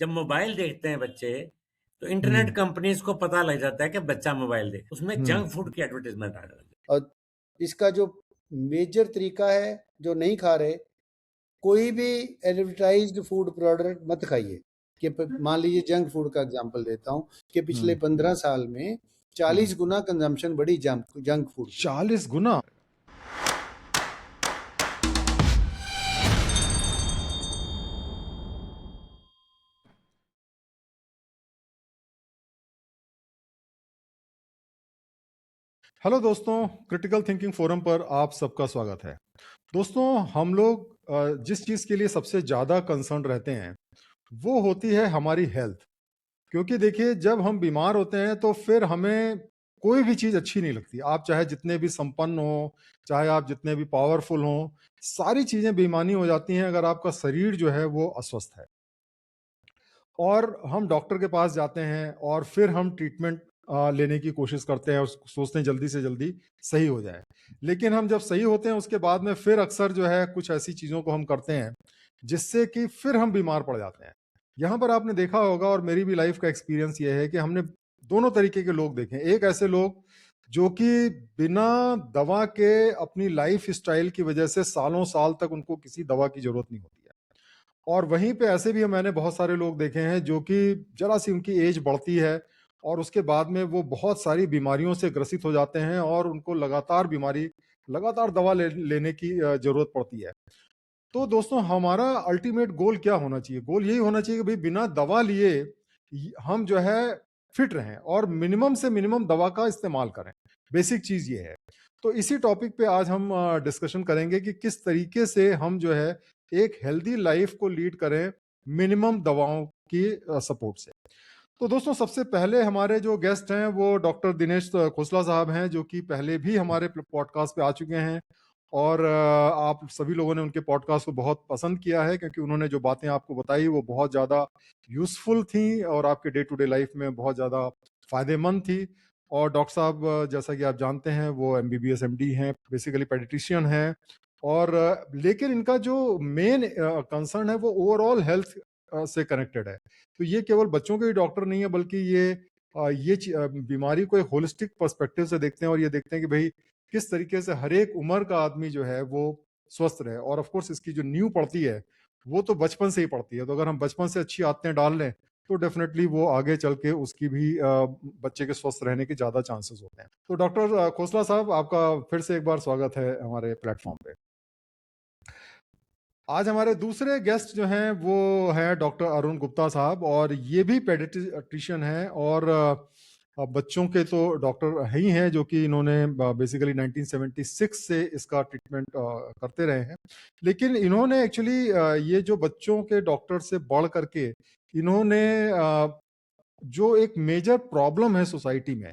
जब मोबाइल देखते हैं बच्चे, तो इंटरनेट हम्म। कंपनीज को पता लग जाता है कि बच्चा मोबाइल देख, उसमें हम्म। जंक फूड की एडवर्टाइजमेंट आ रही है। और इसका जो मेजर तरीका है, जो नहीं खा रहे, कोई भी एडवर्टाइज्ड फूड प्रोडक्ट मत खाइए। कि मान लीजिए जंक फूड का एग्जांपल देता हूँ कि पिछले 15 साल में 40 गुना कंजम्पशन बढ़ी जंक फूड की। 40 गुना। हेलो दोस्तों, क्रिटिकल थिंकिंग फोरम पर आप सबका स्वागत है। दोस्तों, हम लोग जिस चीज़ के लिए सबसे ज़्यादा कंसर्न रहते हैं वो होती है हमारी हेल्थ। क्योंकि देखिए, जब हम बीमार होते हैं तो फिर हमें कोई भी चीज़ अच्छी नहीं लगती। आप चाहे जितने भी संपन्न हो, चाहे आप जितने भी पावरफुल हों, सारी चीज़ें बेईमानी हो जाती हैं अगर आपका शरीर जो है वो अस्वस्थ है। और हम डॉक्टर के पास जाते हैं और फिर हम ट्रीटमेंट लेने की कोशिश करते हैं और सोचते हैं जल्दी से जल्दी सही हो जाए। लेकिन हम जब सही होते हैं उसके बाद में फिर अक्सर जो है कुछ ऐसी चीज़ों को हम करते हैं जिससे कि फिर हम बीमार पड़ जाते हैं। यहाँ पर आपने देखा होगा, और मेरी भी लाइफ का एक्सपीरियंस ये है कि हमने दोनों तरीके के लोग देखे हैं। एक ऐसे लोग जो कि बिना दवा के अपनी लाइफ स्टाइल की वजह से सालों साल तक उनको किसी दवा की जरूरत नहीं होती है। और वहीं पे ऐसे भी मैंने बहुत सारे लोग देखे हैं जो कि जरा सी उनकी एज बढ़ती है और उसके बाद में वो बहुत सारी बीमारियों से ग्रसित हो जाते हैं और उनको लगातार दवा लेने की जरूरत पड़ती है। तो दोस्तों, हमारा अल्टीमेट गोल क्या होना चाहिए? गोल यही होना चाहिए कि भाई बिना दवा लिए हम जो है फिट रहें और मिनिमम से मिनिमम दवा का इस्तेमाल करें। बेसिक चीज ये है। तो इसी टॉपिक पे आज हम डिस्कशन करेंगे कि किस तरीके से हम जो है एक हेल्दी लाइफ को लीड करें मिनिमम दवाओं की सपोर्ट से। तो दोस्तों, सबसे पहले हमारे जो गेस्ट हैं वो डॉक्टर दिनेश खोसला साहब हैं, जो कि पहले भी हमारे पॉडकास्ट पे आ चुके हैं। और आप सभी लोगों ने उनके पॉडकास्ट को बहुत पसंद किया है क्योंकि उन्होंने जो बातें आपको बताई वो बहुत ज़्यादा यूज़फुल थी और आपके डे टू डे लाइफ में बहुत ज़्यादा फायदेमंद थी। और डॉक्टर साहब, जैसा कि आप जानते हैं, वो एमबीबीएस एमडी हैं, बेसिकली पेडिट्रिशियन हैं। और लेकिन इनका जो मेन कंसर्न है वो ओवरऑल हेल्थ से कनेक्टेड है। तो ये केवल बच्चों के ही डॉक्टर नहीं है, बल्कि बीमारी को एक होलिस्टिक पर्सपेक्टिव से देखते हैं और ये देखते हैं कि भाई किस तरीके से हर एक उम्र का आदमी जो है वो स्वस्थ रहे। और ऑफ कोर्स इसकी जो नींव पड़ती है वो तो बचपन से ही पड़ती है। तो अगर हम बचपन से अच्छी आदतें डाल लें तो डेफिनेटली वो आगे चल के उसकी भी बच्चे के स्वस्थ रहने के ज्यादा चांसेस होते हैं। तो डॉक्टर खोसला साहब, आपका फिर से एक बार स्वागत है हमारे प्लेटफॉर्म पे। आज हमारे दूसरे गेस्ट जो हैं वो हैं डॉक्टर अरुण गुप्ता साहब, और ये भी पेडिट्रिशियन हैं और बच्चों के तो डॉक्टर ही हैं, जो कि इन्होंने बेसिकली 1976 से इसका ट्रीटमेंट करते रहे हैं। लेकिन इन्होंने एक्चुअली ये जो बच्चों के डॉक्टर से बढ़ करके इन्होंने जो एक मेजर प्रॉब्लम है सोसाइटी में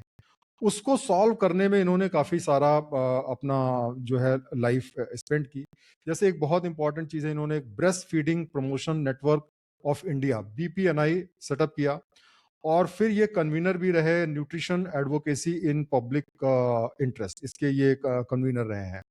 उसको सॉल्व करने में इन्होंने काफ़ी सारा अपना जो है लाइफ स्पेंड की। जैसे एक बहुत इंपॉर्टेंट चीज़ है, इन्होंने एक breast feeding promotion network of India BPNI setup किया और फिर ये कन्वीनर भी रहे nutrition advocacy in public interest, इसके ये कन्वीनर रहे हैं।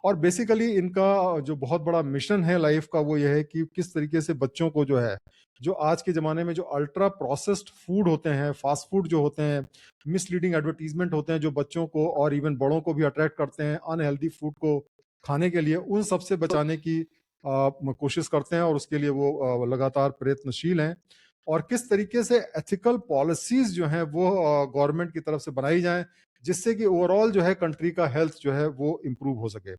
और बेसिकली इनका जो बहुत बड़ा मिशन है लाइफ का वो ये है कि किस तरीके से बच्चों को जो है, जो आज के ज़माने में जो अल्ट्रा प्रोसेस्ड फूड होते हैं, फास्ट फूड जो होते हैं, मिसलीडिंग एडवर्टीजमेंट होते हैं जो बच्चों को और इवन बड़ों को भी अट्रैक्ट करते हैं अनहेल्दी फूड को खाने के लिए, उन सब से बचाने की कोशिश करते हैं और उसके लिए वो लगातार प्रयत्नशील हैं। और किस तरीके से एथिकल पॉलिसीज जो हैं वो गवर्नमेंट की तरफ से बनाई जाएं जिससे कि ओवरऑल जो है कंट्री का हेल्थ जो है वो इम्प्रूव हो सके।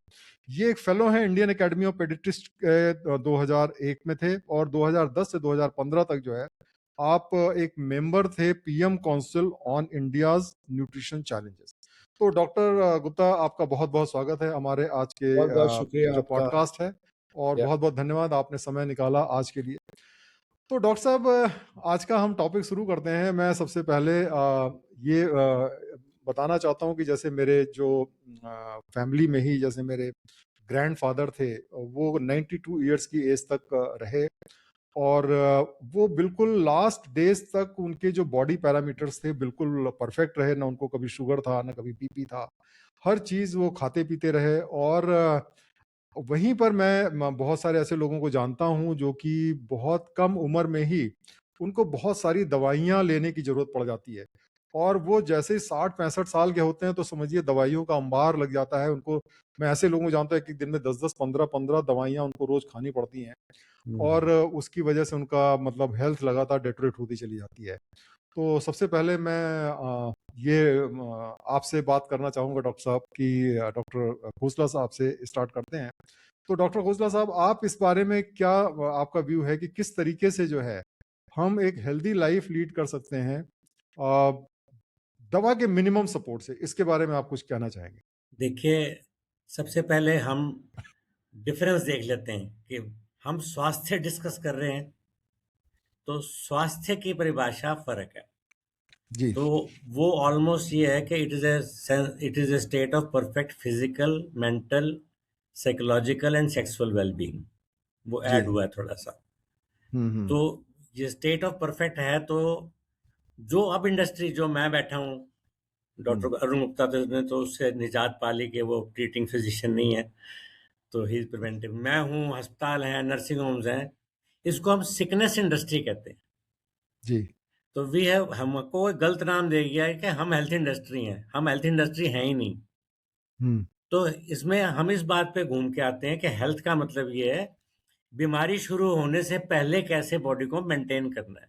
ये एक फेलो हैं इंडियन एकेडमी ऑफ पेडिट्रिस्ट के 2001 में थे और 2010 से 2015 तक जो है आप एक मेंबर थे PM council on India's nutrition challenges. तो डॉक्टर गुप्ता, आपका बहुत बहुत स्वागत है हमारे आज के बहुत बहुत शुक्रिया जो आपका। पॉडकास्ट है, और या बहुत बहुत धन्यवाद आपने समय निकाला आज के लिए। तो डॉक्टर साहब, आज का हम टॉपिक शुरू करते हैं। मैं सबसे पहले ये बताना चाहता हूँ कि जैसे मेरे जो फैमिली में ही जैसे मेरे ग्रैंडफादर थे, वो 92 ईयर्स की एज तक रहे और वो बिल्कुल लास्ट डेज तक उनके जो बॉडी पैरामीटर्स थे बिल्कुल परफेक्ट रहे। ना उनको कभी शुगर था, ना कभी बीपी था, हर चीज़ वो खाते पीते रहे। और वहीं पर मैं बहुत सारे ऐसे लोगों को जानता हूं जो कि बहुत कम उम्र में ही उनको बहुत सारी दवाइयाँ लेने की ज़रूरत पड़ जाती है। और वो जैसे ही 60-65 साल के होते हैं तो समझिए दवाइयों का अंबार लग जाता है उनको। मैं ऐसे लोगों को जानता हूँ कि दिन में 10-10, 15-15 दवाइयाँ उनको रोज़ खानी पड़ती हैं और उसकी वजह से उनका मतलब हेल्थ लगातार डिटेरियोरेट होती चली जाती है। तो सबसे पहले मैं आपसे बात करना चाहूँगा डॉक्टर साहब कि डॉक्टर खोसला साहब से स्टार्ट करते हैं। तो डॉक्टर खोसला साहब, आप इस बारे में क्या आपका व्यू है कि किस तरीके से जो है हम एक हेल्दी लाइफ लीड कर सकते हैं दवा के मिनिमम सपोर्ट से? इसके बारे में आप कुछ कहना चाहेंगे? देखिए, सबसे पहले हम डिफरेंस देख लेते हैं कि हम स्वास्थ्य डिस्कस कर रहे हैं, तो स्वास्थ्य की परिभाषा फ़र्क है। जी। तो वो ऑलमोस्ट ये है कि it is a state of perfect physical, mental, psychological and sexual well-being. वो जी। ऐड हुआ है थोड़ा-सा। हम्म। तो ये स्टेट ऑफ परफेक्ट है, तो जो अब इंडस्ट्री जो मैं बैठा हूँ, डॉक्टर अरुण गुप्ता ने तो उससे निजात पा ली कि वो ट्रीटिंग फिजिशियन नहीं है, तो ही इज प्रिवेंटिव। मैं हूँ, अस्पताल हैं, नर्सिंग होम्स हैं, इसको हम सिकनेस इंडस्ट्री कहते हैं। जी। तो वी हैव, हमको गलत नाम दे गया है कि हम हेल्थ इंडस्ट्री हैं। हम हेल्थ इंडस्ट्री हैं ही नहीं। हम्म। तो इसमें हम इस बात पे घूम के आते हैं कि हेल्थ का मतलब ये है बीमारी शुरू होने से पहले कैसे बॉडी को मेंटेन करना है।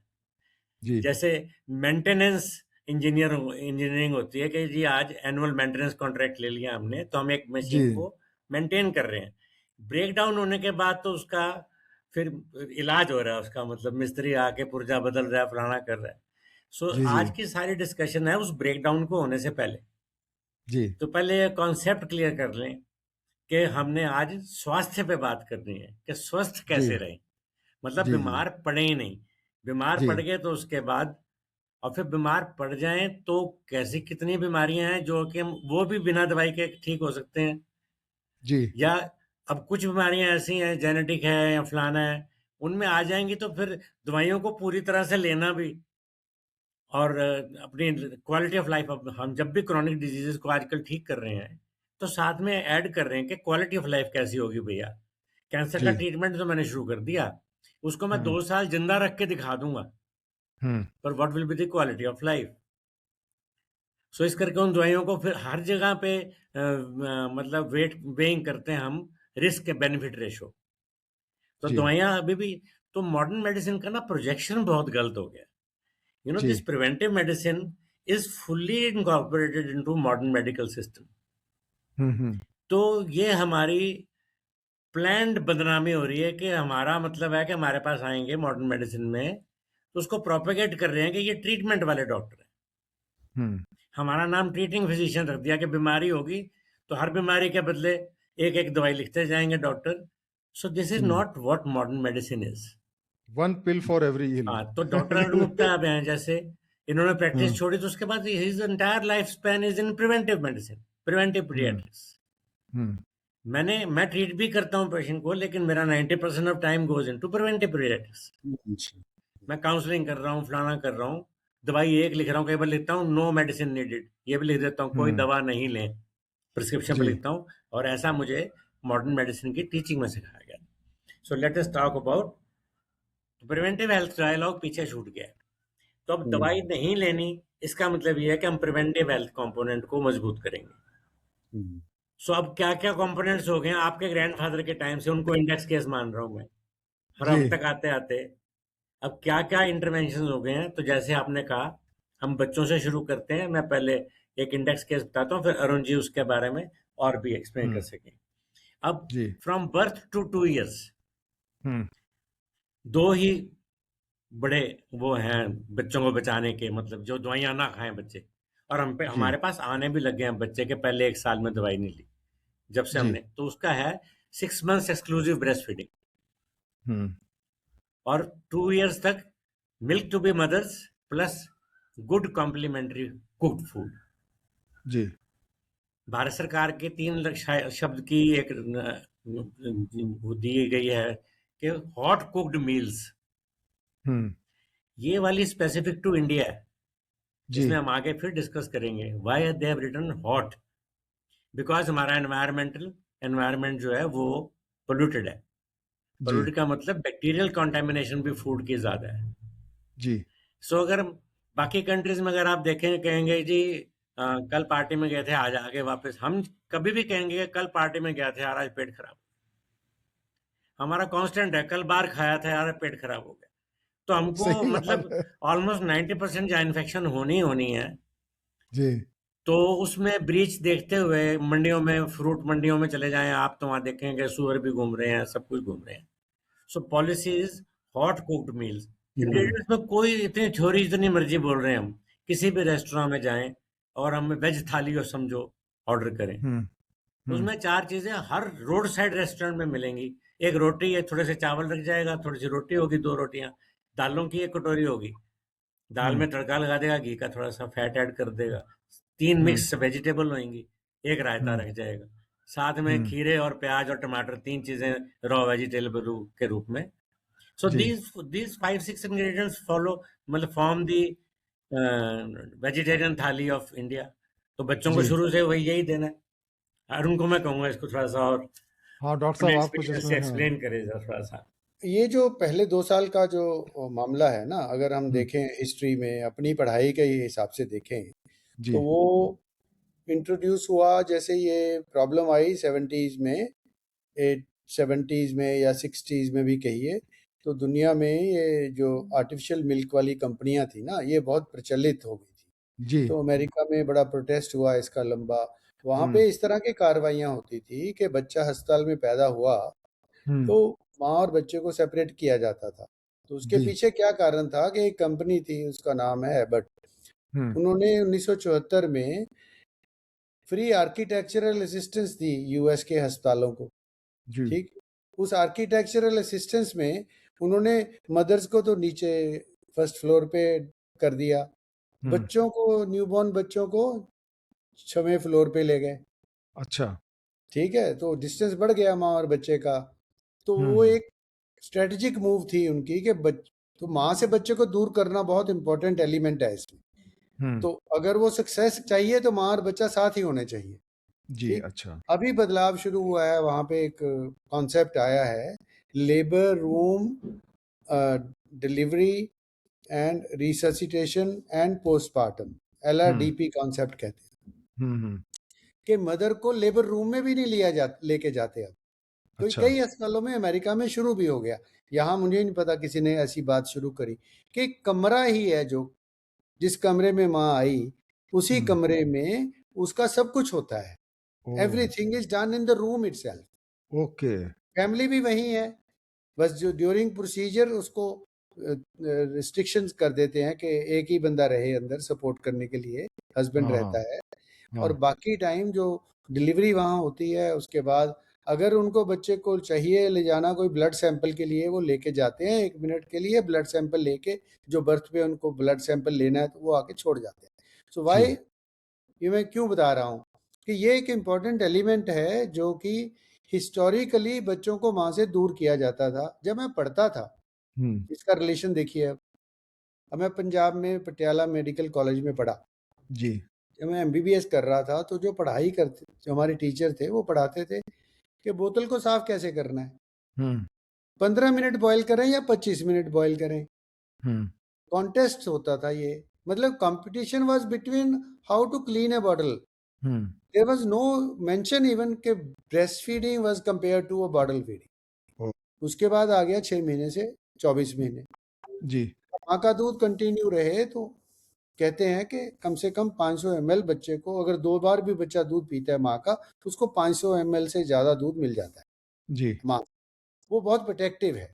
जी। जैसे मेंटेनेंस इंजीनियरिंग होती है कि जी आज एनुअल मेंटेनेंस कॉन्ट्रैक्ट ले लिया हमने, तो हम एक जी। मशीन को मेंटेन कर रहे हैं। ब्रेक डाउन होने के बाद तो उसका फिर इलाज हो रहा है, उसका मतलब मिस्त्री आके पुर्जा बदल रहा है, फलाना कर रहा है। सो जी। जी। आज की सारी डिस्कशन है उस ब्रेक डाउन को होने से पहले। जी। तो पहले ये कॉन्सेप्ट क्लियर कर लें कि हमने आज स्वास्थ्य पे बात करनी है कि स्वस्थ जी। कैसे रहें। मतलब जी। जी। बीमार पड़े ही नहीं, बीमार जी। पड़ गए तो उसके बाद, और फिर बीमार पड़ जाएं तो कैसी कितनी बीमारियां हैं जो कि हम वो भी बिना दवाई के ठीक हो सकते हैं। जी। या अब कुछ बीमारियां ऐसी हैं, जेनेटिक है या फलाना है, उनमें आ जाएंगी तो फिर दवाइयों को पूरी तरह से लेना भी, और अपनी क्वालिटी ऑफ लाइफ, अब हम जब भी क्रॉनिक डिजीजेस को आजकल ठीक कर रहे हैं तो साथ में ऐड कर रहे हैं कि क्वालिटी ऑफ लाइफ कैसी होगी भैया। कैंसर का जी। ट्रीटमेंट तो मैंने शुरू कर दिया, उसको मैं 2 साल जिंदा रख के दिखा दूंगा, हम्म। पर what will be the quality of life. So इस करके उन दवाइयों को फिर हर जगह पे मतलब वेट वेइंग करते हैं हम, रिस्क बेनिफिट रेशो। तो जी। दवाइयां अभी भी, तो मॉडर्न मेडिसिन का ना प्रोजेक्शन बहुत गलत हो गया। जी। This preventive medicine is fully incorporated into modern medical system. हम्म। तो ये हमारी प्लान्ड बदनामी हो रही है कि हमारा मतलब है कि हमारे पास आएंगे मॉडर्न मेडिसिन में, तो उसको प्रोपेगेट कर रहे हैं कि ये ट्रीटमेंट वाले डॉक्टर हैं। हम्म। हमारा नाम ट्रीटिंग फिजिशियन रख दिया कि बीमारी होगी तो हर बीमारी के बदले एक एक दवाई लिखते जाएंगे doctor. So this is not what modern medicine is. One pill for every ill. हाँ, तो डॉक्टर अरुण गुप्ता अब हैं, जैसे इन्होंने प्रैक्टिस छोड़ी तो उसके बाद his entire life span is in preventive medicine, preventive paediatrics. हम्म। मैं ट्रीट भी करता हूँ पेशेंट को, लेकिन मेरा 90% of time goes into preventive paediatrics. मैं काउंसलिंग कर रहा हूँ, फलाना कर रहा हूँ, दवाई एक लिख रहा हूँ, कई बार लिखता हूँ नो मेडिसिन नीडेड, ये भी लिख देता हूँ कोई हम्म। दवा नहीं लें, प्रिस्क्रिप्शन पे जी। लिखता हूँ। और ऐसा मुझे मॉडर्न मेडिसिन की टीचिंग में सिखाया गया। So let us talk about preventive health dialogue, पीछे छूट गया है। तो अब दवाई नहीं लेनी, इसका मतलब ये है कि हम प्रिवेंटिव हेल्थ कंपोनेंट को मजबूत करेंगे। सो अब क्या क्या कंपोनेंट्स हो गए हैं, आपके ग्रैंडफादर के टाइम से उनको इंडेक्स केस मान रहा हूं मैं, और जी। अब तक आते आते अब क्या क्या इंटरवेंशन हो गए हैं। तो जैसे आपने कहा, हम बच्चों से शुरू करते हैं। मैं पहले एक इंडेक्स केस बताता हूँ, फिर अरुण जी उसके बारे में और भी एक्सप्लेन कर सकें। अब जी। फ्रॉम बर्थ टू 2 years हम्म। दो ही बड़े वो हैं बच्चों को बचाने के, मतलब जो दवाइयां ना खाएं बच्चे। और हम पे जी। हमारे पास आने भी लग गए हैं बच्चे के पहले 1 साल में दवाई नहीं ली जब से जी। हमने, तो उसका है 6 months एक्सक्लूसिव ब्रेस्ट फीडिंग, हम्म। और 2 years तक milk to be mothers plus good complementary cooked food. जी। भारत सरकार के 3 शब्द की एक वो दी गई है कि हॉट कुक्ड मील्स। हम्म। ये वाली स्पेसिफिक टू इंडिया है, जी। इसमें हम आगे फिर डिस्कस करेंगे why they have written hot. Because हमारा एनवायरमेंट जो है वो पोल्यूटेड है। जी। पोल्यूटेड का मतलब बैक्टीरियल कंटामिनेशन भी फूड की ज्यादा है। जी। सो अगर बाकी कंट्रीज में अगर आप देखें, कहेंगे जी कल पार्टी में गए थे, आज आगे वापस, हम कभी भी कहेंगे कि कल पार्टी में गया था यार, आज पेट खराब। हमारा कांस्टेंट है, कल बार खाया था यार, पेट खराब हो गया। तो हमको सही बात मतलब है। ऑलमोस्ट 90% जहाँ इन्फेक्शन होनी ही होनी है। जी। तो उसमें ब्रीच देखते हुए मंडियों में, फ्रूट मंडियों में चले जाएं आप, तो वहाँ देखेंगे सुअर भी घूम रहे हैं, सब कुछ घूम रहे हैं। सो पॉलिसीज, हॉट कुक्ड मील्स, हम्म। इंग्रेडिएंट्स में कोई इतनी थ्योरी जितनी मर्जी बोल रहे हैं हम, किसी भी रेस्टोरेंट में जाएं और हम वेज थाली हो समझो, ऑर्डर करें, हम्म। हम्म। उसमें चार चीजें हर रोड साइड रेस्टोरेंट में मिलेंगी। एक रोटी है, थोड़े से चावल रख जाएगा, थोड़ी सी रोटी होगी, दो रोटियां, दालों की एक कटोरी होगी, दाल हम्म। में तड़का लगा देगा, घी का थोड़ा सा फैट ऐड कर देगा, तीन हम्म। मिक्स वेजिटेबल होंगी, एक रायता हम्म। रख जाएगा, साथ में हम्म। खीरे और प्याज और टमाटर, तीन चीजें रॉ वेजिटेबल के रूप में। सो जी। these 5-6 ingredients follow, मतलब फॉर्म दी वेजिटेरियन थाली ऑफ इंडिया। तो बच्चों को जी। शुरू से वही यही देना है। और उनको मैं कहूंगा इसको थोड़ा सा और हाँ डॉक्टर अपने साहब, आप कुछ एक्सपीरियंस इसमें, से हाँ। एक्सप्लेन करें जरा थोड़ा सा। ये जो पहले 2 साल का जो मामला है ना, अगर हम हम्म। देखें हिस्ट्री में, अपनी पढ़ाई के हिसाब से देखें, तो जी। वो इंट्रोड्यूस हुआ जैसे ये प्रॉब्लम आई 70s में, 70s में या 60s में भी कहिए, तो दुनिया में ये जो आर्टिफिशियल मिल्क वाली कंपनियां थी ना, ये बहुत प्रचलित हो गई थी। जी। तो अमेरिका में बड़ा प्रोटेस्ट हुआ इसका लंबा। वहाँ हम्म। पे इस तरह की कार्रवाइयाँ होती थी कि बच्चा अस्पताल में पैदा हुआ हम्म। तो माँ और बच्चे को सेपरेट किया जाता था। तो उसके जी। पीछे क्या कारण था कि एक कंपनी थी, उसका नाम है एबट। हम्म। उन्होंने 1974 में फ्री आर्किटेक्चरल असिस्टेंस दी यूएस के अस्पतालों को। जी। ठीक, उस आर्किटेक्चरल असिस्टेंस में उन्होंने मदर्स को तो नीचे फर्स्ट फ्लोर पे कर दिया, हम्म। बच्चों को, न्यूबॉर्न बच्चों को 6वें फ्लोर पे ले गए। अच्छा। ठीक है, तो डिस्टेंस बढ़ गया माँ और बच्चे का। तो वो हम्म। एक स्ट्रेटेजिक मूव थी उनकी कि तो माँ से बच्चे को दूर करना बहुत इंपॉर्टेंट एलिमेंट है इसमें। हम्म। तो अगर वो सक्सेस चाहिए तो माँ और बच्चा साथ ही होने चाहिए। जी। ठीक, अच्छा। अभी बदलाव शुरू हुआ है, वहाँ पे एक कॉन्सेप्ट आया है, labour room delivery and resuscitation and postmortem, hmm. LRDP concept कहते हैं, हम्म। कि मदर को लेबर रूम में भी नहीं लेके जाते अब। तो ये अच्छा। कई अस्पतालों में अमेरिका में शुरू भी हो गया। यहाँ मुझे नहीं पता किसी ने ऐसी बात शुरू करी कि कमरा ही है जो, जिस कमरे में माँ आई, उसी हम्म। कमरे में उसका सब कुछ होता है। ओ। Everything is done in the room itself. Okay. Family भी वही है, बस जो ड्यूरिंग प्रोसीजर उसको रिस्ट्रिक्शंस कर देते हैं कि एक ही बंदा रहे अंदर सपोर्ट करने के लिए, हस्बैंड हाँ हाँ रहता है। और हाँ। बाकी टाइम जो डिलीवरी वहाँ होती है, उसके बाद अगर उनको बच्चे को चाहिए ले जाना कोई ब्लड सैंपल के लिए, वो लेके जाते हैं 1 मिनट के लिए, ब्लड सैंपल लेके, जो बर्थ पे उनको ब्लड सैंपल लेना है तो वो आके छोड़ जाते हैं। सो जी। वाई, ये मैं क्यों बता रहा हूँ कि ये एक इम्पॉर्टेंट एलिमेंट है जो कि हिस्टोरिकली बच्चों को माँ से दूर किया जाता था। जब मैं पढ़ता था, हम्म। इसका रिलेशन देखिए। अब मैं पंजाब में पटियाला मेडिकल कॉलेज में पढ़ा। जी। जब मैं MBBS कर रहा था तो जो पढ़ाई करते, जो हमारे टीचर थे, वो पढ़ाते थे कि बोतल को साफ कैसे करना है, हम्म। 15 मिनट बॉयल करें या 25 मिनट बॉयल करें। हम्म। कॉन्टेस्ट होता था ये, मतलब competition was between how to clean a bottle. Hmm. There was no mention even के breast feeding was compare to a bottle feeding. ओ। उसके बाद आ गया 6 महीने से 24 महीने। जी। माँ का दूध कंटिन्यू रहे तो कहते हैं कि कम से कम 500 ml बच्चे को, अगर 2 बार भी बच्चा दूध पीता है माँ का, तो उसको 500 ml से ज़्यादा दूध मिल जाता है जी। माँ। वो बहुत प्रोटेक्टिव है,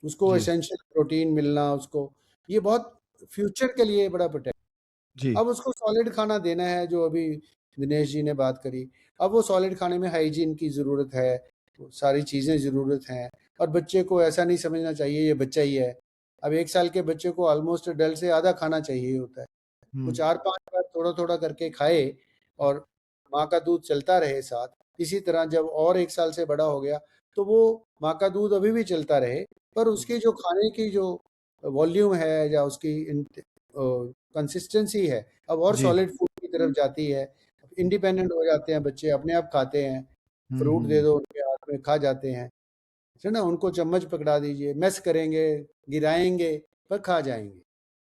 उसको जी। एसेंशियल प्रोटीन मिलना, उसको ये बहुत फ्यूचर के लिए बड़ा प्रोटेक्ट। जी। अब उसको सॉलिड खाना देना है, जो अभी दिनेश जी ने बात करी। अब वो सॉलिड खाने में हाइजीन की ज़रूरत है, तो सारी चीज़ें ज़रूरत हैं। और बच्चे को ऐसा नहीं समझना चाहिए ये बच्चा ही है। अब 1 साल के बच्चे को ऑलमोस्ट अडल्ट से आधा खाना चाहिए होता है। वो हम्म। 4-5 बार थोड़ा-थोड़ा करके खाए और माँ का दूध चलता रहे साथ। इसी तरह जब और 1 साल से बड़ा हो गया, तो वो माँ का दूध अभी भी चलता रहे, पर उसकी जो खाने की जो वॉल्यूम है या उसकी कंसिस्टेंसी है, अब और जी। सॉलिड फूड की तरफ जाती है। इंडिपेंडेंट हो जाते हैं बच्चे, अपने आप खाते हैं। फ्रूट दे हम्म। दो उनके हाथ में, खा जाते हैं। है ना? उनको चम्मच पकड़ा दीजिए, मेस करेंगे, गिराएँगे, पर खा जाएँगे।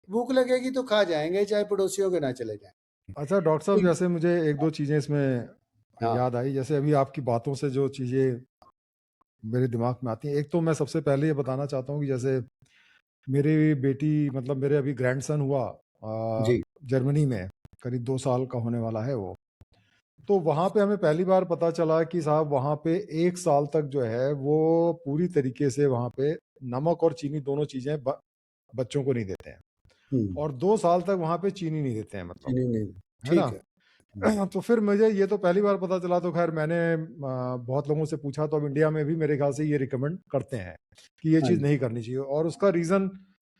भूख लगेगी तो खा जाएंगे, चाहे पड़ोसियों के ना चले जाएं। अच्छा डॉक्टर साहब, ठीक। जैसे मुझे एक दो चीज़ें इसमें हाँ याद आई, जैसे अभी आपकी बातों से जो चीज़ें मेरे दिमाग में आती हैं, एक तो मैं सबसे पहले ये बताना चाहता हूँ कि जैसे मेरी बेटी, मतलब मेरे अभी ग्रैंडसन हुआ जी। जर्मनी में, करीब 2 साल का होने वाला है वो। तो वहाँ पे हमें पहली बार पता चला कि साहब वहाँ पे 1 साल तक जो है वो पूरी तरीके से वहाँ पे नमक और चीनी दोनों चीज़ें बच्चों को नहीं देते हैं, हम्म। और 2 साल तक वहाँ पे चीनी नहीं देते हैं, मतलब, नहीं नहीं, है ठीक ना? है। हम्म। तो फिर मुझे ये तो पहली बार पता चला, तो खैर मैंने बहुत लोगों से पूछा, तो अब इंडिया में भी मेरे ख्याल से ये रिकमेंड करते हैं कि ये हाँ चीज़ जी। नहीं करनी चाहिए, और उसका रीज़न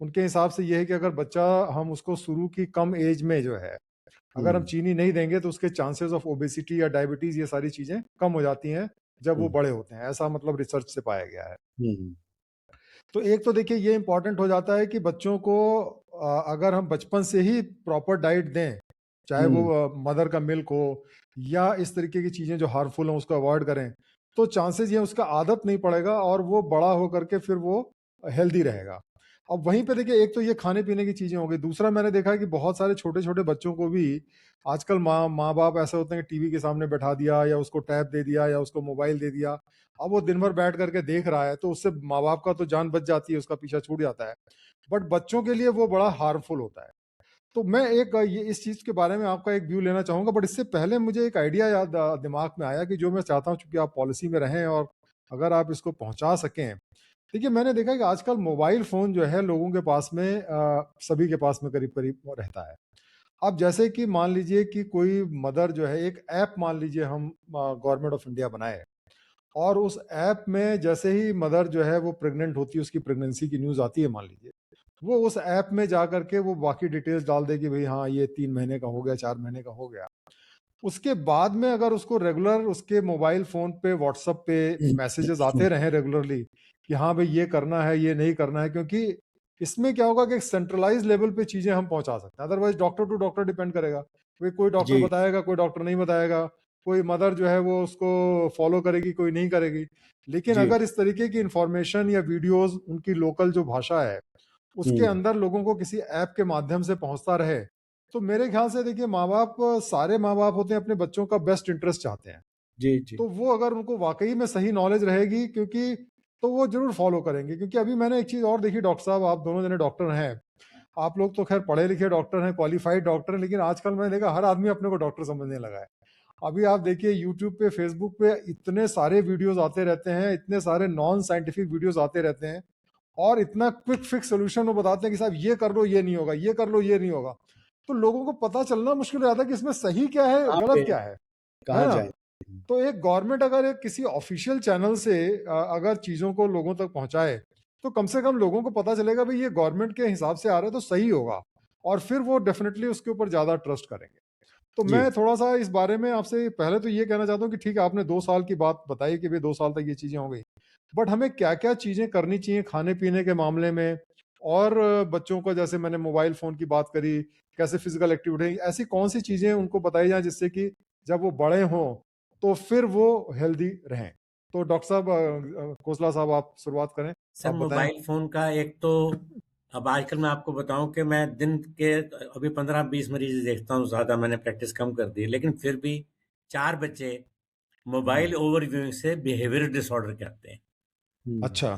उनके हिसाब से ये है कि अगर बच्चा, हम उसको शुरू की कम एज में जो है, अगर हम हम्म। चीनी नहीं देंगे तो उसके चांसेस ऑफ ओबेसिटी या डायबिटीज, ये सारी चीजें कम हो जाती हैं जब वो हम्म। बड़े होते हैं, ऐसा मतलब रिसर्च से पाया गया है। हम्म। तो एक तो देखिए ये इंपॉर्टेंट हो जाता है कि बच्चों को अगर हम बचपन से ही प्रॉपर डाइट दें, चाहे वो हम्म। मदर का मिल्क हो या इस तरीके की चीजें जो हार्मफुल हैं उसको अवॉइड करें, तो चांसेस ये उसका आदत नहीं पड़ेगा और वो बड़ा हो करके फिर वो हेल्दी रहेगा। अब वहीं पे देखिए, एक तो ये खाने पीने की चीजें हो गई, दूसरा मैंने देखा है कि बहुत सारे छोटे छोटे बच्चों को भी आजकल माँ माँ बाप ऐसे होते हैं कि टीवी के सामने बैठा दिया, या उसको टैब दे दिया, या उसको मोबाइल दे दिया। अब वो दिन भर बैठ करके देख रहा है, तो उससे माँ बाप का तो जान बच जाती है, उसका पीछा छूट जाता है, बट बच्चों के लिए वो बड़ा हार्मफुल होता है। तो मैं एक ये इस चीज के बारे में आपका एक व्यू लेना चाहूंगा, बट इससे पहले मुझे एक आइडिया याद दिमाग में आया कि जो मैं चाहता हूँ, चूंकि आप पॉलिसी में रहें और अगर आप इसको पहुंचा सकें। देखिए मैंने देखा कि आजकल मोबाइल फोन जो है लोगों के पास में, सभी के पास में करीब करीब रहता है। अब जैसे कि मान लीजिए कि कोई मदर जो है, एक ऐप मान लीजिए हम गवर्नमेंट ऑफ इंडिया बनाए, और उस ऐप में जैसे ही मदर जो है वो प्रेग्नेंट होती है, उसकी प्रेगनेंसी की न्यूज़ आती है मान लीजिए, वो उस ऐप में जा करके वो बाकी डिटेल्स डाल दे कि भाई हाँ ये 3 महीने का हो गया, 4 महीने का हो गया। उसके बाद में अगर उसको रेगुलर उसके मोबाइल फोन पे, व्हाट्सएप पे मैसेजेस आते रहे रेगुलरली कि हाँ भाई ये करना है, ये नहीं करना है, क्योंकि इसमें क्या होगा कि एक सेंट्रलाइज लेवल पे चीजें हम पहुंचा सकते हैं, otherwise doctor to doctor depend करेगा। भाई कोई डॉक्टर जी। बताएगा, कोई डॉक्टर नहीं बताएगा, कोई मदर जो है वो उसको फॉलो करेगी, कोई नहीं करेगी। लेकिन जी। अगर इस तरीके की इंफॉर्मेशन या वीडियोस उनकी लोकल जो भाषा है उसके हम्म। अंदर लोगों को किसी ऐप के माध्यम से पहुंचता रहे, तो मेरे ख्याल से देखिए माँ बाप, सारे माँ बाप होते हैं अपने बच्चों का बेस्ट इंटरेस्ट चाहते हैं। जी। जी। तो वो अगर उनको वाकई में सही नॉलेज रहेगी, क्योंकि तो वो जरूर फॉलो करेंगे। क्योंकि अभी मैंने एक चीज और देखी, डॉक्टर साहब आप दोनों जने डॉक्टर हैं, आप लोग तो खैर पढ़े लिखे डॉक्टर हैं, क्वालिफाइड डॉक्टर हैं, लेकिन आजकल मैंने देखा हर आदमी अपने को डॉक्टर समझने लगा है। अभी आप देखिए यूट्यूब पे, फेसबुक पे इतने सारे वीडियोस आते रहते हैं, इतने सारे नॉन साइंटिफिक वीडियोस आते रहते हैं, और इतना क्विक फिक्स सोल्यूशन वो बताते हैं कि साहब ये कर लो ये नहीं होगा, ये कर लो ये नहीं होगा। तो लोगों को पता चलना मुश्किल हो जाता है कि इसमें सही क्या है, कहाँ गलत पे, क्या है कहाँ ना? जाए। तो एक गवर्नमेंट अगर एक किसी ऑफिशियल चैनल से अगर चीजों को लोगों तक पहुंचाए, तो कम से कम लोगों को पता चलेगा भाई ये गवर्नमेंट के हिसाब से आ रहा है तो सही होगा, और फिर वो डेफिनेटली उसके ऊपर ज्यादा ट्रस्ट करेंगे। तो जी। मैं थोड़ा सा इस बारे में आपसे पहले तो ये कहना चाहता हूँ कि ठीक है, आपने 2 साल की बात बताई कि भाई 2 साल तक ये चीजें हो गई, बट हमें क्या क्या चीजें करनी चाहिए खाने पीने के मामले में, और बच्चों को जैसे मैंने मोबाइल फोन की बात करी, कैसे फिजिकल एक्टिविटी, ऐसी कौन सी चीजें उनको बताई जाए जिससे कि जब वो बड़े हों तो फिर वो हेल्दी रहें। तो डॉक्टर साहब, खोसला साहब आप शुरुआत करें, सर आप बताएं। मोबाइल फ़ोन का एक तो अब आजकल मैं आपको बताऊं कि मैं दिन के अभी 15-20 मरीज देखता हूं, ज़्यादा मैंने प्रैक्टिस कम कर दी है, लेकिन फिर भी 4 बच्चे हम्म, मोबाइल ओवर व्यूइंग से बिहेवियर डिसऑर्डर कहते हैं। हम्म। अच्छा।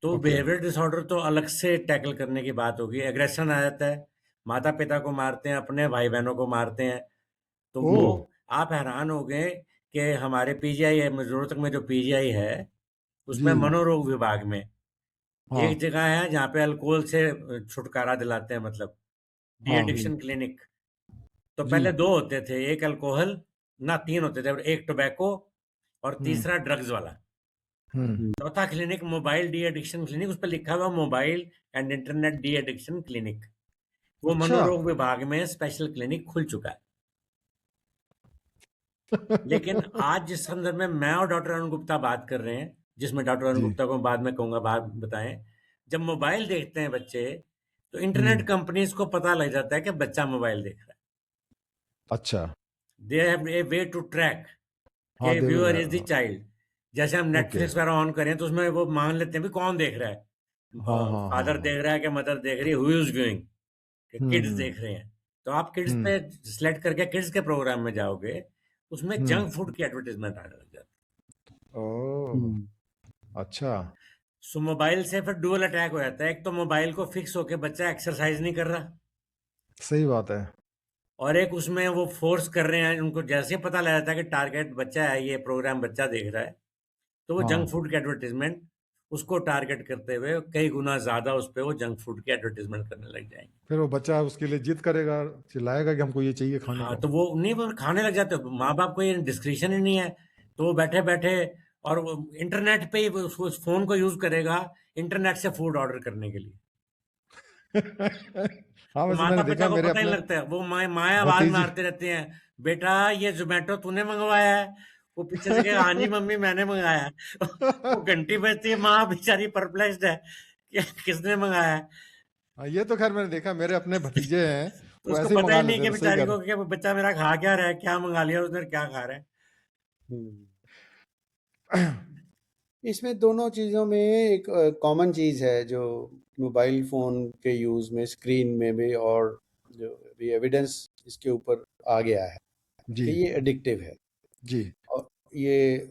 तो ओके। बिहेवियर डिसऑर्डर तो अलग से टैकल करने की बात होगी। एग्रेशन आ जाता है, माता पिता को मारते हैं, अपने भाई बहनों को मारते हैं। तो ओ। वो आप हैरान हो गए कि हमारे पीजीआई है, मिजोरम तक में जो पीजीआई है उसमें जी। मनोरोग विभाग में एक हाँ। जगह है जहाँ पे अल्कोहल से छुटकारा दिलाते हैं, मतलब डी हाँ। हम्म। Addiction clinic. तो जी। पहले दो होते थे, एक अल्कोहल, ना तीन होते थे, एक टोबैको और हम्म। तीसरा ड्रग्स वाला। हम्म। हम्म। चौथा clinic mobile de addiction clinic, उस पर लिखा हुआ mobile and internet de addiction clinic. वो अच्छा। मनोरोग विभाग में स्पेशल क्लिनिक खुल चुका है। लेकिन आज जिस संदर्भ में मैं और डॉक्टर अरुण गुप्ता बात कर रहे हैं, जिसमें डॉक्टर अरुण जी। गुप्ता को बाद में कहूंगा, बात बताएं, जब मोबाइल देखते हैं बच्चे, तो इंटरनेट हम्म। कंपनीज को पता लग जाता है कि बच्चा मोबाइल देख रहा है। अच्छा। They have a way to track हाँ, कि they will. Viewer is the child. जैसे हम ओके। नेटफ्लिक्स वगैरह ऑन करें तो उसमें वो मान लेते हैं भी कौन देख रहा हाँ है, हाँ हाँ फादर हाँ। देख रहा है कि मदर देख रही है, हु इज व्यूइंग। कि हम्म किड्स हम्म देख रहे हैं, तो आप किड्स हम्म पे सिलेक्ट करके किड्स के प्रोग्राम में जाओगे, उसमें हम्म। जंक फूड की एडवर्टाइजमेंट आने लग जाती ओह, हम्म, अच्छा। है। सो मोबाइल से फिर डुअल अटैक हो जाता है। एक तो मोबाइल को फिक्स होके बच्चा एक्सरसाइज नहीं कर रहा, सही बात है। और एक उसमें वो फोर्स कर रहे हैं, उनको जैसे ही पता लग जाता है कि टारगेट बच्चा है, ये प्रोग्राम बच्चा देख रहा है, तो वो जंक हाँ, फूड की एडवर्टाइजमेंट उसको टारगेट करते हुए कई गुना ज्यादा उस पे वो जंक फूड की एडवर्टाइजमेंट करने लग जाएंगे। फिर वो बच्चा उसके लिए जिद करेगा, चिल्लाएगा कि हमको ये चाहिए खाने हाँ, को। तो वो नहीं, वो खाने लग जाते हैं। माँ बाप को ये डिस्क्रिप्शन ही नहीं है, तो वो बैठे बैठे और वो इंटरनेट पे ही वो उस फोन को यूज करेगा इंटरनेट से फूड ऑर्डर करने के लिए। हाँ, तो वैसे माता मैंने पिता देखा को मेरे पता ही नहीं अपने लगता है, वो माएँ आवाज भतीजे। मारते रहते हैं, बेटा ये जोमेटो तूने मंगवाया है? वो पीछे से कहेगा हाँ जी मम्मी मैंने मंगाया है। वो घंटी बजती है, माँ बेचारी परप्लेक्स्ड है कि किसने मंगाया है। हाँ, ये तो खैर मैंने देखा, मेरे अपने भतीजे हैं, तो वो उसको ऐसे ही पता मंगा ही नहीं लेते कि हैं, तो सही बेचारी कह को रहे। कि वो बच्चा मेरा खा क्या रहा है, क्या मंगा लिया उसने, क्या खा रहा है। इसमें दोनों चीज़ों में एक कॉमन चीज़ है जो मोबाइल फ़ोन के यूज़ में, स्क्रीन में भी, और जो भी एविडेंस इसके ऊपर आ गया है जी कि ये एडिक्टिव है। जी।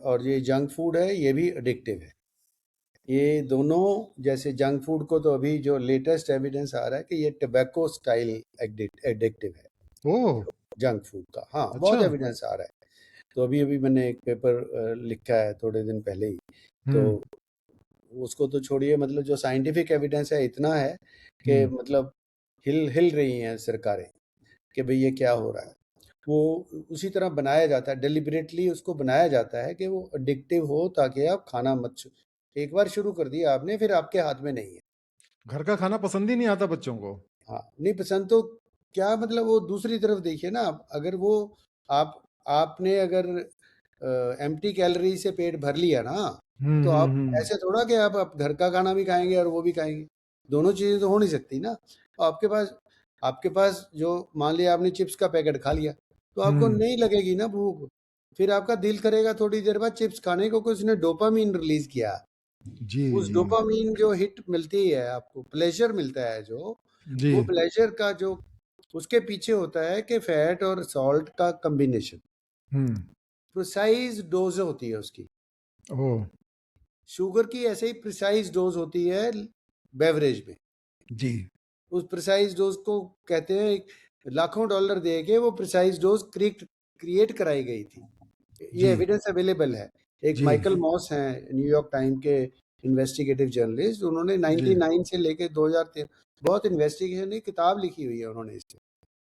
और ये जंक फूड है, ये भी एडिक्टिव है। ये दोनों, जैसे जंक फूड को तो अभी जो लेटेस्ट एविडेंस आ रहा है कि ये टबैको स्टाइल एडिक्टिव है ओह, जंक फूड का। हाँ, अच्छा। बहुत एविडेंस आ रहा है। तो अभी अभी मैंने एक पेपर लिखा है थोड़े दिन पहले ही। तो हम्म उसको तो छोड़िए, मतलब जो साइंटिफिक एविडेंस है इतना है कि हम्म मतलब हिल हिल रही हैं सरकारें कि भाई ये क्या हो रहा है। वो उसी तरह बनाया जाता है, डेलिबरेटली उसको बनाया जाता है कि वो एडिक्टिव हो, ताकि आप खाना मत एक बार शुरू कर दिया आपने, फिर आपके हाथ में नहीं है। घर का खाना पसंद ही नहीं आता बच्चों को। हाँ, नहीं पसंद तो क्या मतलब, वो दूसरी तरफ देखिए ना आप, अगर वो आप आपने अगर एम्प्टी कैलोरी से पेट भर लिया ना, तो आप हम्म। ऐसे थोड़ा कि आप घर का खाना भी खाएंगे और वो भी खाएंगे। दोनों चीज़ें तो हो नहीं सकती ना। आपके पास जो, मान लिया आपने चिप्स का पैकेट खा लिया, तो आपको हम्म। नहीं लगेगी ना भूख। फिर आपका दिल करेगा थोड़ी देर बाद चिप्स खाने को, कुछ उसने डोपामीन रिलीज किया। जी उस जी डोपामीन जो हिट मिलती है आपको, प्लेजर मिलता है जो, जी। वो प्लेजर का जो उसके पीछे होता है कि फैट और सॉल्ट का कम्बिनेशन, हम्म। प्रिसाइज डोज होती है उसकी। ओह, शुगर की ऐसे ही प्रिसाइज डोज होती है बेवरेज में। जी उस प्रिसाइज डोज को कहते हैं, लाखों डॉलर दे के वो प्रिसाइज डोज क्रिएट कराई गई थी। ये जी एविडेंस अवेलेबल है। एक जी माइकल मॉस हैं, न्यूयॉर्क टाइम के इन्वेस्टिगेटिव जर्नलिस्ट, उन्होंने जी। 99 से लेके 2013 बहुत इन्वेस्टिगेशन की किताब लिखी हुई है उन्होंने इस पे।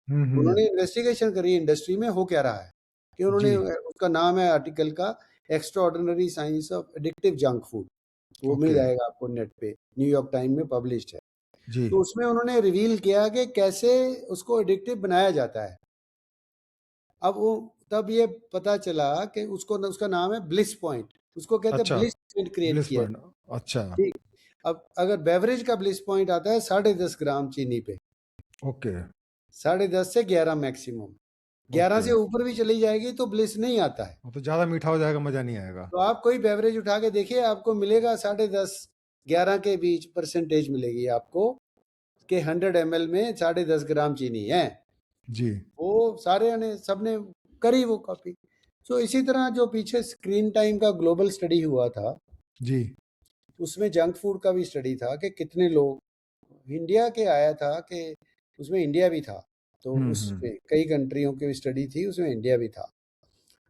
हम्म। उन्होंने इन्वेस्टिगेशन करी इंडस्ट्री में हो क्या रहा है, कि जी। उन्होंने, उसका नाम है आर्टिकल का, extraordinary science of addictive junk food. वो मिल ओके। जाएगा आपको नेट पे, न्यूयॉर्क टाइम में पब्लिश्ड है। जी। तो उसमें उन्होंने रिवील किया कि कैसे उसको एडिक्टिव बनाया जाता है। अब वो, तब ये पता चला कि उसको, उसका नाम है ब्लिस पॉइंट। उसको कहते हैं अच्छा, ब्लिस पॉइंट क्रिएट ब्लिस किया। पॉइंट। अच्छा। ठीक। अब अगर बेवरेज का ब्लिस पॉइंट आता है 10.5 ग्राम चीनी पे, ओके 10.5 से 11 मैक्सिमम, 11 ओके। से ऊपर भी चली जाएगी तो ब्लिस नहीं आता है। वो तो ज्यादा मीठा हो जाएगा, मजा नहीं आएगा। तो आप कोई बेवरेज उठा के देखिए, आपको मिलेगा 10.5 11 के बीच परसेंटेज मिलेगी आपको, कि 100 ml में 10.5 ग्राम चीनी है। जी वो सारे ने, सबने करी वो कॉपी। तो इसी तरह जो पीछे स्क्रीन टाइम का ग्लोबल स्टडी हुआ था, जी। उसमें जंक फूड का भी स्टडी था कि कितने लोग इंडिया के आया था, कि उसमें इंडिया भी था। तो उसमें कई कंट्रियों की स्टडी थी, उसमें इंडिया भी था।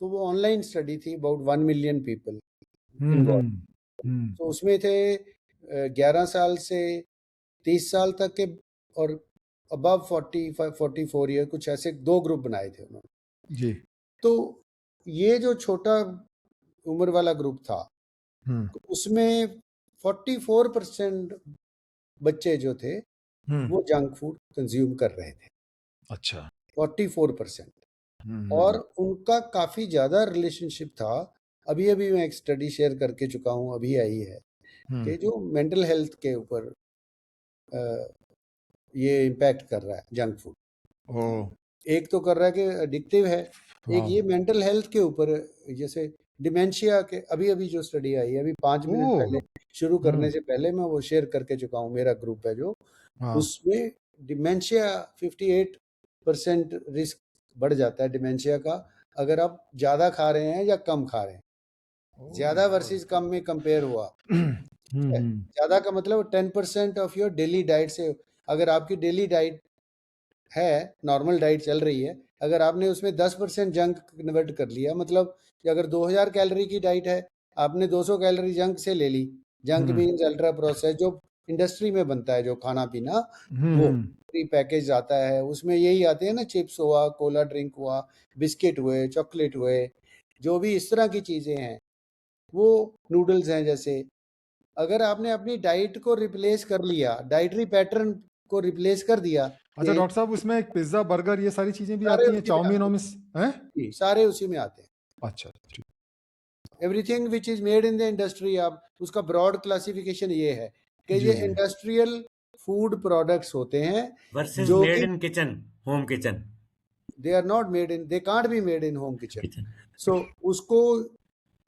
तो वो ऑनलाइन स्टडी थी, अबाउट 1 मिलियन पीपल इन्वॉल्व। हम्म। तो उसमें थे 11 साल से 30 साल तक के, और अबव 44 ईयर, कुछ ऐसे दो ग्रुप बनाए थे उन्होंने। जी। तो ये जो छोटा उम्र वाला ग्रुप था, हम्म तो उसमें 44% बच्चे जो थे हम्म। वो जंक फूड कंज्यूम कर रहे थे। अच्छा। 44%। और हम्म। उनका काफ़ी ज़्यादा रिलेशनशिप था। अभी अभी मैं एक स्टडी शेयर करके चुका हूँ, अभी आई है, हम्म। कि जो मेंटल हेल्थ के ऊपर ये इम्पैक्ट कर रहा है जंक फूड। ओ। एक तो कर रहा है कि एडिक्टिव है, एक हाँ। ये मेंटल हेल्थ के ऊपर, जैसे डिमेंशिया के, अभी अभी जो स्टडी आई है, अभी 5 मिनट ओ। पहले, शुरू करने हम्म। से पहले मैं वो शेयर करके चुका हूँ, मेरा ग्रुप है जो, हाँ। उसमें डिमेंशिया 58% रिस्क बढ़ जाता है डिमेंशिया का, अगर आप ज़्यादा खा रहे हैं या कम खा रहे हैं। ज़्यादा वर्सेस कम में कंपेयर हुआ, ज़्यादा का मतलब 10% ऑफ योर डेली डाइट से, अगर आपकी डेली डाइट है, नॉर्मल डाइट चल रही है, अगर आपने उसमें 10% जंक कन्वर्ट कर लिया, मतलब कि अगर 2000 कैलोरी की डाइट है, आपने 200 कैलोरी जंक से ले ली। जंक मीन्स अल्ट्रा प्रोसेस, जो इंडस्ट्री में बनता है, जो खाना पीना, वो प्री पैकेज आता है, उसमें यही आते हैं ना, चिप्स हुआ, कोला ड्रिंक हुआ, बिस्किट हुए, चॉकलेट हुए, जो भी इस तरह की चीज़ें हैं, वो नूडल्स हैं जैसे। अगर आपने अपनी डाइट को रिप्लेस कर लिया, डाइटरी पैटर्न को रिप्लेस कर दिया, अच्छा डॉक्टर साहब, उसमें एक पिज्जा, बर्गर, ये सारी चीजें भी सारे आती हैं, उसी में चाउमीन आते वाउमीन हैं? हैं, सारे उसी में आते हैं। अच्छा ठीक। Everything which is made in the industry, आप उसका ब्रॉड क्लासिफिकेशन ये है कि जी ये जी। इंडस्ट्रियल फूड प्रोडक्ट्स होते हैं वर्सेस जो मेड कि in kitchen, home kitchen they are not made in, they can't be made in home kitchen. Kitchen. So उसको,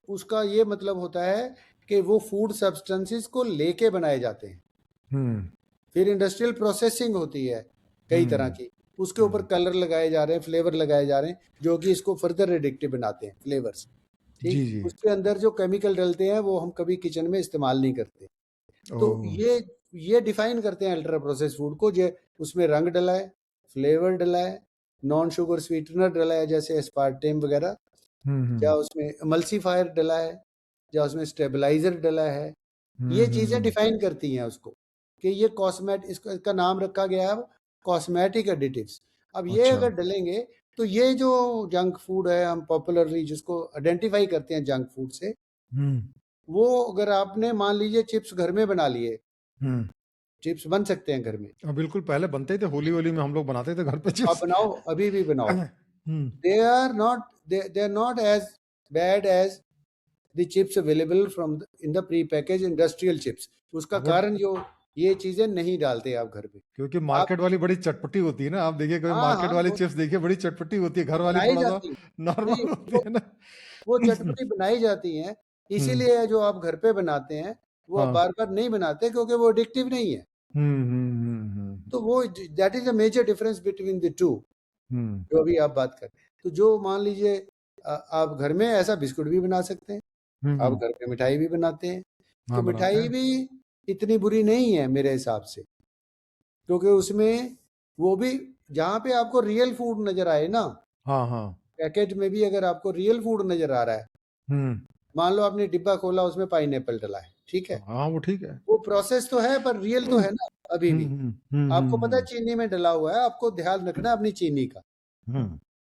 उसका ये मतलब होता है कि वो फूड सब्सटेंसेस को लेके बनाए जाते हैं। फिर इंडस्ट्रियल प्रोसेसिंग होती है कई तरह की, उसके ऊपर कलर लगाए जा रहे हैं, फ्लेवर लगाए जा रहे हैं, जो कि इसको फर्दर एडिक्टिव बनाते हैं, फ्लेवर्स। जी ठीक, जी। उसके अंदर जो केमिकल डलते हैं वो हम कभी किचन में इस्तेमाल नहीं करते। तो ओह। ये डिफाइन करते हैं अल्ट्रा प्रोसेस फूड को, जो उसमें रंग डला है, फ्लेवर डला है, नॉन शुगर स्वीटनर डला है जैसे एस्पार्टेम वगैरह, या उसमें एमल्सीफायर डला है, या उसमें स्टेबलाइजर डला है। ये चीजें डिफाइन करती हैं उसको कि ये कॉस्मेटिक, इसका नाम रखा गया है कॉस्मेटिक एडिटिव्स। अब ये अच्छा। अगर डलेंगे तो ये जो जंक फूड है, हम पॉपुलरली जिसको आइडेंटिफाई करते हैं जंक फूड से, वो अगर आपने मान लीजिए चिप्स घर में बना लिए, चिप्स बन सकते हैं घर में, बिल्कुल, पहले बनते ही थे, होली होली में हम लोग बनाते थे घर पे आप चिप्स। बनाओ, अभी भी बनाओ। They are not as bad as the chips available from in the pre package industrial chips. उसका कारण जो ये चीजें नहीं डालते आप घर पे, क्योंकि आप, मार्केट वाली बड़ी चटपटी होती है ना, आप देखिए कभी हाँ मार्केट हाँ, वाली वो चिप्स देखिए, बड़ी चटपटी होती है, घर वाली बनाई थोड़ा सा जाती है, नहीं नॉर्मल होती वो है ना। वो चटपटी बनाई जाती हैं, इसीलिए जो आप घर पे बनाते हैं वो आप हाँ। बार बार नहीं बनाते, क्योंकि वो एडिक्टिव नहीं है। तो वो, that is a major difference between the two, जो अभी आप बात करें। तो जो मान लीजिए आप घर में ऐसा बिस्कुट भी बना सकते हैं, आप घर पे मिठाई भी बनाते हैं, तो हाँ बनाते मिठाई हैं। भी इतनी बुरी नहीं है मेरे हिसाब से, क्योंकि उसमें वो भी, जहाँ पे आपको रियल फूड नजर आए ना, हाँ हाँ। पैकेट में भी अगर आपको रियल फूड नजर आ रहा है, मान लो आपने डिब्बा खोला, उसमें पाइनएप्पल डला है, ठीक है, हाँ वो ठीक है। वो प्रोसेस तो है पर रियल तो है ना अभी भी। आपको पता है हम्म। चीनी में डला हुआ है, आपको ध्यान रखना है अपनी चीनी का,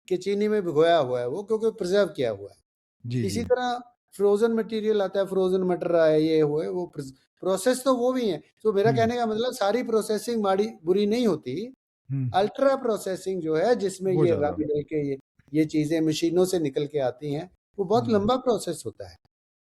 कि चीनी में भिगोया हुआ है वो, क्योंकि प्रिजर्व किया हुआ है। जी इसी जी। तरह फ्रोजन मटेरियल आता है, फ्रोजन मटर है, ये हुए वो प्रोसेस तो वो भी है। तो मेरा कहने का मतलब सारी प्रोसेसिंग माड़ी बुरी नहीं होती, अल्ट्रा प्रोसेसिंग जो है, जिसमें वो ये ज्यादा। रंग डल के ये चीजें मशीनों से निकल के आती हैं, वो बहुत लंबा प्रोसेस होता है।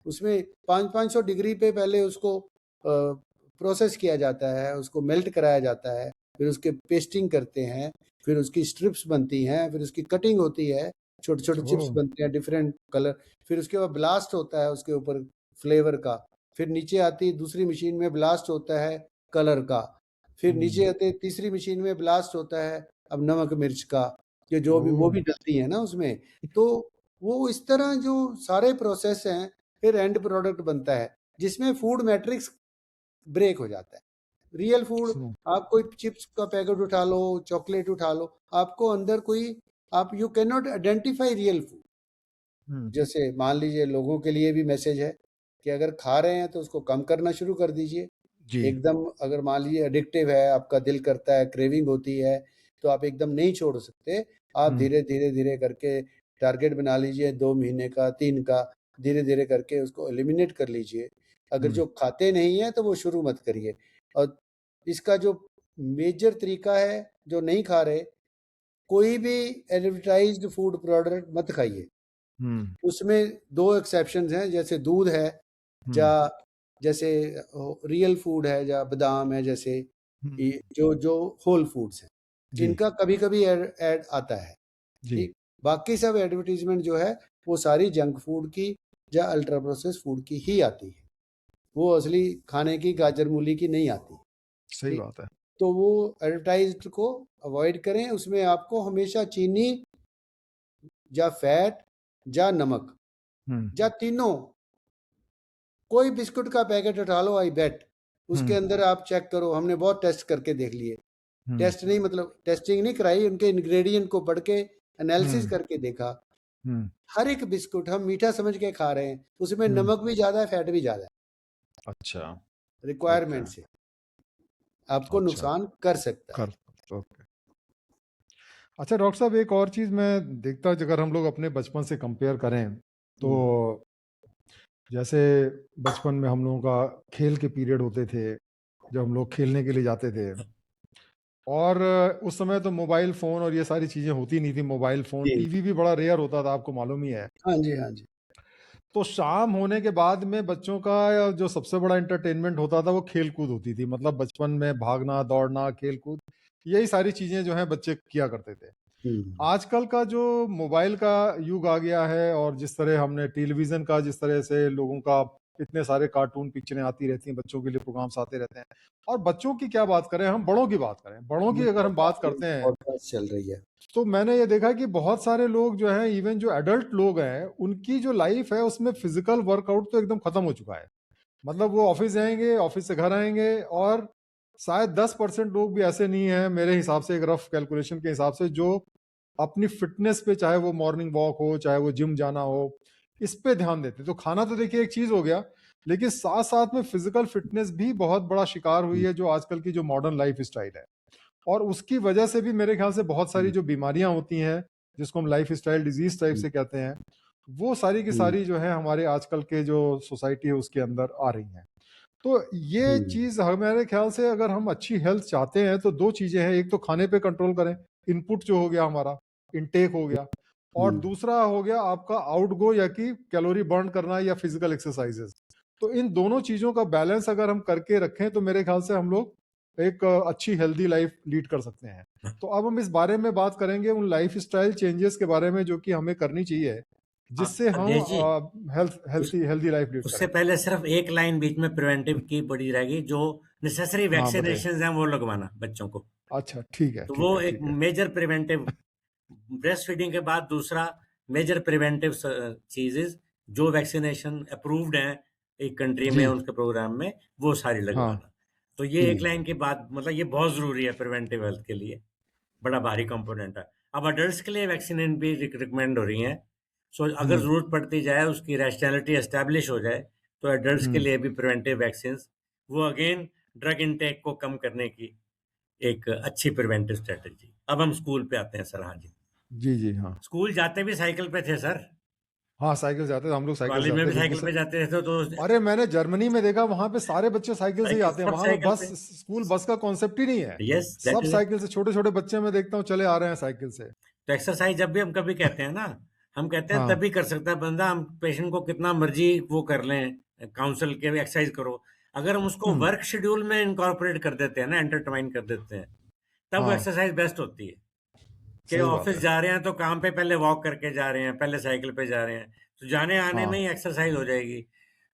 उसमें 500 डिग्री पे पहले उसको प्रोसेस किया जाता है, उसको मेल्ट कराया जाता है, फिर उसके पेस्टिंग करते हैं, फिर उसकी स्ट्रिप्स बनती हैं, फिर उसकी कटिंग होती है, छोटे छोटे चिप्स बनते हैं डिफरेंट कलर, फिर उसके बाद ब्लास्ट होता है उसके ऊपर फ्लेवर का, फिर नीचे आती दूसरी मशीन में ब्लास्ट होता है कलर का, फिर नीचे आते तीसरी मशीन में ब्लास्ट होता है अब नमक मिर्च का, ये जो भी वो भी डलती है ना उसमें। तो वो इस तरह जो सारे प्रोसेस हैं, फिर एंड प्रोडक्ट बनता है जिसमें फूड मैट्रिक्स ब्रेक हो जाता है। रियल फूड, आप कोई चिप्स का पैकेट उठा लो, चॉकलेट उठा लो, आपको अंदर कोई, आप you can not identify real food. जैसे मान लीजिए लोगों के लिए भी मैसेज है कि अगर खा रहे हैं तो उसको कम करना शुरू कर दीजिए। एकदम अगर मान लीजिए एडिक्टिव है, आपका दिल करता है, क्रेविंग होती है, तो आप एकदम नहीं छोड़ सकते। आप धीरे धीरे धीरे करके टारगेट बना लीजिए, 2 महीने का, 3 का, धीरे धीरे करके उसको एलिमिनेट कर लीजिए। अगर जो खाते नहीं है तो वो शुरू मत करिए। और इसका जो मेजर तरीका है, जो नहीं खा रहे, कोई भी एडवर्टाइज्ड फूड प्रोडक्ट मत खाइए। उसमें 2 एक्सेप्शंस हैं, जैसे दूध है, या जैसे रियल फूड है, या बादाम है, जैसे जो जो होल फूड्स हैं, इनका कभी कभी ऐड आता है, ठीक। बाकी सब एडवर्टीजमेंट जो है वो सारी जंक फूड की या अल्ट्रा प्रोसेस फूड की ही आती है, वो असली खाने की, गाजर मूली की नहीं आती। सही बात है। तो वो एडवर्टाइज्ड को अवॉइड करें। उसमें आपको हमेशा चीनी या फैट या नमक या तीनों, कोई बिस्कुट का पैकेट उठा लो, आई बेट उसके अंदर आप चेक करो, हमने बहुत टेस्ट करके देख लिए, टेस्ट नहीं मतलब टेस्टिंग नहीं कराई, उनके इंग्रेडिएंट को पढ़ के एनालिसिस करके देखा, हर एक बिस्कुट हम मीठा समझ के खा रहे हैं, उसमें नमक भी ज्यादा है, फैट भी ज्यादा है। अच्छा, रिक्वायरमेंट से आपको अच्छा, नुकसान कर सकता है। ओके। अच्छा डॉक्टर साहब, एक और चीज मैं देखता हूँ, अगर हम लोग अपने बचपन से कंपेयर करें तो जैसे बचपन में हम लोगों का खेल के पीरियड होते थे, जब हम लोग खेलने के लिए जाते थे, और उस समय तो मोबाइल फोन और ये सारी चीजें होती नहीं थी। मोबाइल फोन, जी टीवी भी बड़ा रेयर होता था, आपको मालूम ही है। हाँ जी, हाँ जी। तो शाम होने के बाद में बच्चों का जो सबसे बड़ा एंटरटेनमेंट होता था वो खेल कूद होती थी। मतलब बचपन में भागना दौड़ना, खेल कूद, यही सारी चीजें जो है बच्चे किया करते थे। आजकल का जो मोबाइल का युग आ गया है, और जिस तरह हमने टेलीविजन का, जिस तरह से लोगों का इतने सारे कार्टून पिक्चरें आती रहती हैं, बच्चों के लिए प्रोग्राम्स आते रहते हैं, और बच्चों की क्या बात करें, हम बड़ों की बात करें, बड़ों की अगर हम बात करते हैं, पॉडकास्ट चल रही है। तो मैंने ये देखा कि बहुत सारे लोग जो हैं, इवन जो एडल्ट लोग हैं, उनकी जो लाइफ है उसमें फिजिकल वर्कआउट तो एकदम खत्म हो चुका है। मतलब वो ऑफिस जाएंगे, ऑफिस से घर आएंगे, और शायद 10% लोग भी ऐसे नहीं है मेरे हिसाब से, एक रफ कैलकुलेशन के हिसाब से, जो अपनी फिटनेस पे, चाहे वो मॉर्निंग वॉक हो, चाहे वो जिम जाना हो, इस पे ध्यान देते। तो खाना तो देखिए एक चीज हो गया, लेकिन साथ साथ में फिजिकल फिटनेस भी बहुत बड़ा शिकार हुई है जो आजकल की जो मॉडर्न लाइफ स्टाइल है। और उसकी वजह से भी मेरे ख्याल से बहुत सारी जो बीमारियां होती हैं, जिसको हम लाइफ स्टाइल डिजीज टाइप से कहते हैं, वो सारी की सारी जो है हमारे आजकल के जो सोसाइटी है उसके अंदर आ रही हैं। तो ये चीज हमारे ख्याल से, अगर हम अच्छी हेल्थ चाहते हैं तो दो चीजें हैं। एक तो खाने पे कंट्रोल करें, इनपुट जो हो गया हमारा, इनटेक हो गया, और दूसरा हो गया आपका आउटगो, या कि कैलोरी बर्न करना, या फिजिकल एक्सरसाइजेस। तो इन दोनों चीजों का बैलेंस अगर हम करके रखें तो मेरे ख्याल से हम लोग एक अच्छी हेल्दी लाइफ लीड कर सकते हैं। तो अब हम इस बारे में बात करेंगे, उन लाइफ स्टाइल चेंजेस के बारे में जो कि हमें करनी चाहिए, जिससे हम अवधेश जी, हेल्दी लाइफ लीड उससे करें। पहले सिर्फ एक लाइन बीच में प्रिवेंटिव की पड़ी रहेगी, जो नेसेसरी हाँ बताइए। वैक्सीनेशन हैं वो लगवाना बच्चों को। अच्छा ठीक है, तो ठीक वो है, एक ठीक है। मेजर प्रिवेंटिव, ब्रेस्ट फीडिंग के बाद दूसरा मेजर प्रिवेंटिव चीजेस जो वैक्सीनेशन अप्रूव्ड हैं एक कंट्री में, जी। उनके प्रोग्राम में, वो सारी हाँ। लगवाना। तो ये एक लाइन की बात, मतलब ये बहुत जरूरी है प्रिवेंटिव हेल्थ के लिए, बड़ा भारी कंपोनेंट है। अब अडल्ट्स के लिए वैक्सीन भी रिकमेंड हो रही हैं। सो अगर जरूरत पड़ती जाए, उसकी रैशनैलिटी एस्टैब्लिश हो जाए, तो एडल्ट्स के लिए भी प्रिवेंटिव वैक्सीन, वो अगेन ड्रग इनटेक को कम करने की एक अच्छी प्रिवेंटिव स्ट्रेटजी। अब हम स्कूल पे आते हैं सर। हाँ जी, जी जी। हाँ स्कूल जाते भी साइकिल पे थे सर। हाँ, साइकिल से जाते थे हम लोग, साइकिल से कॉलेज में जाते भी बिल्कुल साइकिल से। पे जाते थे, तो अरे मैंने जर्मनी में देखा, वहां पे सारे बच्चे साइकिल से ही साइकिल, आते हैं। सब वहां पे साइकिल बस, पे। स्कूल बस का कॉन्सेप्ट ही नहीं है। यस, दैट सब इज। साइकिल से, छोटे छोटे बच्चे मैं देखता हूँ चले आ रहे हैं साइकिल से। तो एक्सरसाइज जब भी हम कभी कहते हैं ना, हम कहते हैं हाँ। तभी कर सकता है बंदा। हम पेशेंट को कितना मर्जी वो कर लें, काउंसल के एक्सरसाइज करो, अगर हम उसको वर्क शेड्यूल में इनकॉर्पोरेट कर देते हैं ना, एंटरटेन कर देते हैं, तब वो हाँ एक्सरसाइज बेस्ट होती है। कि सही बात ऑफिस है। जा रहे हैं तो काम पे पहले वॉक करके जा रहे हैं, पहले साइकिल पे जा रहे हैं, तो जाने आने में हाँ ही एक्सरसाइज हो जाएगी।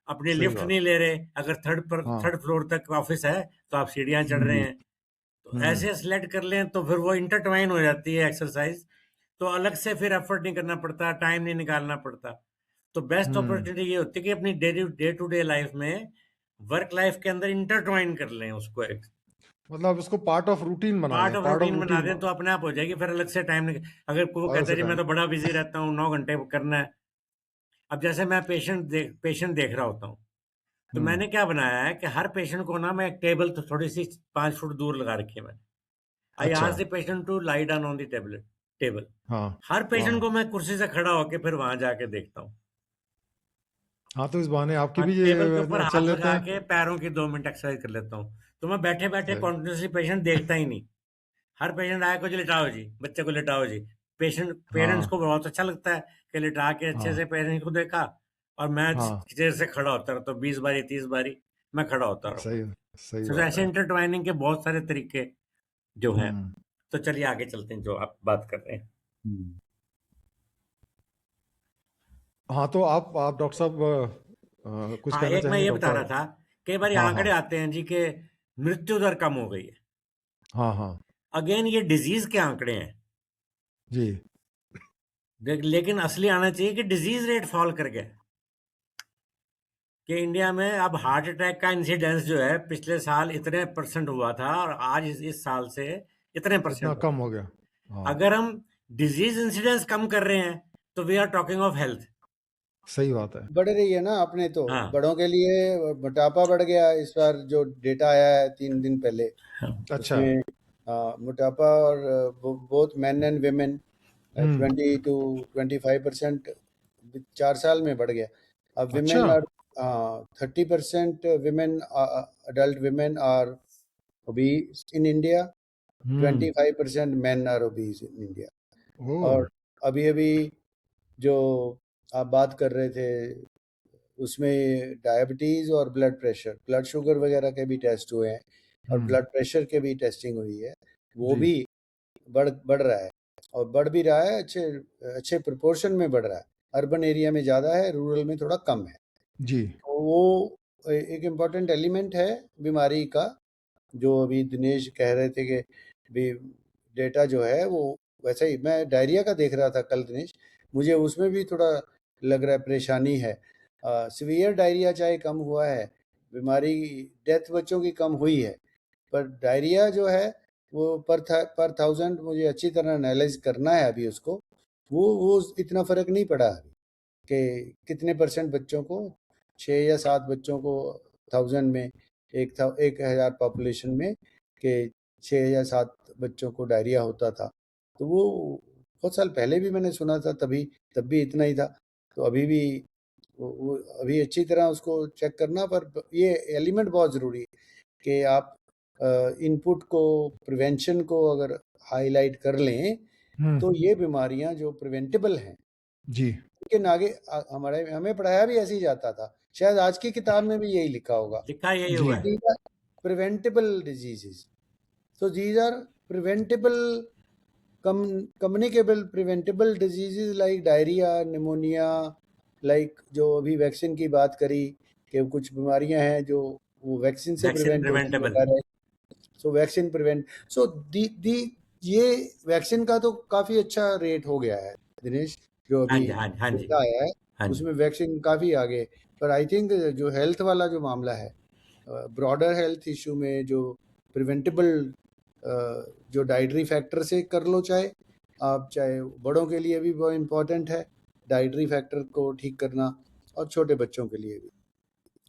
अपनी सही लिफ्ट बात। नहीं ले रहे, अगर हाँ। थर्ड फ्लोर तक ऑफिस है, तो आप सीढ़ियां चढ़ रहे हैं, तो हम्म ऐसे सेलेक्ट कर लें, तो फिर वो इंटरट्वाइन हो जाती है एक्सरसाइज। तो अलग से फिर एफर्ट नहीं करना पड़ता, टाइम नहीं निकालना पड़ता। तो बेस्ट हम्म अपॉर्चुनिटी ये होती है कि अपनी डे टू डे लाइफ में, वर्क लाइफ के अंदर इंटरट्वाइन कर लें उसको, एक मतलब उसको पार्ट ऑफ रूटीन बना पार्ट लें, ऑफ पार्ट ऑफ रूटीन बना रूटीन दें, तो अपने आप हो जाएगी। फिर अलग से टाइम अगर वो अलग कहते से हैं जी मैं टाइम। तो बड़ा बिजी रहता हूँ, 9 घंटे करना है। अब जैसे मैं पेशेंट देख रहा होता हूँ, तो हम्म मैंने क्या बनाया है कि हर पेशेंट को ना, मैं एक टेबल तो थोड़ी सी 5 फुट दूर लगा रखी है मैंने। आई अच्छा। Ask the patient to lie down on the table. हाँ हर पेशेंट हाँ को मैं कुर्सी से खड़ा होके फिर वहां जाके देखता हूँ। हाँ, तो इस बहाने आपकी हाँ, भी टेबल के ऊपर ये चल हाथ लेते लगा हैं। के पैरों की 2 मिनट एक्सरसाइज कर लेता हूँ। तो मैं बैठे बैठे सही। कॉन्टिन्यूसली पेशेंट देखता ही नहीं। हर पेशेंट आए को जी लिटाओ जी, बच्चे को लिटाओ जी। पेरेंट्स हाँ को बहुत अच्छा लगता है कि लिटा के अच्छे हाँ से पेरेंट्स को देखा, और मैं हाँ देर से खड़ा होता रहता हूँ, 20 बारी 30 बारी मैं खड़ा होता रहूंगा। सही, सही तो बात ऐसे है। इंटरट्वाइनिंग के बहुत सारे तरीके जो हैं। हम्म तो चलिए आगे चलते हैं, जो आप बात कर रहे हैं। हाँ, तो आप डॉक्टर साहब कुछ हाँ, कहना एक मैं चाहेंगे ये बता डॉक्टर? रहा था, कई बार हाँ आंकड़े हाँ। आते हैं जी के मृत्यु दर कम हो गई है। हाँ हाँ अगेन ये डिजीज के आंकड़े हैं, जी। लेकिन असली आना चाहिए कि डिजीज रेट फॉल कर गया, कि इंडिया में अब हार्ट अटैक का इंसिडेंस जो है पिछले साल इतने परसेंट हुआ था और आज इस साल से इतने इतना परसेंट कम हुआ। हो गया। हाँ अगर हम डिजीज इंसिडेंस कम कर रहे हैं तो we are talking of health. सही बात है। बढ़ रही है ना अपने तो। हाँ बड़ों के लिए मोटापा बढ़ गया इस बार, जो डेटा आया है 3 दिन पहले, अच्छा। उसमें मोटापा और both men and women 20 to 25% 4 साल में बढ़ गया। अब विमेन अच्छा। Are 30% women, adult women are obese in India, 25% men are obese in India। ओ। और अभी अभी जो आप बात कर रहे थे उसमें डायबिटीज और ब्लड प्रेशर, ब्लड शुगर वगैरह के भी टेस्ट हुए हैं और ब्लड प्रेशर के भी टेस्टिंग हुई है, वो जी। भी बढ़ रहा है और बढ़ भी रहा है, अच्छे अच्छे प्रोपोर्शन में बढ़ रहा है। अर्बन एरिया में ज़्यादा है, रूरल में थोड़ा कम है। जी। तो वो एक इम्पॉर्टेंट एलिमेंट है बीमारी का, जो अभी दिनेश कह रहे थे कि भी डेटा जो है वो वैसे ही। मैं डायरिया का देख रहा था कल दिनेश, मुझे उसमें भी थोड़ा लग रहा है परेशानी है। सीवियर डायरिया चाहे कम हुआ है, बीमारी डेथ बच्चों की कम हुई है, पर डायरिया जो है वो पर थाउजेंड मुझे अच्छी तरह एनालाइज करना है अभी उसको। वो इतना फ़र्क नहीं पड़ा अभी कि कितने परसेंट बच्चों को, 6 या 7 बच्चों को 1000 में, 1000 पॉपुलेशन में, कि 6 या 7 बच्चों को डायरिया होता था। तो वो बहुत साल पहले भी मैंने सुना था, तब भी इतना ही था। तो अभी भी वो अभी अच्छी तरह उसको चेक करना, पर ये एलिमेंट बहुत ज़रूरी है कि आप इनपुट को, प्रिवेंशन को अगर हाईलाइट कर लें तो ये बीमारियां जो प्रिवेंटेबल हैं, जी। लेकिन आगे हमें पढ़ाया भी ऐसे ही जाता था, शायद आज की किताब में भी यही लिखा होगा, लिखा यही जी। हुआ है। these are preventable diseases, so these are preventable, communicable preventable diseases like diarrhoea, pneumonia, like जो अभी वैक्सीन की बात करी कि कुछ बीमारियां हैं जो वो वैक्सीन से वैक्सीन प्रिवेंट होती प्रिवेंटेबल। है। सो वैक्सीन प्रिवेंट, सो दी ये वैक्सीन का तो काफ़ी अच्छा रेट हो गया है दिनेश, जो हाँ अभी जी, हाँ जी, हाँ जी, डेटा आया है हाँ जी। उसमें वैक्सीन काफ़ी आगे। पर आई थिंक जो हेल्थ वाला जो मामला है, ब्रॉडर हेल्थ इशू में, जो प्रिवेंटेबल, जो डाइटरी फैक्टर से कर लो, चाहे बड़ों के लिए भी बहुत इम्पोर्टेंट है डाइटरी फैक्टर को ठीक करना, और छोटे बच्चों के लिए भी,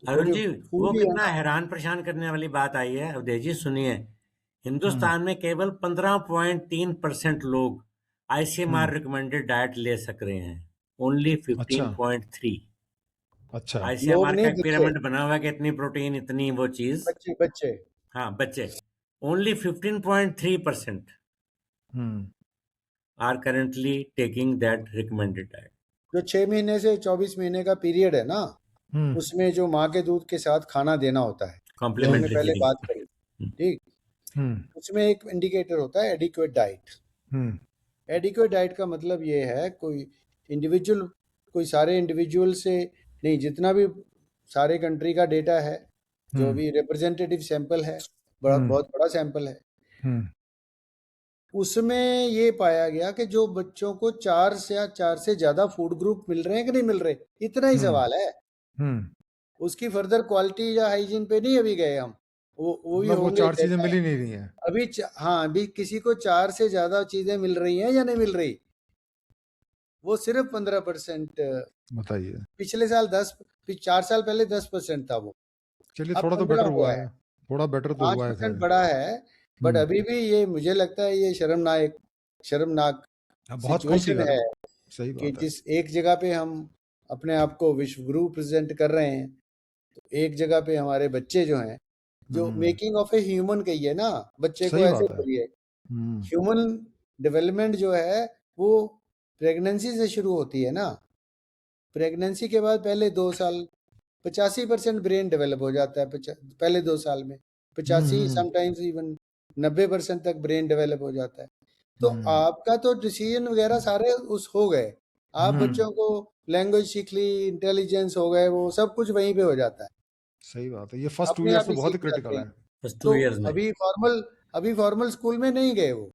अरुण क्योंकि जी, फूड वो भी है कितना ना। हैरान परेशान करने वाली बात आई है अवधेश जी, सुनिए। हिंदुस्तान में केवल 15.3% लोग आईसीएमआर रिकमेंडेड डाइट ले सक रहे हैं। ओनली अच्छा। 15.3। अच्छा। लोग आईसीएमआर का नहीं, एक बच्चे, पिरामिड बना हुआ है कि इतनी प्रोटीन, इतनी वो चीज। बच्चे बच्चे हाँ, बच्चे। Only 15.3% hmm. Are currently taking that recommended diet. जो 6 महीने से 24 महीने का पीरियड है ना, हम्म। उसमें जो माँ के दूध के साथ खाना देना होता है, जो हमने कॉम्प्लीमेंट्री पहले बात फीडिंग। करी, ठीक, हम्म। उसमें एक इंडिकेटर होता है एडिक्वेट डाइट। हम्म। एडिक्वेट डाइट का मतलब ये है, कोई सारे इंडिविजुअल से नहीं, जितना भी सारे कंट्री का डेटा है, जो भी रिप्रेजेंटेटिव सैंपल है, बहुत बड़ा सैंपल है, हम्म। उसमें ये पाया गया कि जो बच्चों को 4 से ज़्यादा फूड ग्रुप मिल रहे हैं कि नहीं मिल रहे, इतना ही सवाल है। हम्म। उसकी फर्दर क्वालिटी या हाइजीन पे नहीं अभी गए हम, वो भी मतलब वो होंगे 4 चीजें डेटा मिल ही नहीं रही हैं। अभी। हाँ, अभी किसी को 4 से ज़्यादा चीज़ें मिल रही हैं या नहीं मिल रही, वो सिर्फ 15%। बताइए। पिछले साल 10, 4 साल पहले 10% था वो, चलिए, अब थोड़ा तो 15 बेटर हुआ हुआ है, है। थोड़ा बेटर तो पाँच हुआ है, परसेंट खैर। बढ़ा है। बट अभी भी ये मुझे लगता है ये शर्मनाक बहुत कम सिचुएशन फिगर है। है सही कि बात है। जिस एक जगह पे हम अपने आप को विश्व गुरु प्रेजेंट कर रहे हैं, तो एक जगह पे हमारे बच्चे जो हैं, जो मेकिंग ऑफ ए ह्यूमन कहिए ना, बच्चे को सही ऐसे बात है। बोलिए, ह्यूमन डेवलपमेंट जो है वो प्रेगनेंसी से शुरू होती है ना। प्रेगनेंसी के बाद पहले 2 साल 85% ब्रेन डेवलप हो जाता है, पहले 2 साल में 85, समटाइम्स इवन 90% तक ब्रेन डेवलप हो जाता है। तो आपका तो डिसीजन वगैरह सारे उस हो गए, आप बच्चों को लैंग्वेज सीख ली, इंटेलिजेंस हो गए, वो सब कुछ वहीं पे हो जाता है, सही बात है। ये फर्स्ट 2 अपने इयर्स आप तो ही बहुत सीख ही जाते क्रिटिकल हैं। है। बस तो 2 इयर्स में। अभी फॉर्मल अभी फॉर्मल स्कूल में नहीं गए वो।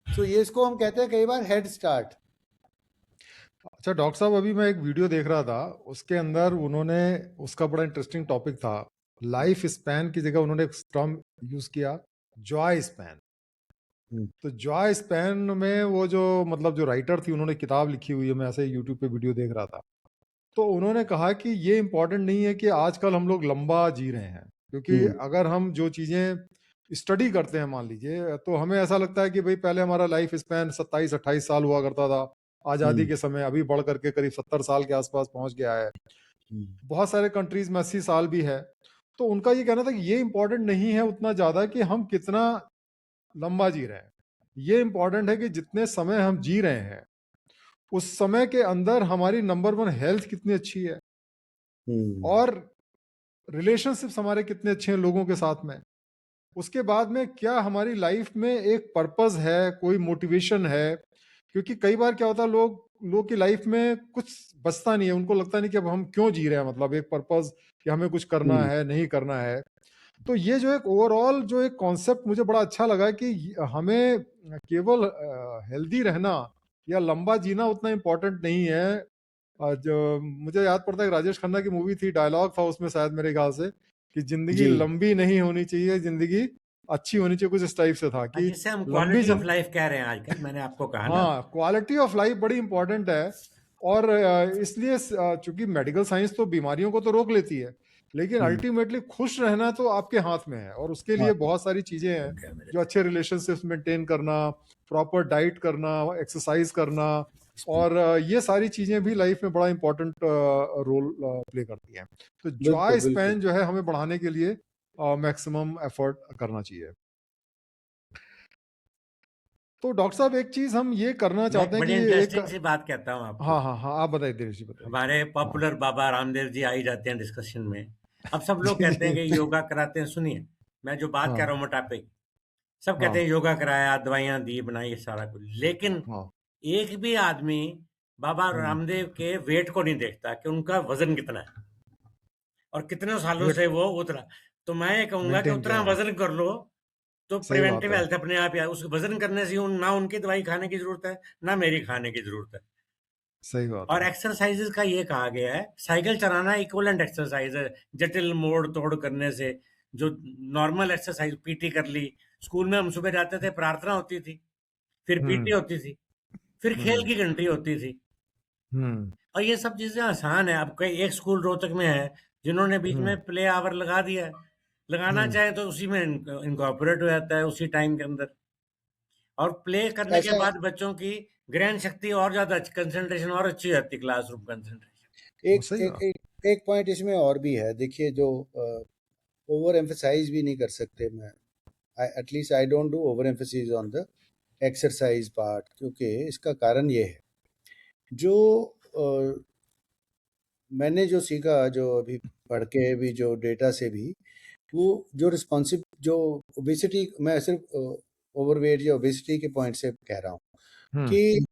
तो ये इसको हम कहते हैं कई बार हेड स्टार्ट। अच्छा डॉक्टर साहब, अभी मैं एक वीडियो देख रहा था, उसके अंदर उन्होंने, उसका बड़ा इंटरेस्टिंग टॉपिक था, लाइफ स्पैन की जगह उन्होंने एक टर्म यूज किया, जॉय स्पैन। तो जॉय स्पैन में वो जो मतलब जो राइटर थी, उन्होंने किताब लिखी हुई है, मैं ऐसे यूट्यूब पे वीडियो देख रहा था, तो उन्होंने कहा कि ये इंपॉर्टेंट नहीं है कि आजकल हम लोग लंबा जी रहे हैं, क्योंकि अगर हम जो चीजें स्टडी करते हैं, मान लीजिए, तो हमें ऐसा लगता है कि भाई पहले हमारा लाइफ स्पैन 27-28 साल हुआ करता था आजादी के समय, अभी बढ़ करके करीब 70 साल के आसपास पहुंच गया है। बहुत सारे कंट्रीज में 80 साल भी है। तो उनका ये कहना था कि ये इंपॉर्टेंट नहीं है उतना ज्यादा कि हम कितना लंबा जी रहे हैं, ये इंपॉर्टेंट है कि जितने समय हम जी रहे हैं उस समय के अंदर हमारी नंबर 1 हेल्थ कितनी अच्छी है, और रिलेशनशिप्स हमारे कितने अच्छे हैं लोगों के साथ में, उसके बाद में क्या हमारी लाइफ में एक पर्पस है, कोई मोटिवेशन है। क्योंकि कई बार क्या होता है, लोग की लाइफ में कुछ बचता नहीं है, उनको लगता नहीं कि अब हम क्यों जी रहे हैं, मतलब एक पर्पस कि हमें कुछ करना है नहीं करना है। तो ये जो एक ओवरऑल जो एक कॉन्सेप्ट मुझे बड़ा अच्छा लगा कि हमें केवल हेल्दी रहना या लंबा जीना उतना इम्पोर्टेंट नहीं है। जो मुझे याद पड़ता है, राजेश खन्ना की मूवी थी, डायलॉग था उसमें शायद मेरे ख्याल से, कि जिंदगी जी लंबी नहीं होनी चाहिए, जिंदगी अच्छी होनी चाहिए, कुछ इस टाइप से था कि जिसे हम लंबी क्वालिटी ऑफ लाइफ कह रहे हैं आजकल, मैंने आपको कहा ना। हाँ, क्वालिटी ऑफ लाइफ बड़ी इंपॉर्टेंट है। और इसलिए चूंकि मेडिकल साइंस तो बीमारियों को तो रोक लेती है, लेकिन अल्टीमेटली खुश रहना तो आपके हाथ में है, और उसके लिए बहुत सारी चीजें हैं, जो अच्छे रिलेशनशिप्स मेंटेन करना, प्रॉपर डाइट करना, एक्सरसाइज करना, और ये सारी चीजें भी लाइफ में बड़ा इंपॉर्टेंट रोल प्ले करती हैं। तो जॉय बिल्कुल स्पैन बिल्कुल। जो है हमें बढ़ाने के लिए मैक्सिमम एफर्ट करना चाहिए। तो डॉक्टर साहब, एक चीज हम ये करना मैं एक चाहते हैं बड़ी कि एक, इंटरेस्टिंग सी बात कहता हूँ आपको। हाँ हाँ हाँ, आप बताइए दिनेश जी, बताइए। हमारे हाँ पॉपुलर बाबा रामदेव जी आ ही जाते हैं डिस्कशन में। अब सब लोग जी कहते हैं जी, कि योगा कराते हैं। सुनिए, मैं जो बात कर हाँ रहा हूँ मोटापे की, सब कहते हाँ हैं योगा कराया, दवाइयाँ दी, बनाई, ये सारा कुछ, लेकिन हाँ, एक भी आदमी बाबा हम्म, रामदेव के वेट को नहीं देखता कि उनका वजन कितना है और कितने सालों वेट से वो उतरा। तो मैं ये कहूंगा कि मेंटेन उतना किया है, वजन कर लो तो सही बात प्रिवेंटिव है, हेल्थ अपने आप ही उस वजन करने से ना उनकी दवाई खाने की जरूरत है, ना मेरी खाने की जरूरत है। सही बात और है। एक्सरसाइजेज का ये कहा गया है, साइकिल चलाना इक्वलेंट एक्सरसाइज है जटिल मोड़ तोड़ करने से। जो नॉर्मल एक्सरसाइज, पीटी कर ली, स्कूल में हम सुबह जाते थे, प्रार्थना होती थी, फिर पीटी हम्म होती थी, फिर खेल हम्म की घंटी होती थी। हम्म और ये सब चीजें आसान है। अब कई एक स्कूल रोहतक में है जिन्होंने बीच हम्म में प्ले आवर लगा दिया है। लगाना हम्म। चाहे तो उसी में इनकॉर्पोरेट हो जाता है उसी टाइम के अंदर। और प्ले करने के ऐसा बाद बच्चों की ग्रहण शक्ति और ज्यादा, कंसंट्रेशन और अच्छी होती है, क्लासरूम कंसंट्रेशन। वो एक सही एक बात। एक पॉइंट इसमें और भी है, देखिए, जो ओवर एम्फसाइज भी नहीं कर सकते। मैं at least I don't do over emphasize on the exercise part, क्योंकि इसका कारण ये है, जो मैंने जो सीखा, जो अभी पढ़ के भी, जो डेटा से भी, वो जो रिस्पॉन्सिव जो ओबेसिटी, मैं सिर्फ ओवरवेट या ओबेसिटी के पॉइंट से कह रहा हूँ हम्म, कि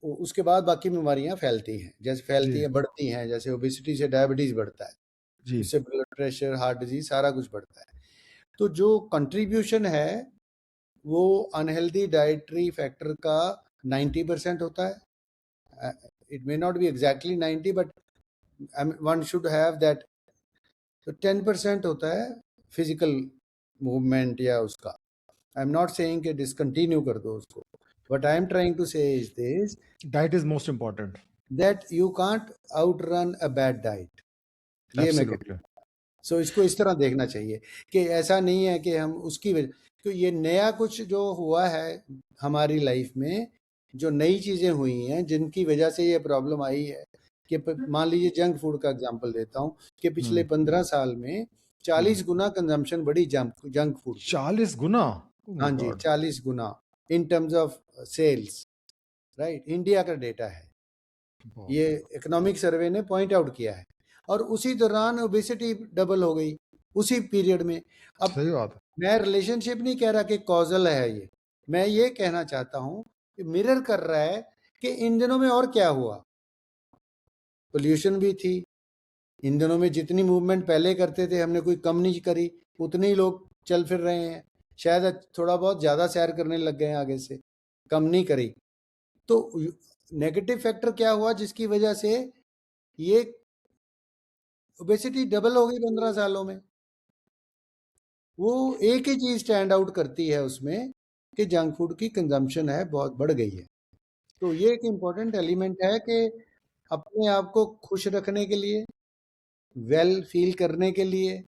उसके बाद बाकी बीमारियां फैलती हैं, जैसे फैलती जी हैं, बढ़ती हैं, जैसे ओबेसिटी से डायबिटीज बढ़ता है, जी, उससे ब्लड प्रेशर, हार्ट डिजीज, सारा कुछ बढ़ता है। तो जो कंट्रीब्यूशन है वो अनहेल्दी डाइटरी फैक्टर का 90% होता है। It may not be exactly 90, but one should have that. तो 10% होता है फिजिकल मूवमेंट या उसका। आई एम नॉट सेइंग कि डिसकंटिन्यू कर दो उसको, but I am trying to say is this, diet is most important, that you can't outrun a bad diet. ये मैं कहता एब्सोल्युटली। हूँ। सो इसको इस तरह देखना चाहिए कि ऐसा नहीं है कि हम उसकी वजह, तो ये नया कुछ जो हुआ है हमारी लाइफ में, जो नई चीज़ें हुई हैं जिनकी वजह से ये प्रॉब्लम आई है, कि मान लीजिए जंक फूड का एग्जांपल देता हूँ, कि पिछले 15 साल में 40 गुना कंजम्पशन बढ़ी जंक जंक फूड की। 40 गुना, ओ हाँ माय जी, गॉड। 40 गुना in terms of sales, right? India का डेटा है, ये इकोनॉमिक सर्वे ने पॉइंट आउट किया है। और उसी दौरान ओबेसिटी डबल हो गई उसी पीरियड में। अब सही बात है, मैं रिलेशनशिप नहीं कह रहा कि कॉजल है ये, मैं ये कहना चाहता हूँ कि मिरर कर रहा है कि इन दिनों में और क्या हुआ। पोल्यूशन भी थी इन दिनों में, जितनी मूवमेंट पहले करते थे हमने कोई कम नहीं करी, उतने ही लोग चल फिर रहे हैं, शायद थोड़ा बहुत ज़्यादा सैर करने लग गए हैं आगे से, कम नहीं करी। तो नेगेटिव फैक्टर क्या हुआ जिसकी वजह से ये ओबेसिटी डबल हो गई 15 सालों में? वो एक ही चीज स्टैंड आउट करती है उसमें कि जंक फूड की कंजम्पशन है बहुत बढ़ गई है। तो ये एक इम्पोर्टेंट एलिमेंट है कि अपने आप को खुश रखने के लिए, वेल फील करने के लिए,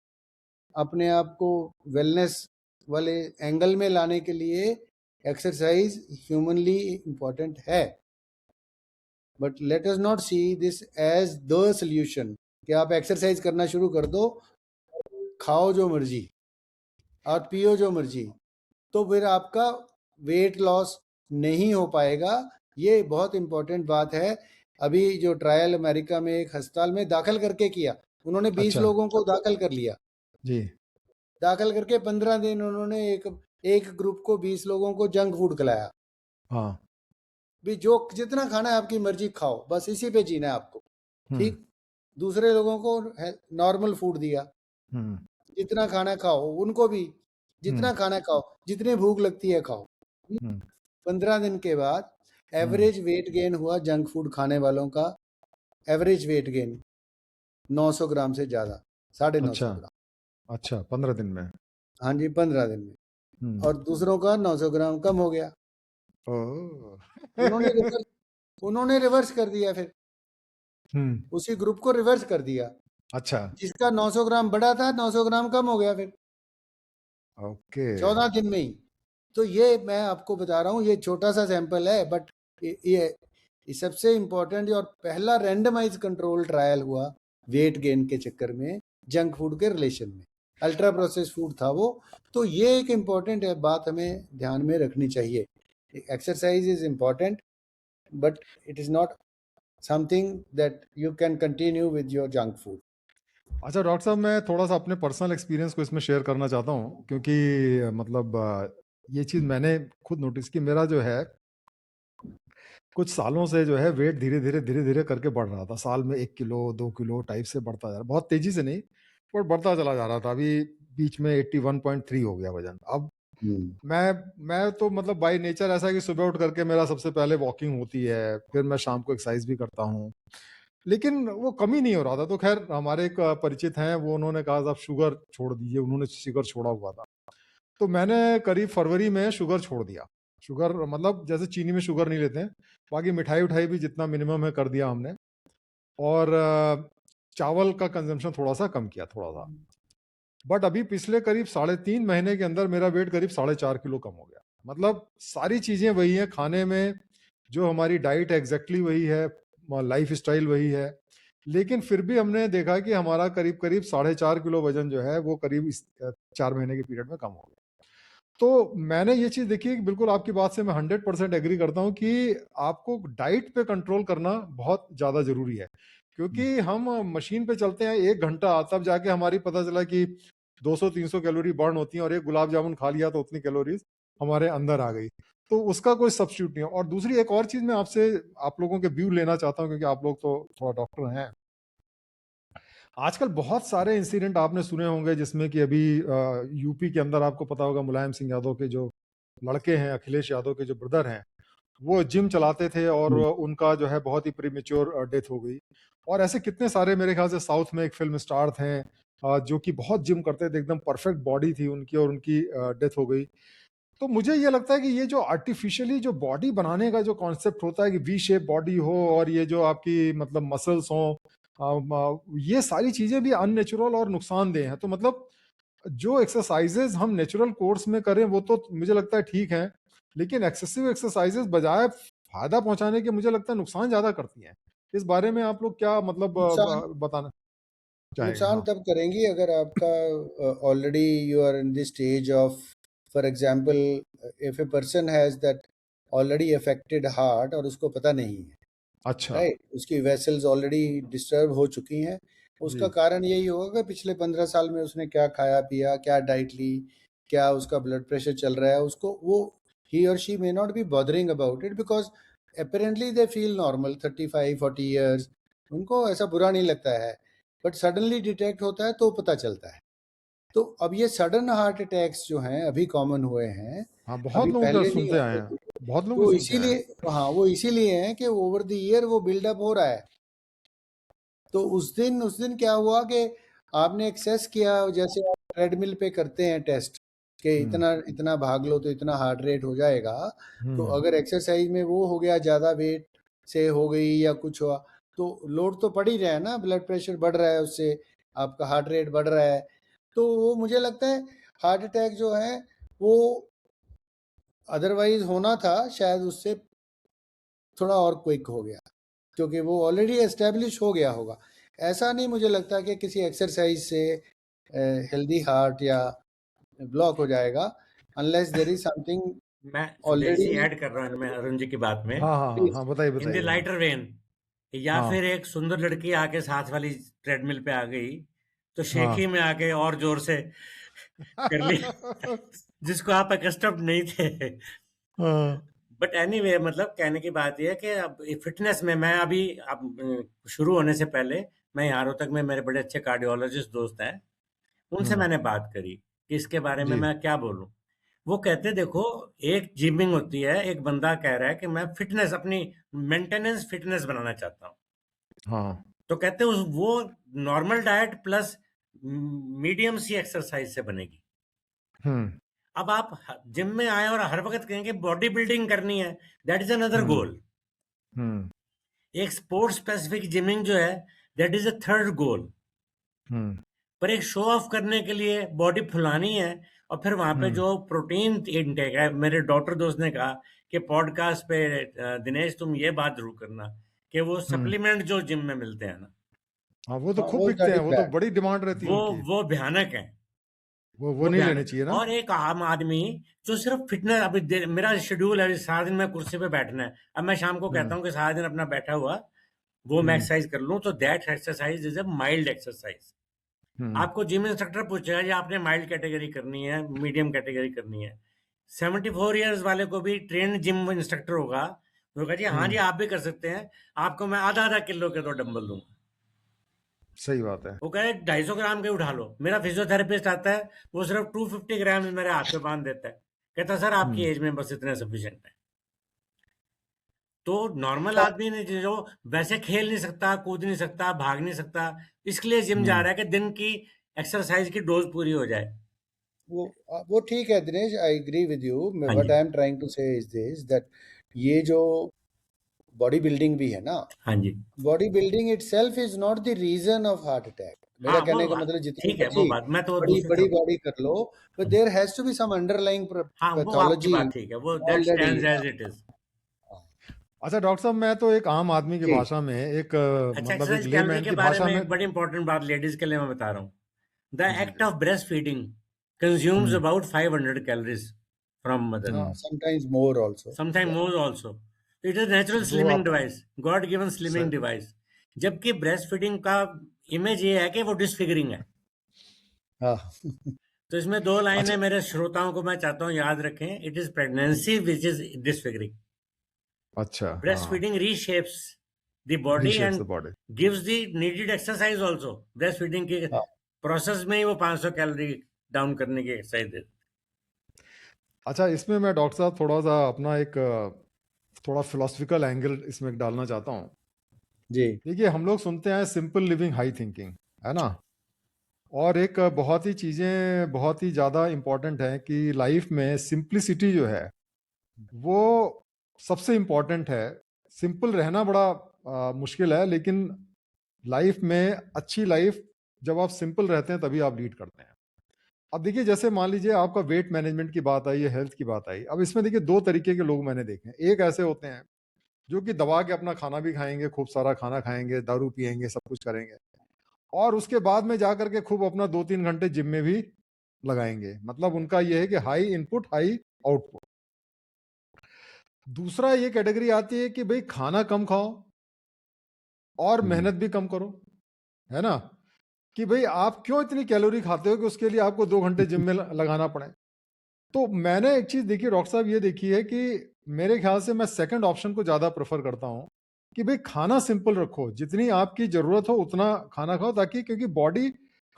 अपने आप को वेलनेस वाले एंगल में लाने के लिए एक्सरसाइज ह्यूमनली इम्पोर्टेंट है। But let us not see this as the solution कि आप एक्सरसाइज करना शुरू कर दो, खाओ जो मर्जी और पियो जो मर्जी, तो फिर आपका वेट लॉस नहीं हो पाएगा। ये बहुत इंपॉर्टेंट बात है। अभी जो ट्रायल अमेरिका में एक अस्पताल में दाखिल करके किया, उन्होंने 20 अच्छा लोगों को दाखिल कर लिया। जी। दाखिल करके 15 दिन उन्होंने एक ग्रुप को 20 लोगों को जंक फूड खिलाया। हाँ। भी जो जितना खाना है आपकी मर्जी खाओ, बस इसी पे जीना है आपको, ठीक। दूसरे लोगों को नॉर्मल फूड दिया, जितना खाना खाओ, उनको भी जितना खाना खाओ, जितनी भूख लगती है खाओ। 15 दिन के बाद एवरेज वेट गेन हुआ जंक फूड खाने वालों का, एवरेज वेट गेन 900 ग्राम से ज्यादा, 950 अच्छा ग्राम। अच्छा 15 दिन में। हाँ जी, 15 दिन में। और दूसरों का 900 ग्राम कम हो गया। उन्होंने रिवर्स कर दिया, फिर उसी ग्रुप को रिवर्स कर दिया। अच्छा जिसका 900 ग्राम बढ़ा था, 900 ग्राम कम हो गया फिर ओके 14 दिन में ही। तो ये मैं आपको बता रहा हूँ, ये छोटा सा सैंपल है, बट ये सबसे इम्पोर्टेंट और पहला रैंडमाइज कंट्रोल ट्रायल हुआ वेट गेन के चक्कर में जंक फूड के रिलेशन में। अल्ट्रा प्रोसेस फूड था वो। तो ये एक इम्पोर्टेंट बात हमें ध्यान में रखनी चाहिए। Exercise is important, but it is not something that you can continue with your junk food. अच्छा डॉक्टर साहब, मैं थोड़ा सा अपने पर्सनल एक्सपीरियंस को इसमें शेयर करना चाहता हूँ, क्योंकि मतलब ये चीज़ मैंने खुद नोटिस की। मेरा जो है कुछ सालों से जो है वेट धीरे धीरे करके बढ़ रहा था। साल में 1 किलो 2 किलो टाइप से बढ़ता जा रहा, बहुत तेजी से नहीं, पर बढ़ता चला जा रहा था। अभी बीच में 81.3 हो गया वजन। अब मैं तो मतलब बाय नेचर ऐसा है कि सुबह उठ करके मेरा सबसे पहले वॉकिंग होती है, फिर मैं शाम को एक्सरसाइज भी करता हूँ, लेकिन वो कमी नहीं हो रहा था। तो खैर हमारे एक परिचित हैं, वो उन्होंने कहा आप शुगर छोड़ दीजिए। उन्होंने शुगर छोड़ा हुआ था, तो मैंने करीब फरवरी में शुगर छोड़ दिया। शुगर मतलब जैसे चीनी में शुगर नहीं लेते हैं, बाकी मिठाई उठाई भी जितना मिनिमम है कर दिया हमने, और चावल का कंजम्पशन थोड़ा सा कम किया, थोड़ा सा। बट अभी पिछले करीब 3.5 महीने के अंदर मेरा वेट करीब 4.5 किलो कम हो गया। मतलब सारी चीजें वही हैं, खाने में जो हमारी डाइट एग्जैक्टली वही है, लाइफ स्टाइल वही है, लेकिन फिर भी हमने देखा कि हमारा करीब करीब 4.5 किलो वजन जो है वो करीब इस 4 महीने के पीरियड में कम हो गया। तो मैंने ये चीज देखी कि बिल्कुल आपकी बात से मैं 100% एग्री करता हूँ कि आपको डाइट पे कंट्रोल करना बहुत ज्यादा जरूरी है। क्योंकि हम मशीन पे चलते हैं 1 घंटा, तब जाके हमारी पता चला कि 200-300 कैलोरी बर्न होती हैं, और एक गुलाब जामुन खा लिया तो उतनी कैलोरीज हमारे अंदर आ गई। तो उसका कोई सब्स्टिट्यूट नहीं है। और दूसरी एक और चीज मैं आपसे, आप लोगों के व्यू लेना चाहता हूँ, क्योंकि आप लोग तो थोड़ा डॉक्टर हैं। आजकल बहुत सारे इंसिडेंट आपने सुने होंगे, जिसमें कि अभी यूपी के अंदर आपको पता होगा, मुलायम सिंह यादव के जो लड़के हैं, अखिलेश यादव के जो ब्रदर हैं, वो जिम चलाते थे और उनका जो है बहुत ही प्रीमेच्योर डेथ हो गई। और ऐसे कितने सारे, मेरे ख्याल से साउथ में एक फिल्म स्टार थे जो कि बहुत जिम करते थे, एकदम परफेक्ट बॉडी थी उनकी, और उनकी डेथ हो गई। तो मुझे ये लगता है कि ये जो आर्टिफिशियली जो बॉडी बनाने का जो कॉन्सेप्ट होता है कि वी शेप बॉडी हो, और ये जो आपकी मतलब मसल्स हो, ये सारी चीजें भी अननेचुरल और नुकसानदेह हैं। तो मतलब जो एक्सरसाइजेज हम नेचुरल कोर्स में करें वो तो मुझे लगता है ठीक है, लेकिन एक्सेसिव एक्सरसाइजेज बजाय फायदा पहुंचाने के मुझे लगता है नुकसान ज्यादा करती हैं। इस बारे में आप लोग क्या मतलब नुकसान बताना चाहेंगे? नुकसान हाँ। तब करेंगी अगर आपका already you are in this stage of, for example, if a person has that already affected heart और उसको पता नहीं है, अच्छा राइट, उसकी वेसल्स ऑलरेडी डिस्टर्ब हो चुकी हैं। उसका जी। कारण यही होगा कि पिछले 15 साल में उसने क्या खाया पिया, क्या डाइट ली, क्या उसका ब्लड प्रेशर चल रहा है, उसको वो ही और she may not B bothering about it because apparently they feel normal 35-40 years, उनको ऐसा बुरा नहीं लगता है। बट सडनली डिटेक्ट होता है तो पता चलता है। तो अब ये सडन हार्ट अटैक्स जो हैं अभी कॉमन हुए हैं, हाँ, अभी बहुत लोगों के पहले नहीं सुनते आए होते हैं, थे। बहुत लोगों तो के सुनते आए इसीलिए, हैं। हाँ, वो इसीलिए है कि ओवर द ईयर वो बिल्डअप हो रहा है। तो उस दिन क्या हुआ कि आपने एक्सेस किया, जैसे आप ट्रेडमिल पे करते हैं टेस्ट कि इतना इतना भाग लो तो इतना हार्ट रेट हो जाएगा। तो अगर एक्सरसाइज में वो हो गया, ज़्यादा वेट से हो गई या कुछ हुआ, तो लोड तो पड़ ही रहा है ना, ब्लड प्रेशर बढ़ रहा है, उससे आपका हार्ट रेट बढ़ रहा है। तो वो मुझे लगता है हार्ट अटैक जो है वो अदरवाइज होना था, शायद उससे थोड़ा और क्विक हो गया, क्योंकि वो ऑलरेडी एस्टेब्लिश हो गया होगा। ऐसा नहीं मुझे लगता कि किसी एक्सरसाइज से हेल्दी हार्ट या ब्लॉक हो जाएगा, अनलेस देयर इज समथिंग मैं ऑलरेडी। स्वदेशी ऐड कर रहा हूँ इनमें अरुण जी की बात में। हाँ हाँ हाँ हाँ, बताइए इन द बताइए। हाँ लाइटर वेन, या हाँ फिर एक सुंदर लड़की आके साथ वाली ट्रेडमिल पे आ गई तो शेखी हाँ में आके और जोर से कर ली, जिसको आप अकस्टम्ड नहीं थे। हाँ, बट एनीवे, मतलब कहने की बात यह है कि अब फिटनेस में मैं अभी, अब शुरू होने से पहले, मैं यहाँ रोहतक में मेरे बड़े अच्छे कार्डियोलॉजिस्ट दोस्त हैं, उनसे मैंने बात करी कि इसके बारे में जी मैं क्या बोलूं। वो कहते देखो, एक जिमिंग होती है, एक बंदा कह रहा है कि मैं फिटनेस, अपनी मेंटेनेंस फिटनेस बनाना चाहता हूँ, हाँ तो कहते वो नॉर्मल डाइट प्लस मीडियम सी एक्सरसाइज से बनेगी। हम्म अब आप जिम में आए और हर वक्त कहेंगे बॉडी बिल्डिंग करनी है, that is another hmm goal. हम्म एक स्पोर्ट्स स्पेसिफिक जिमिंग जो है, that is a third goal. हम्म पर एक शो ऑफ करने के लिए बॉडी फुलानी है, और फिर वहां पे हम्म जो प्रोटीन इनटेक है, मेरे डॉक्टर दोस्त ने कहा कि पॉडकास्ट पे दिनेश तुम ये बात जरूर करना कि वो हम्म सप्लीमेंट जो जिम में मिलते हैं ना, हाँ, वो तो हाँ, खूब वो बिकते दैट हैं, इज वो तो बैड। बड़ी डिमांड रहती है वो उनकी। वो भयानक है। वो वो नहीं लेने भयानक। चाहिए ना। और एक आम आदमी जो सिर्फ फिटनेस, अभी मेरा शेड्यूल है, अभी सारा दिन मैं कुर्सी पे बैठना है, अब मैं शाम को कहता हम्म हूँ कि सारा दिन अपना बैठा हुआ वो मैं हम्म एक्सरसाइज कर लूँ, तो that exercise is a mild exercise. हम्म आपको जिम इंस्ट्रक्टर पूछेगा जी आपने माइल्ड कैटेगरी करनी है, मीडियम कैटेगरी करनी है। 74 ईयर्स वाले को भी ट्रेन जिम इंस्ट्रक्टर होगा, वो कहा जी हाँ जी हम्म, आप भी कर सकते हैं, आपको मैं आधा आधा किलो के 2 डंबल दूंगा। सही बात है। वो कहे 250 ग्राम के उठा लो। मेरा फिजियोथेरेपिस्ट आता है, वो सिर्फ 250 ग्राम मेरे हाथ पे बांध देता है, कहता सर आपकी हम्म एज में बस इतने सफिशिएंट है। तो नॉर्मल हाँ, आदमी ने जो वैसे खेल नहीं सकता, कूद नहीं सकता, भाग नहीं सकता, इसके लिए जिम जा हम्म रहा है कि दिन की एक्सरसाइज की डोज पूरी हो जाए। वो ठीक है Dinesh, I agree with you. हाँ व्हाट जी। I am trying to say is this that ये जो बॉडी बिल्डिंग भी है ना, हाँ जी। Body building itself is not the reason of heart attack. मेरा हाँ, वो कहने का मतलब जितनी ठीक है, वो मर्जी बात मैं तो बड़ी दूसरी बड़ी तरफ। बॉडी कर लो, but there has to be some underlying हाँ, वो आपकी पैथोलॉजी बात ठीक है, वो that already. Stands as it is. अच्छा डॉक्टर साहब, मैं तो एक आम आदमी की जी भाषा में एक अच्छा, मतलब एक एक्सरसाइज कैलोरी लेमैन के की बारे भाषा में में। एक बड़ी इंपॉर्टेंट बात लेडीज के लिए मैं बता रहा हूँ। द जी एक्ट जी। Of breast feeding consumes hmm about 500 calories from mother, hmm sometimes more also. Sometime more also. It is natural वो स्लिमिंग आप डिवाइस, गॉड गिवन स्लिमिंग सही। डिवाइस। जबकि ब्रेस्ट फीडिंग का इमेज ये है कि वो डिसफिगरिंग है। हाँ। तो इसमें दो लाइनें अच्छा मेरे श्रोताओं को मैं चाहता हूँ याद रखें। It is pregnancy which is disfiguring. अच्छा हाँ, Breastfeeding reshapes the body reshapes the and body. gives the needed exercise also. Breastfeeding के हाँ, प्रोसेस में ही वो 500 कैलोरी डाउन करने की एक्सरसाइज देते। अच्छा, इसमें मैं डॉक्टर साहब थोड़ा सा अपना एक थोड़ा फिलोसफिकल एंगल इसमें डालना चाहता हूँ। जी देखिए, हम लोग सुनते हैं सिंपल लिविंग हाई थिंकिंग, है ना। और एक बहुत ही चीज़ें बहुत ही ज़्यादा इम्पोर्टेंट है कि लाइफ में सिंप्लिसिटी जो है वो सबसे इम्पोर्टेंट है। सिंपल रहना बड़ा मुश्किल है, लेकिन लाइफ में अच्छी लाइफ जब आप सिंपल रहते हैं तभी आप लीड करते हैं। अब देखिए, जैसे मान लीजिए आपका वेट मैनेजमेंट की बात आई या हेल्थ की बात आई, अब इसमें देखिए दो तरीके के लोग मैंने देखे हैं। एक ऐसे होते हैं जो कि दबा के अपना खाना भी खाएंगे, खूब सारा खाना खाएंगे, दारू पिएंगे, सब कुछ करेंगे, और उसके बाद में जाकर के खूब अपना 2-3 घंटे जिम में भी लगाएंगे। मतलब उनका यह है कि हाई इनपुट हाई आउटपुट। दूसरा ये कैटेगरी आती है कि भाई खाना कम खाओ और मेहनत भी कम करो, है ना। कि भाई आप क्यों इतनी कैलोरी खाते हो कि उसके लिए आपको 2 घंटे जिम में लगाना पड़े। तो मैंने एक चीज देखी डॉक्टर साहब, ये देखी है कि मेरे ख्याल से मैं सेकंड ऑप्शन को ज्यादा प्रेफर करता हूं कि भाई खाना सिंपल रखो, जितनी आपकी जरूरत हो उतना खाना खाओ, ताकि क्योंकि बॉडी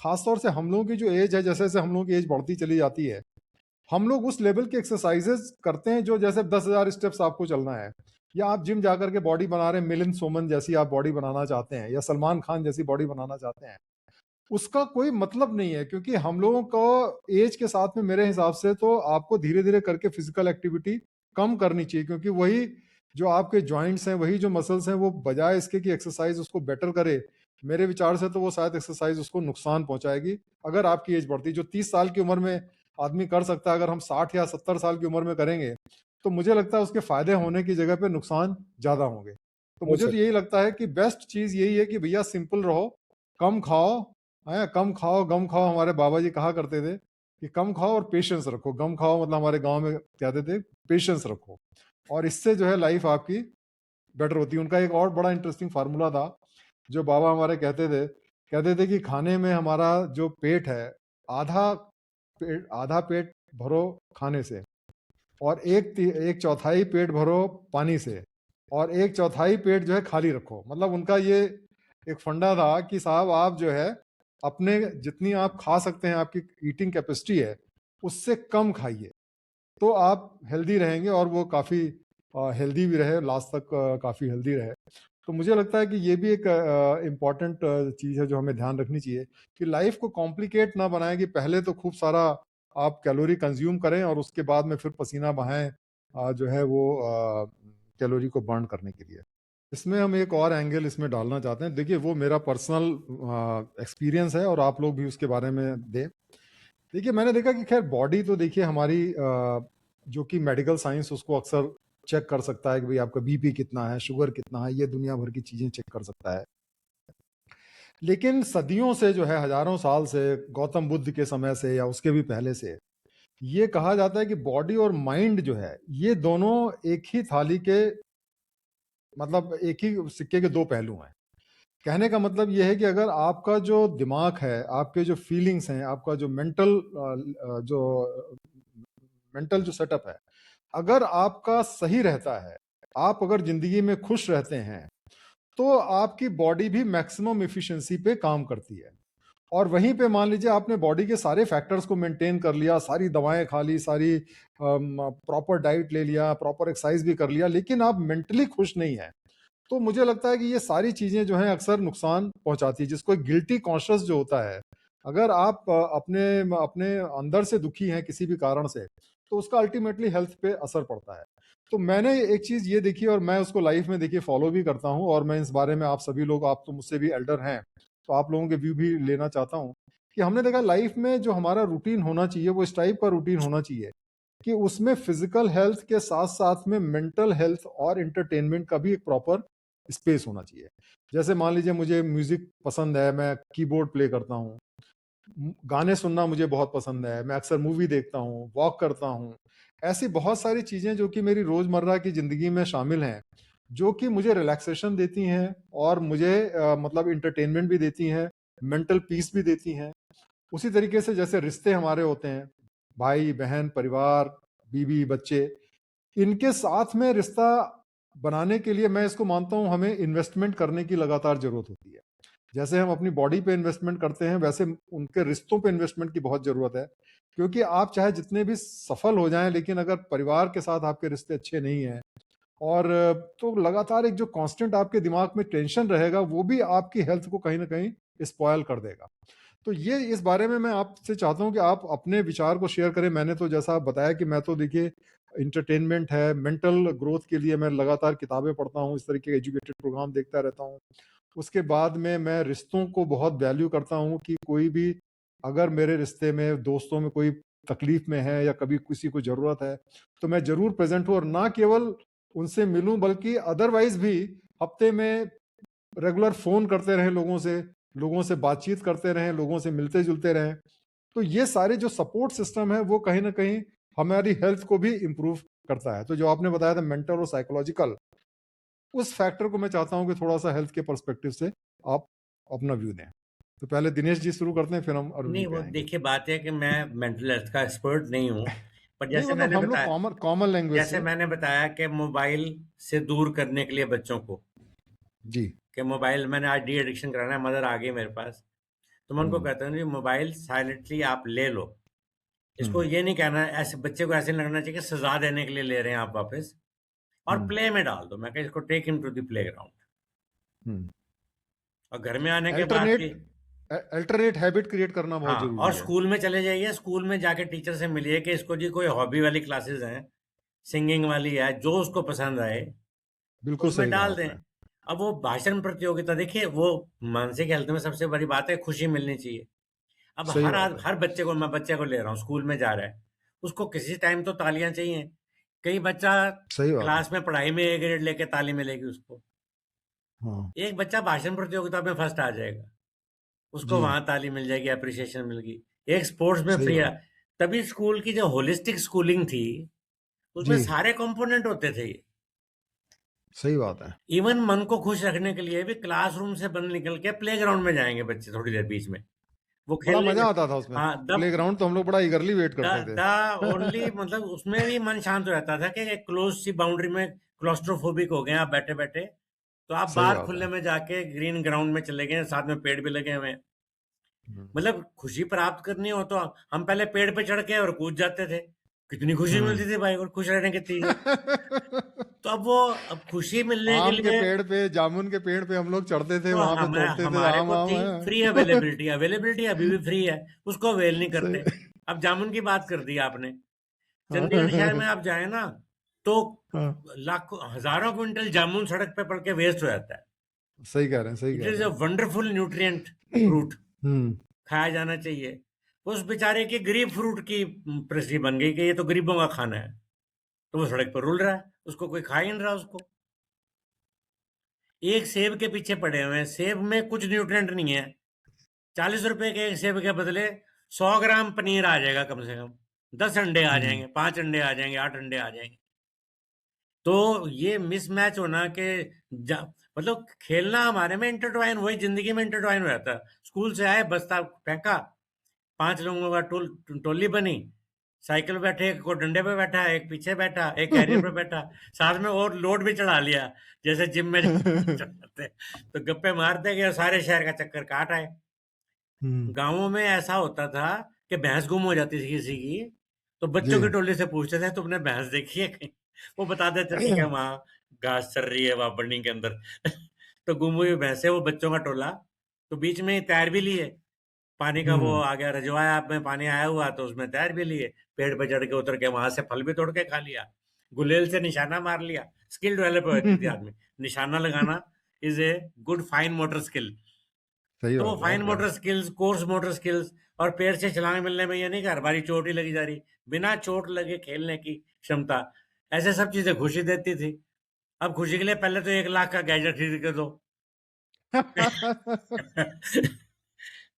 खासतौर से हम लोगों की जो एज है, जैसे जैसे हम लोगों की एज बढ़ती चली जाती है, हम लोग उस लेवल के एक्सरसाइजेस करते हैं जो जैसे 10,000 स्टेप्स आपको चलना है, या आप जिम जाकर के बॉडी बना रहे हैं, मिलिंद सोमन जैसी आप बॉडी बनाना चाहते हैं, या सलमान खान जैसी बॉडी बनाना चाहते हैं, उसका कोई मतलब नहीं है। क्योंकि हम लोगों को एज के साथ में मेरे हिसाब से तो आपको धीरे धीरे करके फिजिकल एक्टिविटी कम करनी चाहिए, क्योंकि वही जो आपके जॉइंट्स हैं, वही जो मसल्स हैं, वो बजाय इसके कि एक्सरसाइज उसको बेटर करे, मेरे विचार से तो वो शायद एक्सरसाइज उसको नुकसान पहुंचाएगी। अगर आपकी एज बढ़ती, जो 30 साल की उम्र में आदमी कर सकता है, अगर हम 60 या 70 साल की उम्र में करेंगे तो मुझे लगता है उसके फायदे होने की जगह पे नुकसान ज्यादा होंगे। तो हो मुझे तो सकता यही लगता है कि बेस्ट चीज यही है कि भैया सिंपल रहो, कम खाओ, है कम खाओ गम खाओ। हमारे बाबा जी कहा करते थे कि कम खाओ और पेशेंस रखो। गम खाओ मतलब हमारे गांव में कहते थे पेशेंस रखो, और इससे जो है लाइफ आपकी बेटर होती है। उनका एक और बड़ा इंटरेस्टिंग फार्मूला था जो बाबा हमारे कहते थे कि खाने में हमारा जो पेट है, आधा पेट भरो खाने से, और एक चौथाई पेट भरो पानी से, और एक चौथाई पेट जो है खाली रखो। मतलब उनका ये एक फंडा था कि साहब आप जो है अपने जितनी आप खा सकते हैं, आपकी ईटिंग कैपेसिटी है, उससे कम खाइए, तो आप हेल्दी रहेंगे, और वो काफ़ी हेल्दी भी रहे लास्ट तक, काफ़ी हेल्दी रहे। तो मुझे लगता है कि ये भी एक इम्पॉर्टेंट चीज़ है जो हमें ध्यान रखनी चाहिए, कि लाइफ को कॉम्प्लिकेट ना बनाएं, कि पहले तो खूब सारा आप कैलोरी कंज्यूम करें और उसके बाद में फिर पसीना बहाएं जो है वो कैलोरी को बर्न करने के लिए। इसमें हम एक और एंगल इसमें डालना चाहते हैं। देखिए वो मेरा पर्सनल एक्सपीरियंस है और आप लोग भी उसके बारे में दें। देखिए मैंने देखा कि खैर बॉडी तो देखिए हमारी जो कि मेडिकल साइंस उसको अक्सर चेक कर सकता है कि भाई आपका बीपी कितना है, शुगर कितना है, ये दुनिया भर की चीजें चेक कर सकता है। लेकिन सदियों से जो है, हजारों साल से, गौतम बुद्ध के समय से या उसके भी पहले से, ये कहा जाता है कि बॉडी और माइंड जो है ये दोनों एक ही थाली के, मतलब एक ही सिक्के के दो पहलू हैं। कहने का मतलब ये है कि अगर आपका जो दिमाग है, आपके जो फीलिंग्स हैं, आपका जो मेंटल जो सेटअप है, अगर आपका सही रहता है, आप अगर जिंदगी में खुश रहते हैं, तो आपकी बॉडी भी मैक्सिमम एफिशिएंसी पे काम करती है। और वहीं पे मान लीजिए आपने बॉडी के सारे फैक्टर्स को मेंटेन कर लिया, सारी दवाएं खा ली, सारी प्रॉपर डाइट ले लिया, प्रॉपर एक्सरसाइज भी कर लिया, लेकिन आप मेंटली खुश नहीं है, तो मुझे लगता है कि ये सारी चीजें जो हैं अक्सर नुकसान पहुंचाती है। जिसको गिल्टी कॉन्शियस जो होता है, अगर आप अपने अपने अंदर से दुखी हैं किसी भी कारण से, तो उसका अल्टीमेटली हेल्थ पे असर पड़ता है। तो मैंने एक चीज ये देखी और मैं उसको लाइफ में देखिए फॉलो भी करता हूँ, और मैं इस बारे में आप सभी लोग, आप तो मुझसे भी एल्डर हैं, तो आप लोगों के व्यू भी लेना चाहता हूँ, कि हमने देखा लाइफ में जो हमारा रूटीन होना चाहिए वो इस टाइप का रूटीन होना चाहिए कि उसमें फिजिकल हेल्थ के साथ साथ में मेंटल हेल्थ और इंटरटेनमेंट का भी एक प्रॉपर स्पेस होना चाहिए। जैसे मान लीजिए मुझे म्यूजिक पसंद है, मैं कीबोर्ड प्ले करता हूँ, गाने सुनना मुझे बहुत पसंद है, मैं अक्सर मूवी देखता हूँ, वॉक करता हूँ। ऐसी बहुत सारी चीजें जो कि मेरी रोजमर्रा की जिंदगी में शामिल हैं, जो कि मुझे रिलैक्सेशन देती हैं और मुझे मतलब इंटरटेनमेंट भी देती हैं, मेंटल पीस भी देती हैं। उसी तरीके से जैसे रिश्ते हमारे होते हैं, भाई बहन, परिवार, बीवी बच्चे, इनके साथ में रिश्ता बनाने के लिए मैं इसको मानता हूं हमें इन्वेस्टमेंट करने की लगातार जरूरत होती है। जैसे हम अपनी बॉडी पे इन्वेस्टमेंट करते हैं, वैसे उनके रिश्तों पे इन्वेस्टमेंट की बहुत जरूरत है। क्योंकि आप चाहे जितने भी सफल हो जाएं, लेकिन अगर परिवार के साथ आपके रिश्ते अच्छे नहीं हैं, और तो लगातार एक जो कांस्टेंट आपके दिमाग में टेंशन रहेगा, वो भी आपकी हेल्थ को कहीं ना कहीं स्पॉयल कर देगा। तो ये इस बारे में मैं आपसे चाहता हूं कि आप अपने विचार को शेयर करें। मैंने तो जैसा बताया कि मैं तो देखिए इंटरटेनमेंट है, मेंटल ग्रोथ के लिए मैं लगातार किताबें पढ़ता हूँ, इस तरीके के एजुकेटेड प्रोग्राम देखता रहता हूँ। उसके बाद में मैं रिश्तों को बहुत वैल्यू करता हूँ, कि कोई भी अगर मेरे रिश्ते में, दोस्तों में कोई तकलीफ में है या कभी किसी को ज़रूरत है, तो मैं ज़रूर प्रेजेंट हूँ, और ना केवल उनसे मिलूं बल्कि अदरवाइज भी हफ्ते में रेगुलर फ़ोन करते रहें, लोगों से बातचीत करते रहें, लोगों से मिलते जुलते रहें। तो ये सारे जो सपोर्ट सिस्टम है वो कहीं ना कहीं हमारी हेल्थ को भी इम्प्रूव करता है। तो जो आपने बताया था मेंटल और साइकोलॉजिकल, उस फैक्टर को मैं चाहता हूं कि थोड़ा सा हेल्थ के पर्सपेक्टिव से आप अपना व्यू दें। तो पहले दिनेश जी शुरू करते हैं, फिर हम अरुण नहीं, जी पे वो आएंगे। देखिए बात है कि मैं मेंटल हेल्थ का एक्सपर्ट नहीं हूँ, पर नहीं मतलब हम लोग कॉमन लैंग्वेज जैसे से। मैंने बताया कि मोबाइल से दूर करने के लिए बच्चों को, जी। कि मोबाइल मैंने आज डी एडिक्शन कराना है, मदर आ गई मेरे पास, तो मैं उनको हम्म, कहता हूँ जी मोबाइल साइलेंटली आप ले लो। इसको हम्म, ये नहीं कहना ऐसे, बच्चे को ऐसे नहीं लगना चाहिए कि सजा देने के लिए ले रहे हैं आप वापस, और हम्म, प्ले में डाल दो। मैं कह इसको take him to the playground, हम्म। और घर में आने के बाद की, अल्टरनेट अल्टरनेट हैबिट क्रिएट करना बहुत हाँ, और जरूरी है। स्कूल में चले जाइए, स्कूल में जाके टीचर से मिलिए कि इसको जी कोई हॉबी वाली क्लासेस हैं, सिंगिंग वाली है, जो उसको पसंद आए बिल्कुल उसमें सही कहा डाल दें। आपने। अब वो भाषण प्रतियोगिता, देखिए वो मानसिक हेल्थ में सबसे बड़ी बात है खुशी मिलनी चाहिए। अब सही बात है। हर बच्चे को, मैं बच्चे को ले रहा हूँ स्कूल में जा रहा है, उसको किसी टाइम तो तालियां चाहिए। कई बच्चा सही बात है। क्लास में पढ़ाई में ए ग्रेड लेके ताली मिलेगी उसको, हाँ। एक बच्चा भाषण प्रतियोगिता में फर्स्ट आ जाएगा, उसको जी। वहां ताली मिल जाएगी, अप्रिसिएशन मिल गई। एक स्पोर्ट्स में सही फ्री है। बात। तभी स्कूल की जो होलिस्टिक स्कूलिंग थी उसमें जी। सारे कंपोनेंट होते थे। सही बात है। इवन मन को खुश रखने के लिए भी क्लासरूम से बंद निकल के प्लेग्राउंड में जाएंगे बच्चे थोड़ी देर बीच में, वो बड़ा खेलने। मजा आता था उसमें। हाँ, प्लेग्राउंड तो हम लोग बड़ा ईगरली वेट द करते द ओनली, थे। मतलब उसमें भी मन शांत हो जाता था कि एक क्लोज सी बाउंड्री में क्लॉस्ट्रोफोबिक हो गए आप बैठे बैठे, तो आप सही बाहर बात है। खुले में जाके ग्रीन ग्राउंड में चले गए, साथ में पेड़ भी लगे हुए हैं। हम्म। मतलब खुशी प्राप्त करनी हो तो हम पहले पेड़ पे चढ़ के और कूद जाते थे, कितनी खुशी मिलती थी भाई, और खुश रहने की चीज। तो अब खुशी मिलने के आम के लिए, पेड़ पे, जामुन के पेड़ पे हम लोग चढ़ते थे, तो वहां पे हमें, तोड़ते थे हमारे आम। को आम थी फ्री है। अवेलेबिलिटी, अवेलेबिलिटी अभी भी फ्री है, उसको अवेल नहीं करते। सही। अब जामुन की बात कर दी आपने, चंडीगढ़ शहर में हाँ, आप जाए ना, तो हाँ, लाखों हजारों क्विंटल जामुन सड़क पे पड़ के वेस्ट हो जाता है। सही कह रहे हैं, सही इट कह इज रहे अ वंडरफुल न्यूट्रिएंट हैं। फ्रूट, हम्म। खाया जाना चाहिए। उस बेचारे की गरीब फ्रूट की प्रसिद्धि बन गई कि ये तो गरीबों का खाना है, तो वो सड़क पर रुल रहा है, उसको कोई खा ही नहीं रहा उसको। एक सेब के पीछे पड़े हुए हैं, सेब में कुछ न्यूट्रिएंट नहीं है, 40 रुपए के एक सेब के बदले 100 ग्राम पनीर आ जाएगा कम से कम, 10 अंडे आ हम्म। जाएंगे, 5 अंडे आ जाएंगे, 8 अंडे आ जाएंगे। तो ये मिसमैच होना के मतलब खेलना हमारे में इंटरट्वाइन, वही जिंदगी में इंटरट्वाइन हो जाता है। स्कूल से आए, बस्ता फेंका, 5 लोगों का टोली बनी, साइकिल पे बैठे, एक को डंडे पे बैठा, एक पीछे बैठा, एक कैरियर पे बैठा, साथ में और लोड भी चढ़ा लिया, जैसे जिम में चढ़ाते, तो गप्पे मारते गए, सारे शहर का चक्कर काट आए। हम्म। गांवों में ऐसा होता था कि भैंस गुम हो जाती थी किसी की, तो जी। बच्चों की टोली से पूछते थे तुमने भैंस देखी है कहीं? वो बता देते थे कि वहां घास चर रही है वहां बर्निंग के अंदर। तो गुम हुई भैंसे, वो बच्चों का टोला, तो बीच में तैर भी लिए, पानी का वो हम्म। आ गया रजवाया में, पानी आया हुआ तो उसमें तैर भी लिए, पेड़ पे चढ़ के उतर के वहां से फल भी तोड़ के खा लिया, गुलेल से निशाना मार लिया। स्किल डेवलप हो जाती थी आदमी, निशाना लगाना is a good fine motor skill. सही तो वो बात है फाइन यार। Motor skills, course motor skills, और पैर से छलांग मिलने में ये नहीं कि हर बारी चोट ही लगी जा रही, बिना चोट लगे खेलने की क्षमता, ऐसे सब चीजें खुशी देती थी। अब खुशी के लिए पहले तो 1 लाख का गैजेट खरीद के दो।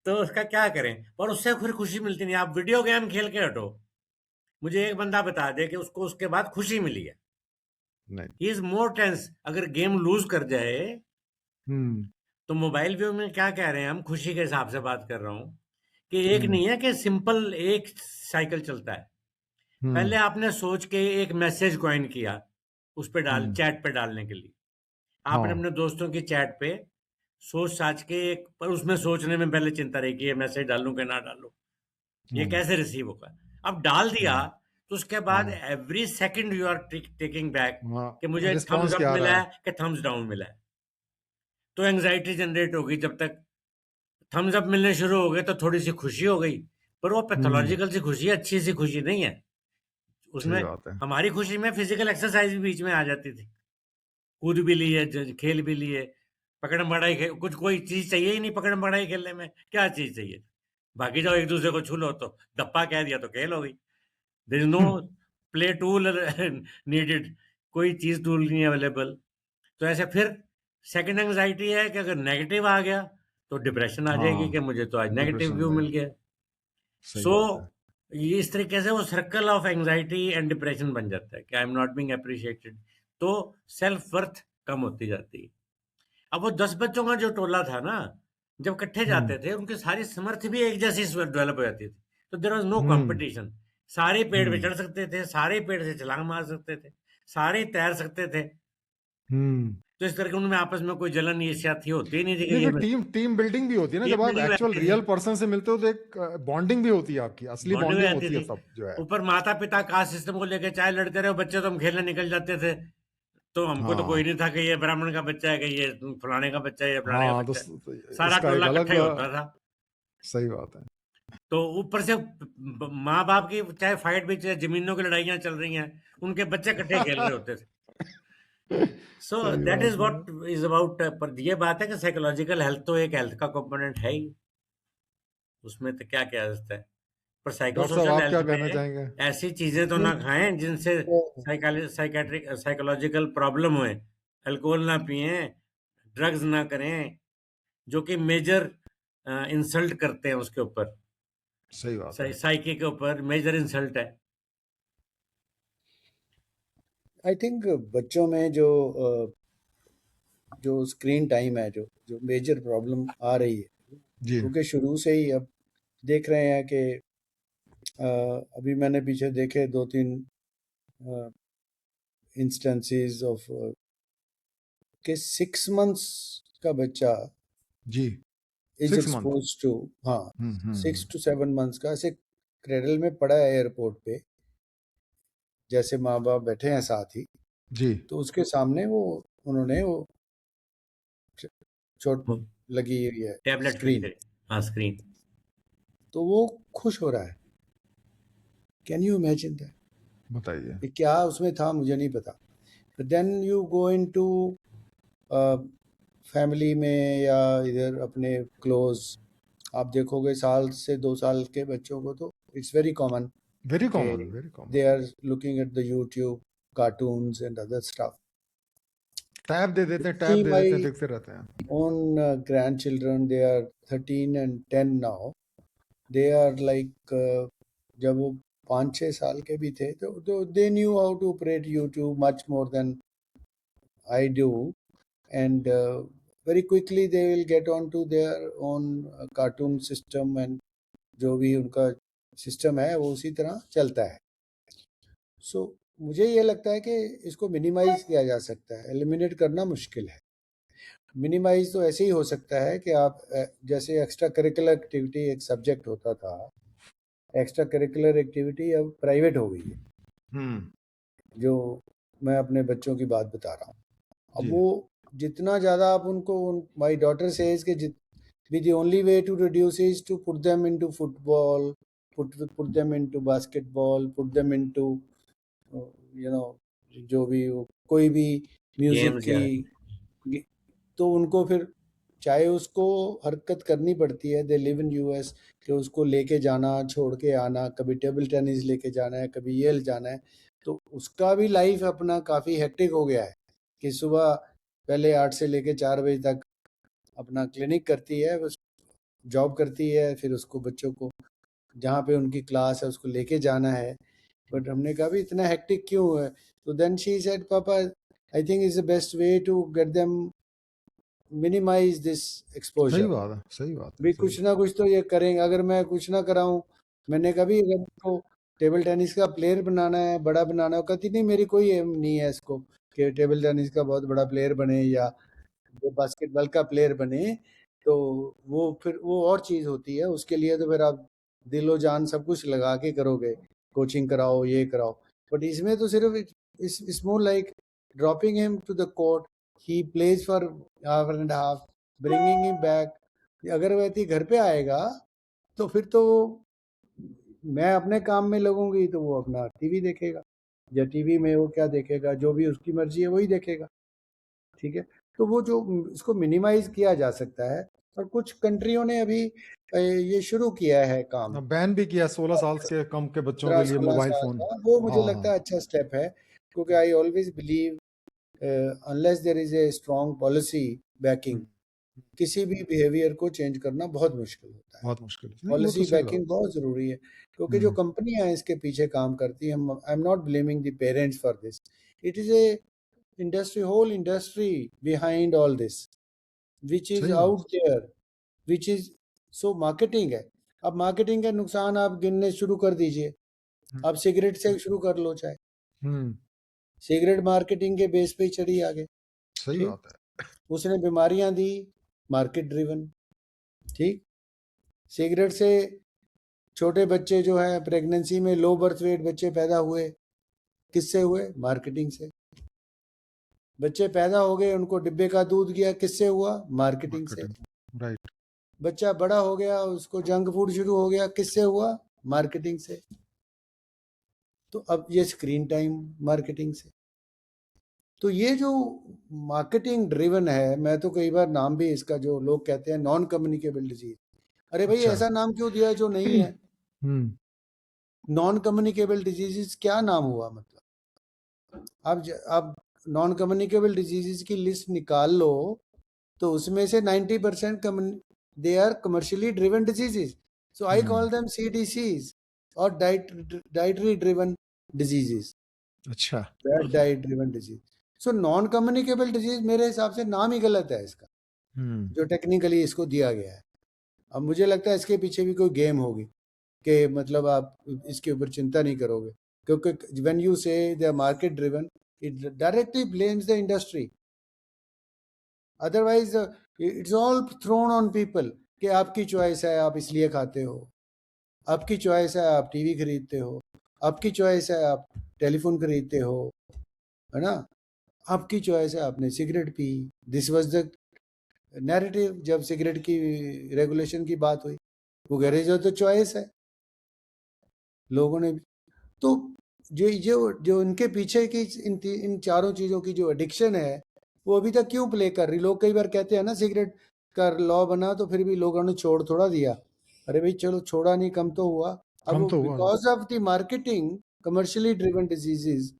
तो उसका क्या करें, और उससे फिर खुशी मिलती नहीं। आप वीडियो गेम खेल के हटो, मुझे एक बंदा बता दे कि उसको उसके बाद खुशी मिली है। नहीं। ही इज मोर टेंस अगर गेम लूज कर जाए। हम्म। तो मोबाइल व्यू में क्या कह रहे हैं हम, खुशी के हिसाब से बात कर रहा हूं, कि एक हम्म। नहीं है कि सिंपल एक साइकिल चलता है। हम्म। पहले आपने सोच के एक मैसेज ज्वाइन किया, उस पे डाल, हम्म। चैट पे डालने के लिए आपने हाँ। अपने दोस्तों की चैट पे सोच साच के एक, पर उसमें सोचने में पहले चिंता रही कि ये मैसेज डालूं कि ना डालूं, ये हम्म। कैसे रिसीव होगा। अब डाल दिया, हम्म। तो उसके बाद हाँ। Every second you are taking back कि हाँ, मुझे थम्स रिस्पॉन्स अप क्या आ मिला रहा है है? कि थम्स डाउन मिला है। तो एंग्जाइटी जनरेट होगी, जब तक थम्स अप मिलने शुरू हो गए तो थोड़ी सी खुशी हो गई, पर वो हम्म। पैथोलॉजिकल सी खुशी है, अच्छी सी खुशी नहीं है। सही उसमें बात है। हमारी खुशी में फिजिकल एक्सरसाइज भी बीच में आ जाती थी, कूद भी लिए, खेल भी लिए, पकड़म पकड़ाई कुछ कोई चीज चाहिए ही नहीं पकड़म पकड़ाई खेलने में, क्या चीज चाहिए, भागी जाओ एक दूसरे को छू लो, तो धप्पा कह दिया तो खेल हो गई। There is no play tool needed, कोई चीज टूल नहीं अवेलेबल। तो ऐसे फिर सेकंड एंग्जाइटी है कि अगर नेगेटिव आ गया तो डिप्रेशन आ जाएगी हाँ, कि मुझे तो आज नेगेटिव डिप्रेशन आ व्यू मिल जाएगा। गया। सही सो बात है। ये इस तरीके से वो circle of anxiety and depression बन जाता है कि आई एम नॉट बीइंग अप्रिशिएटेड, तो सेल्फ वर्थ कम होती जाती है। अब वो 10 बच्चों का जो टोला था ना, जब इकट्ठे हम्म। जाते थे उनकी सारी समर्थ भी एक जैसी डेवलप हो जाती थी, तो there was no hmm. Competition. सारे पेड़ पे हम्म। चढ़ सकते थे, सारे पेड़ से छलांग मार सकते थे, सारे तैर सकते थे। हम्म। तो इस तरह के उनमें आपस में कोई जलन ईर्ष्या थी, होती ही नहीं थी कि नहीं, ये फिर टीम बिल्डिंग भी होती है ना, टीम जब आप बिल्डिंग एक्चुअल रहती थी, रियल पर्सन से मिलते हो तो एक बॉन्डिंग भी होती है, आपकी असली बॉन्डिंग बॉन्डिंग रहती होती है थी। तब जो है। ऊपर माता पिता कास्ट सिस्टम को लेकर चाहे लड़ते रहे बच्चे, तो हम खेलने निकल जाते थे, तो हमको तो कोई हाँ नहीं था कि ये ब्राह्मण का बच्चा है, कि ये फलाने का बच्चा है, ये फलाने का हाँ, बच्चा है, तो सारा इसका एक टोला अलग इकट्ठा ही होता था। सही बात है। तो ऊपर से माँ बाप की चाहे फाइट भी, चाहे जमीनों की लड़ाइयाँ चल रही हैं, उनके बच्चे इकट्ठे खेल रहे होते थे। सो सही दैट इज बात है। What is about. पर ये बात है कि साइकोलॉजिकल हेल्थ तो एक हेल्थ का कंपोनेंट है ही, उसमें तो क्या क्या होता है। पर साइको डॉक्टर साहब, सोशल आप क्या हेल्थ कहना में चाहेंगे? ऐसी चीजें तो ना नहीं, खाएं जिनसे तो साइकेट्रिक साइकोलॉजिकल प्रॉब्लम होए, अल्कोहल ना पिए, ड्रग्स ना करें, जो कि मेजर इंसल्ट करते हैं उसके ऊपर, सही बात है। साइकी के ऊपर मेजर इंसल्ट है। आई थिंक बच्चों में जो स्क्रीन टाइम है, जो जो मेजर प्रॉब्लम आ रही है, जी क्योंकि शुरू से ही अब देख रहे हैं कि अभी मैंने पीछे देखे 2-3 इंस्टेंसेस ऑफ कि 6 मंथ्स का बच्चा जी, इज 6 मंथ। एक्सपोज टू, हाँ, 6 to 7 मंथ्स का ऐसे क्रेडल में पड़ा है एयरपोर्ट पे, जैसे माँ बाप बैठे हैं साथ ही, जी तो उसके सामने उन्होंने वो चोट लगी हुई है टैबलेट फिट स्क्रीन, करें, हाँ स्क्रीन। तो वो खुश हो रहा है। Can you imagine that? बताइए। क्या उसमें था मुझे नहीं पता। Then you go into family में या इधर अपने क्लोज, आप देखोगे 1 से 2 साल के बच्चों को तो इट्स वेरी कॉमन वेरी कि common, very common. They are looking at the YouTube cartoons and other stuff. Tab दे देते हैं, See, टैब दे my देते हैं, देखते रहते हैं। own grandchildren, they are 13 and 10 now. They are like जब वो 5-6 साल के भी थे तो they knew how to operate YouTube much more than I do, and very quickly they will get onto their own cartoon system, and जो भी उनका सिस्टम है वो उसी तरह चलता है। सो मुझे ये लगता है कि इसको मिनिमाइज किया जा सकता है, एलिमिनेट करना मुश्किल है। मिनिमाइज तो ऐसे ही हो सकता है कि आप जैसे एक्स्ट्रा करिकुलर एक्टिविटी एक सब्जेक्ट होता था, एक्स्ट्रा करिकुलर एक्टिविटी अब प्राइवेट हो गई है। जो मैं अपने बच्चों की बात बता रहा हूँ, अब जी वो जितना ज़्यादा आप उनको, माई डॉटर सेज के the only way to reduce is to put them into football, put them into basketball, put them into you know जो भी कोई भी म्यूजिक गेम्स या की, तो उनको फिर चाहे उसको हरकत करनी पड़ती है। दे लिव इन यूएस, कि उसको लेके जाना छोड़ के आना, कभी टेबल टेनिस लेके जाना है, कभी ये जाना है, तो उसका भी लाइफ अपना काफ़ी हेक्टिक हो गया है कि सुबह पहले 8 से लेके 4 बजे तक अपना क्लिनिक करती है, बस जॉब करती है, फिर उसको बच्चों को जहाँ पे उनकी क्लास है उसको लेके जाना है। बट हमने कहा भी इतना हेक्टिक क्यों है? तो देन शी सेड, पापा I think is the best way to get them minimize this सही एक्सपोजर। बात है, सही बात है, भी सही कुछ ना कुछ तो ये करेंगे। अगर मैं कुछ ना कराऊं, मैंने कभी अगर इसको टेबल टेनिस का प्लेयर बनाना है, बड़ा बनाना है, कहती नहीं मेरी कोई एम नहीं है इसको कि टेबल टेनिस का बहुत बड़ा प्लेयर बने या वो बास्केटबॉल का प्लेयर बने, तो वो फिर वो और चीज़ होती है। उसके लिए तो फिर आप दिलो जान सब कुछ लगा के करोगे, कोचिंग कराओ, ये कराओ। बट इसमें तो सिर्फ it's more like dropping him to the court, he plays for half and half, bringing him back. अगर वैसे घर पे आएगा तो फिर तो मैं अपने काम में लगूंगी तो वो अपना टीवी देखेगा, या टीवी में वो क्या देखेगा, जो भी उसकी मर्जी है वही देखेगा। ठीक है, तो वो जो इसको मिनिमाइज किया जा सकता है। और कुछ कंट्रियों ने अभी ये शुरू किया है काम, बैन भी किया 16 साल के कम के बच्चों के लिए 15-16 मोबाइल साल फोन। का, वो मुझे हाँ लगता हाँ है अच्छा स्टेप है, क्योंकि I always believe unless there is a strong policy backing, किसी भी बिहेवियर को चेंज करना बहुत मुश्किल होता है। बहुत मुश्किल है। नहीं, वो तो पॉलिसी सही बात। बैकिंग बहुत ज़रूरी है, क्योंकि जो कंपनियां हैं इसके पीछे काम करती हैं, I am not blaming the parents for this, it is a industry, whole industry behind all this, which is सही बात। Out there, which is so marketing है। अब मार्केटिंग के नुकसान आप गिनने शुरू कर दीजिए। आप सिगरेट से शुरू कर लो, चाहे हम्म सिगरेट मार्केटिंग के बेस पे ही चढ़ी आगे। सही ठीक, बात है। उसने बीमारियां दी, मार्केट ड्रिवन। ठीक, सिगरेट से छोटे बच्चे जो हैं प्रेगनेंसी में लो बर्थ वेट बच्चे पैदा हुए, किससे हुए? मार्केटिंग से। बच्चे पैदा हो गए, उनको डिब्बे का दूध गया, किससे हुआ? मार्केटिंग से। Marketing, right. बच्चा बड़ा हो गया, उसको जंक फूड शुरू हो गया, किससे हुआ? मार्केटिंग से। तो अब ये स्क्रीन टाइम, मार्केटिंग से। तो ये जो मार्केटिंग ड्रिवन है, मैं तो कई बार नाम भी इसका, जो लोग कहते हैं नॉन कम्युनिकेबल डिजीज, अरे भाई अच्छा। ऐसा नाम क्यों दिया जो नहीं है? नॉन कम्युनिकेबल डिजीजेस क्या नाम हुआ? मतलब आप नॉन कम्युनिकेबल डिजीजेस की लिस्ट निकाल लो, तो उसमें से 90% they are commercially driven diseases. So I call them CDCs और डाइटरी ड्रिवन डिजीजेस, अच्छा। Bad diet driven disease. So non communicable disease मेरे हिसाब से नाम ही गलत है इसका, जो टेक्निकली इसको दिया गया है। अब मुझे लगता है इसके पीछे भी कोई गेम होगी, कि मतलब आप इसके ऊपर चिंता नहीं करोगे, क्योंकि when you say they are market driven, it directly blames the industry. Otherwise it's all thrown on people, कि आपकी चॉइस है, आप इसलिए खाते हो, आपकी चॉइस है, आप टीवी खरीदते हो, आपकी चॉइस है, आप टेलीफोन खरीदते हो, है ना, आपकी चॉइस है, आपने cigarette P. This was the narrative जब सिगरेट की रेगुलेशन की बात हुई। वो कह रहे जो तो चॉइस है लोगों ने। तो जो इनके पीछे की इन चारों चीज़ों की जो एडिक्शन है, वो अभी तक क्यों प्ले कर रही? लोग कई बार कहते हैं ना, सिगरेट का लॉ बना तो फिर भी लोगों ने छोड़ थोड़ा दिया। अरे भाई चलो, छोड़ा नहीं, कम तो हुआ। अब कम तो हुआ। Because of the marketing, commercially driven diseases,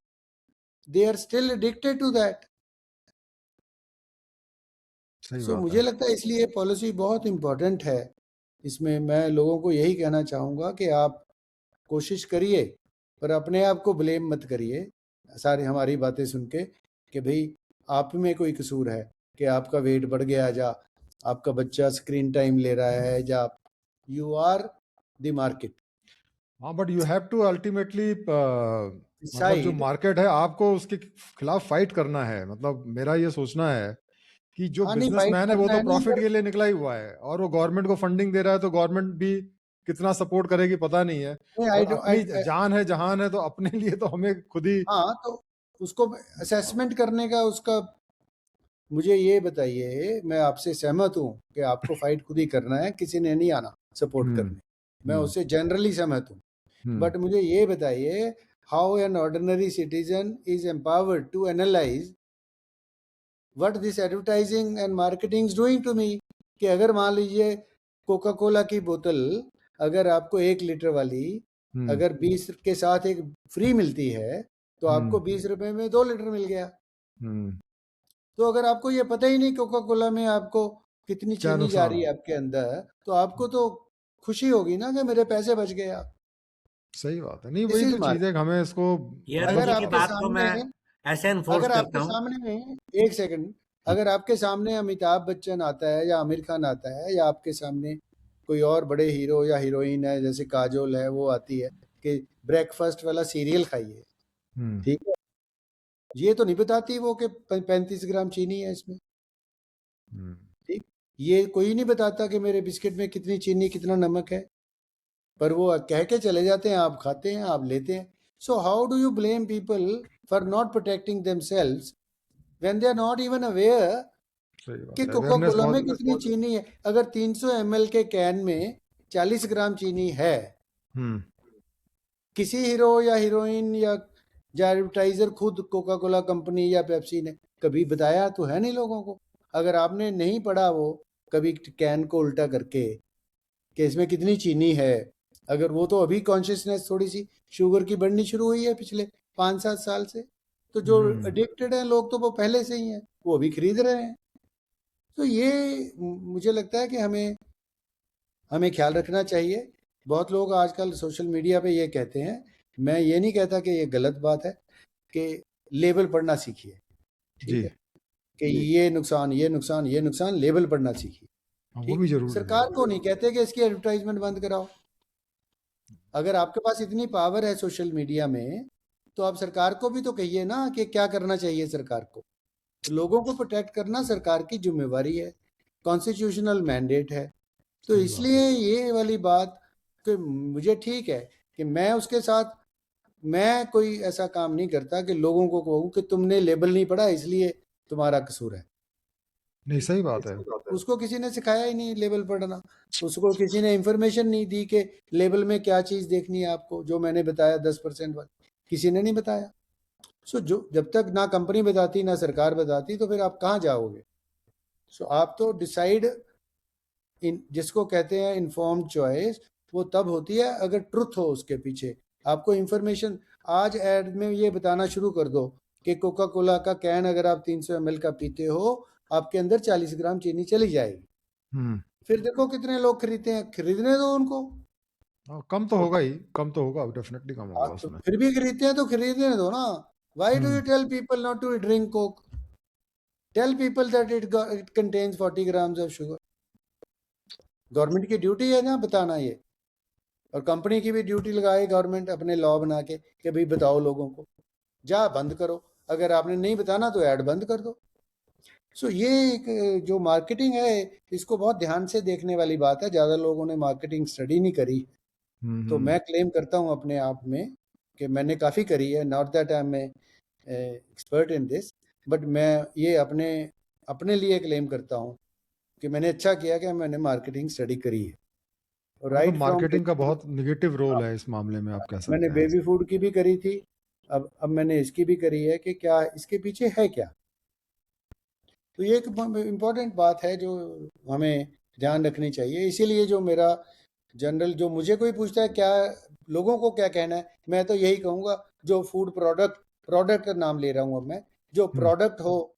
they are still addicted to that. सही सो बात मुझे है। लगता है इसलिए पॉलिसी बहुत इंपॉर्टेंट है। इसमें मैं लोगों को यही कहना चाहूँगा कि आप कोशिश करिए, पर अपने आप को ब्लेम मत करिए सारी हमारी बातें सुन के, कि भाई आप में कोई कसूर है, कि आपका वेट बढ़ गया, या आपका बच्चा स्क्रीन टाइम ले रहा है, या यू आर द मार्केट। हाँ, but you have to ultimately मतलब जो डिसाइड। मार्केट है आपको उसके खिलाफ फाइट करना है। मतलब मेरा ये सोचना है कि जो हाँ नहीं, फाइट बिजनेसमैन है वो करना तो है ना, प्रॉफिट के लिए निकला ही हुआ है, और वो गवर्नमेंट को फंडिंग दे रहा है, तो गवर्नमेंट भी कितना सपोर्ट करेगी पता नहीं है। आई और अपनी जान है जहान है, तो अपने लिए तो हमें खुद ही। हाँ, तो उसको असेसमेंट करने का उसका, मुझे ये बताइए, मैं आपसे सहमत हूँ कि आपको फाइट खुद ही करना है, किसी ने नहीं आना सपोर्ट करने, मैं उससे जनरली सहमत हूँ। बट मुझे ये बताइए, how an ordinary citizen is empowered to analyse what this advertising and marketing is doing to me? कि अगर मान लीजिए कोका कोला की बोतल, अगर आपको 1 लीटर वाली अगर 20 के साथ एक फ्री मिलती है, तो आपको 20 रुपए में 2 लीटर मिल गया। तो अगर आपको ये पता ही नहीं कोका कोला में आपको कितनी क्या चीनी जा नुकसान रही हो। है आपके अंदर, तो आपको तो खुशी होगी ना कि मेरे पैसे बच गए। आप, सही बात है। नहीं, दिस वही इज तो चीज है मार्केट। कि हमें इसको यार अगर रुचि की आपके बात को सामने, मैं ऐसे एनफोर्स अगर करता आपके हूँ। सामने में, एक सेकंड, अगर आपके सामने अमिताभ बच्चन आता है या आमिर खान आता है, या आपके सामने कोई और बड़े हीरो या हीरोइन है, जैसे काजोल है, वो आती है कि ब्रेकफास्ट वाला सीरियल खाइए, ठीक है, ये तो नहीं बताती वो कि 35 ग्राम चीनी है इसमें। ठीक, ये कोई नहीं बताता कि मेरे बिस्किट में कितनी चीनी, कितना नमक है, पर वो कह के चले जाते हैं, आप खाते हैं, आप लेते हैं। So how do you blame people for not protecting themselves when they are not even aware सही कि बात है। कोका अवेयरनेस कोला में बहुत। कितनी चीनी है? अगर 300 ml के कैन में 40 ग्राम चीनी है, किसी हीरो या हीरोइन या एडवर्टाइजर, खुद कोका कोला कंपनी या पेप्सी ने कभी बताया तो है नहीं लोगों को? अगर आपने नहीं पढ़ा वो कभी कैन को उल्टा करके कि इसमें कितनी चीनी है, अगर वो तो अभी कॉन्शियसनेस थोड़ी सी शुगर की बढ़नी शुरू हुई है पिछले 5-7 साल से, तो जो एडिक्टेड हैं लोग तो वो पहले से ही हैं, वो अभी खरीद रहे हैं। तो ये मुझे लगता है कि हमें ख्याल रखना चाहिए। बहुत लोग आजकल सोशल मीडिया पे ये कहते हैं, मैं ये नहीं कहता कि ये गलत बात है, कि लेबल पढ़ना सीखिए, ठीक है, कि ये नुकसान, ये नुकसान, ये नुकसान, लेबल पढ़ना सीखिए। वो भी ठीक, जरूरी है। सरकार को नहीं कहते कि इसकी एडवर्टाइजमेंट बंद कराओ। अगर आपके पास इतनी पावर है सोशल मीडिया में, तो आप सरकार को भी तो कहिए ना कि क्या करना चाहिए सरकार को। तो लोगों को प्रोटेक्ट करना सरकार की जिम्मेवारी है, कॉन्स्टिट्यूशनल मैंडेट है। तो सही बात इसलिए है। ये वाली बात कि मुझे ठीक है कि मैं उसके साथ, मैं कोई ऐसा काम नहीं करता कि लोगों को कहूँ कि तुमने लेबल नहीं पढ़ा इसलिए तुम्हारा कसूर है। नहीं, सही बात है। उसको किसी ने सिखाया ही नहीं लेबल पढ़ना, उसको किसी ने इंफॉर्मेशन नहीं दी कि लेबल में क्या चीज़ देखनी है आपको, जो मैंने बताया 10% वाली, किसी ने नहीं बताया। सो जो जब तक ना कंपनी बताती ना सरकार बताती तो फिर आप कहाँ जाओगे। सो आप तो डिसाइड, जिसको कहते हैं इन्फॉर्म्ड चॉइस, वो तब होती है अगर ट्रुथ हो उसके पीछे। आपको इंफॉर्मेशन, आज एड में ये बताना शुरू कर दो कि कोका कोला का कैन अगर आप 300 ml का पीते हो, आपके अंदर 40 ग्राम चीनी चली जाएगी। हम्म। फिर देखो कितने लोग खरीदते हैं, खरीदने दो उनको। कम तो होगा ही, कम तो होगा, डेफिनेटली कम होगा तो उसमें। फिर भी खरीदते हैं तो खरीदने दो ना। Why do you hmm. Tell people not to drink Coke? Tell people that it contains 40 grams of sugar. Government की ड्यूटी है ना बताना ये, और कंपनी की भी ड्यूटी लगाए गवर्नमेंट अपने लॉ बना के कि भाई बताओ लोगों को, जा बंद करो, अगर आपने नहीं बताना तो ऐड बंद कर दो। सो ये एक जो मार्केटिंग है, इसको बहुत ध्यान से देखने वाली बात है। ज़्यादा लोगों ने मार्केटिंग स्टडी नहीं करी। तो हम्म। मैं क्लेम करता हूँ अपने आप में कि मैंने काफ़ी करी है, not that I am expert in this, but मैं ये अपने अपने लिए क्लेम करता हूँ कि मैंने अच्छा किया कि मैंने मार्केटिंग स्टडी करी है। मतलब राइट फ्रॉम, मार्केटिंग का बहुत निगेटिव रोल है इस मामले में, आप कह मैंने सकते हैं। बेबी फूड की भी करी थी, अब मैंने इसकी भी करी है कि क्या इसके पीछे है क्या। तो ये एक इम्पॉर्टेंट बात है जो हमें ध्यान रखनी चाहिए। इसीलिए जो मेरा जनरल, जो मुझे कोई पूछता है क्या लोगों को क्या कहना है, मैं तो यही कहूँगा, जो फूड प्रोडक्ट का नाम ले रहा हूँ अब मैं, जो हम्म। प्रोडक्ट हो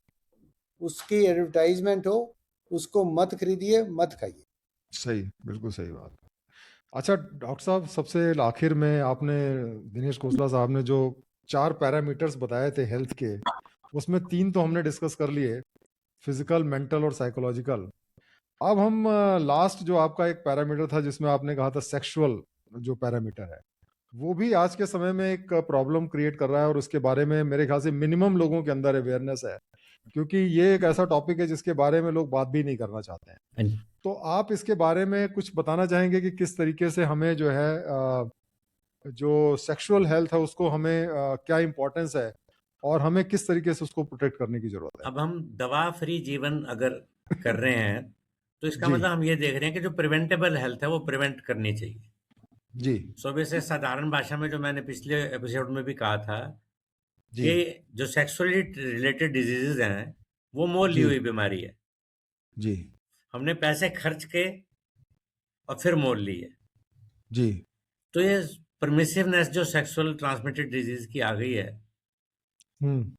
उसकी एडवर्टाइजमेंट हो, उसको मत खरीदिए, मत खाइए। सही, बिल्कुल सही बात। अच्छा डॉक्टर साहब, सबसे आखिर में आपने, दिनेश खोसला साहब ने जो 4 पैरामीटर्स बताए थे हेल्थ के, उसमें 3 तो हमने डिस्कस कर लिए, फिजिकल, मेंटल और साइकोलॉजिकल। अब हम लास्ट जो आपका एक पैरामीटर था जिसमें आपने कहा था सेक्सुअल, जो पैरामीटर है, वो भी आज के समय में एक प्रॉब्लम क्रिएट कर रहा है, और उसके बारे में मेरे ख्याल से मिनिमम लोगों के अंदर अवेयरनेस है, क्योंकि ये एक ऐसा टॉपिक है जिसके बारे में लोग बात भी नहीं करना चाहते हैं। हाँ जी। तो आप इसके बारे में कुछ बताना चाहेंगे कि किस तरीके से हमें जो है जो सेक्सुअल हेल्थ है उसको हमें क्या इंपॉर्टेंस है, और हमें किस तरीके से उसको प्रोटेक्ट करने की जरूरत है। अब हम दवा फ्री जीवन अगर कर रहे हैं तो इसका जी। मतलब हम ये देख रहे हैं कि जो प्रिवेंटेबल हेल्थ है वो प्रिवेंट करनी चाहिए। जी। सो वैसे साधारण भाषा में जो मैंने पिछले एपिसोड में भी कहा था जी। कि जो सेक्सुअली रिलेटेड डिजीजेज हैं वो मोल ली जी। हुई बीमारी है। जी। हमने पैसे खर्च के और फिर मोल ली है। जी। तो ये परमिसिवनेस जो सेक्सुअल ट्रांसमिटेड डिजीज की आ गई है, हम्म।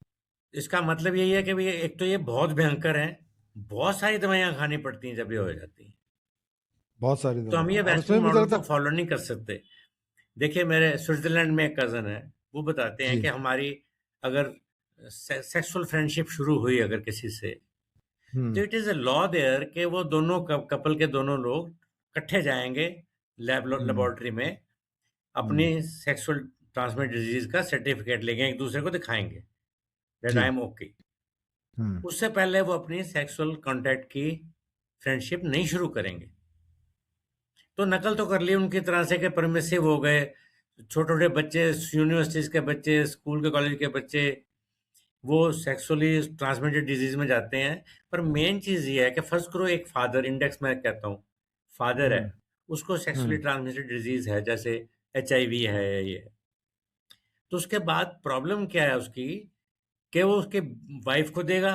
इसका मतलब यही है कि भई एक तो ये बहुत भयंकर है, बहुत सारी दवाइयाँ खानी पड़ती हैं जब ये हो जाती हैं। बहुत सारी तो हम दवाइयाँ, ये और वेस्टर्न उसमें मुझे मॉडल लगता को फॉलो नहीं कर सकते। देखिए मेरे स्विट्जरलैंड में एक कज़न है, वो बताते हैं जी। कि हमारी अगर सेक्सुअल फ्रेंडशिप शुरू हुई अगर किसी से, तो हम्म। It is a law there कि वो दोनों कपल के दोनों लोग इकट्ठे जाएँगे हम्म। लेबोरेटरी में, अपनी हम्म। सेक्सुअल ट्रांसमिटेड डिजीज़ का सर्टिफिकेट लेके एक दूसरे को दिखाएँगे दैट जी। I am okay. हम्म। उससे पहले वो अपनी सेक्सुअल कॉन्टैक्ट की फ्रेंडशिप नहीं शुरू करेंगे। तो नकल तो कर ली उनकी तरह से कि परमिसिव हो गए। छोटे-छोटे बच्चे, यूनिवर्सिटीज़ के बच्चे, स्कूल के कॉलेज के बच्चे, वो सेक्सुअली ट्रांसमिटेड डिजीज़ में जाते हैं। पर मेन चीज़ ये है कि फ़र्ज़ करो एक फ़ादर, इंडेक्स मैं कहता हूँ, फ़ादर है, हम्म। उसको सेक्सुअली हम्म। ट्रांसमिटेड डिजीज़ है, जैसे एचआईवी है ये। तो उसके बाद प्रॉब्लम क्या है उसकी कि वो उसके वाइफ़ को देगा,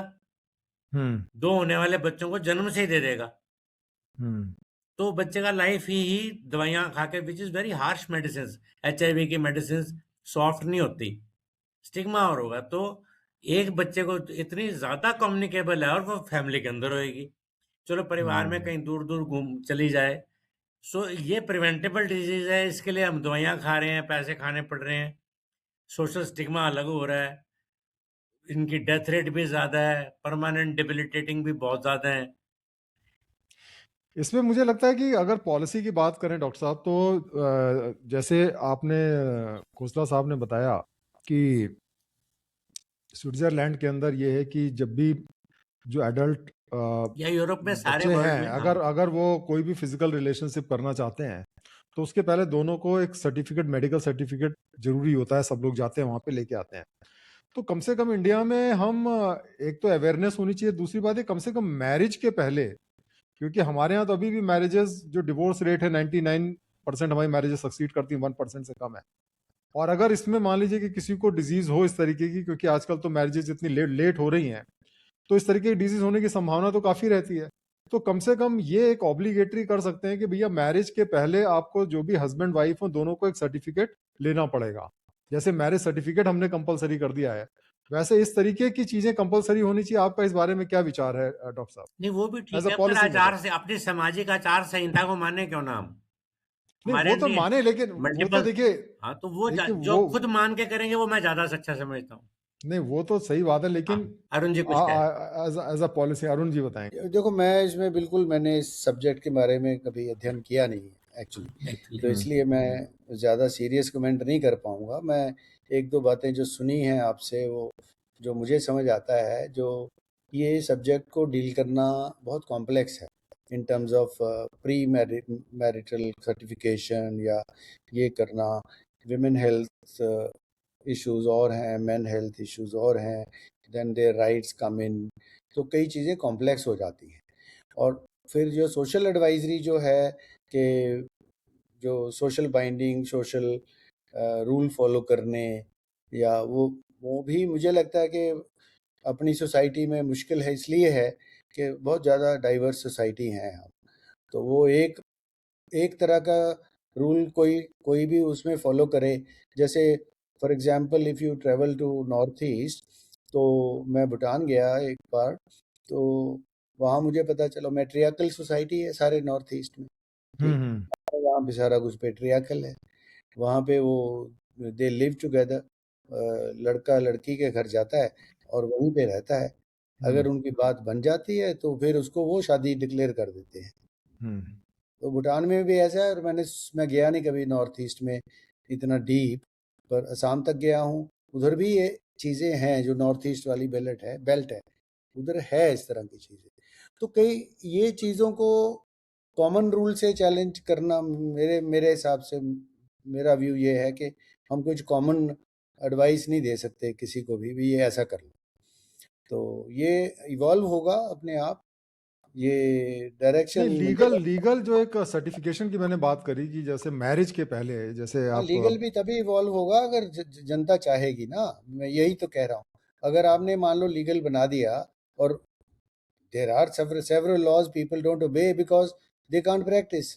हम्म। 2 होने वाले बच्चों को जन्म से ही दे देगा। हम्म। तो बच्चे का लाइफ ही दवाइयाँ खा के, which is very harsh medicines, HIV की मेडिसिन्स सॉफ्ट नहीं होती, स्टिग्मा और होगा। तो एक बच्चे को इतनी ज़्यादा कम्युनिकेबल है और वो फैमिली के अंदर होएगी। चलो परिवार में हम्म। कहीं दूर-दूर घूम चली जाए। सो ये प्रिवेंटेबल डिज़ीज़ है, इसके लिए हम दवाइयाँ खा रहे हैं, पैसे खाने पड़ रहे हैं, सोशल स्टिग्मा अलग हो रहा है, इनकी डेथ रेट भी ज़्यादा है, परमानेंट डिबिलिटेटिंग भी बहुत ज़्यादा है। इसमें मुझे लगता है कि अगर पॉलिसी की बात करें डॉक्टर साहब, तो जैसे आपने खोसला साहब ने बताया कि स्विट्जरलैंड के अंदर ये है कि जब भी जो एडल्ट या यूरोप में सारे बच्चे वर्ल्ड हैं, में, अगर अगर वो कोई भी फिजिकल रिलेशनशिप करना चाहते हैं तो उसके पहले दोनों को एक सर्टिफिकेट, मेडिकल सर्टिफिकेट जरूरी होता है, सब लोग जाते हैं वहां पे लेके आते हैं। तो कम से कम इंडिया में हम एक तो अवेयरनेस होनी चाहिए, दूसरी बात है कम से कम मैरिज के पहले, क्योंकि हमारे यहाँ तो अभी भी मैरिजेस, जो डिवोर्स रेट है 99% हमारी मैरिजेस सक्सीड करती हैं, 1% से कम है। और अगर इसमें मान लीजिए कि किसी को डिजीज हो इस तरीके की, क्योंकि आजकल तो मैरिजेस इतनी लेट हो रही हैं, तो इस तरीके की डिजीज होने की संभावना तो काफी रहती है। तो कम से कम ये एक ऑब्लिगेटरी कर सकते हैं कि भैया मैरिज के पहले आपको जो भी हस्बैंड वाइफ हो दोनों को एक सर्टिफिकेट लेना पड़ेगा। जैसे मैरिज सर्टिफिकेट हमने कंपलसरी कर दिया है, वैसे इस तरीके की चीजें कंपलसरी होनी चाहिए। आपका इस बारे में क्या विचार है डॉक्टर साहब, नहीं वो भी एज ठीक अ है, पर पॉलिसी आचार मेजर? से अपनी सामाजिक आचार संहिता को माने क्यों ना हम? नहीं हमारे वो तो लिए माने, लेकिन वो तो मल्टीपल, देखिए, हाँ तो वो देखिए जो वो, खुद मान के करेंगे वो मैं ज्यादा अच्छा समझता हूँ। नहीं वो तो सही बात है, हाँ, लेकिन अरुण जी कुछ कह रहे हैं। As a policy Arun ji बताएं। देखो, मैं इसमें बिल्कुल, मैंने इस सब्जेक्ट के बारे में कभी अध्ययन किया नहीं है एक्चुअली, एक्चुअली तो इसलिए मैं ज़्यादा सीरियस कमेंट नहीं कर पाऊँगा। मैं एक दो बातें जो सुनी हैं आपसे, वो जो मुझे समझ आता है, जो ये सब्जेक्ट को डील करना बहुत कॉम्प्लेक्स है इन terms of pre marital certification, या ये करना, विमेन हेल्थ इश्यूज और हैं, मेन हेल्थ इश्यूज और हैं, देन देयर राइट्स कम इन, तो कई चीज़ें कॉम्प्लेक्स हो जाती हैं। और फिर जो सोशल एडवाइजरी जो है, कि जो social binding, social rule follow करने, या वो भी मुझे लगता है कि अपनी सोसाइटी में मुश्किल है, इसलिए है कि बहुत ज़्यादा डाइवर्स सोसाइटी हैं हम। तो वो एक एक तरह का रूल कोई कोई भी उसमें फॉलो करे। जैसे for example, if you travel to north east, तो मैं भूटान गया एक बार, तो वहाँ मुझे पता चला मैट्रियार्कल सोसाइटी है सारे नॉर्थ ईस्ट में, ठीक, हम्म। वहाँ पे सारा कुछ पेट्रियार्कल है। वहाँ पे वो दे लिव टुगेदर, लड़का लड़की के घर जाता है और वहीं पे रहता है। अगर उनकी बात बन जाती है तो फिर उसको वो शादी डिक्लेयर कर देते हैं। हम्म। तो भूटान में भी ऐसा है। और मैं गया नहीं कभी नॉर्थ ईस्ट में इतना डीप, पर असम तक गया हूँ, उधर भी ये चीज़ें हैं, जो नॉर्थ ईस्ट वाली बेल्ट है, उधर है इस तरह की चीज़ें। तो कई ये चीज़ों को कॉमन रूल से चैलेंज करना, मेरे मेरे हिसाब से, मेरा व्यू ये है कि हम कुछ कॉमन एडवाइस नहीं दे सकते किसी को भी ये ऐसा कर लो। तो ये इवॉल्व होगा अपने आप, ये डायरेक्शन नहीं, मुझे लीगल जो एक सर्टिफिकेशन की मैंने बात करी कि जैसे मैरिज के पहले, जैसे हाँ, आप, लीगल भी तभी इवॉल्व होगा अगर जनता चाहेगी ना। मैं यही तो कह रहा हूँ। अगर आपने मान लो लीगल बना दिया, और there are several laws people don't obey because they can't practice,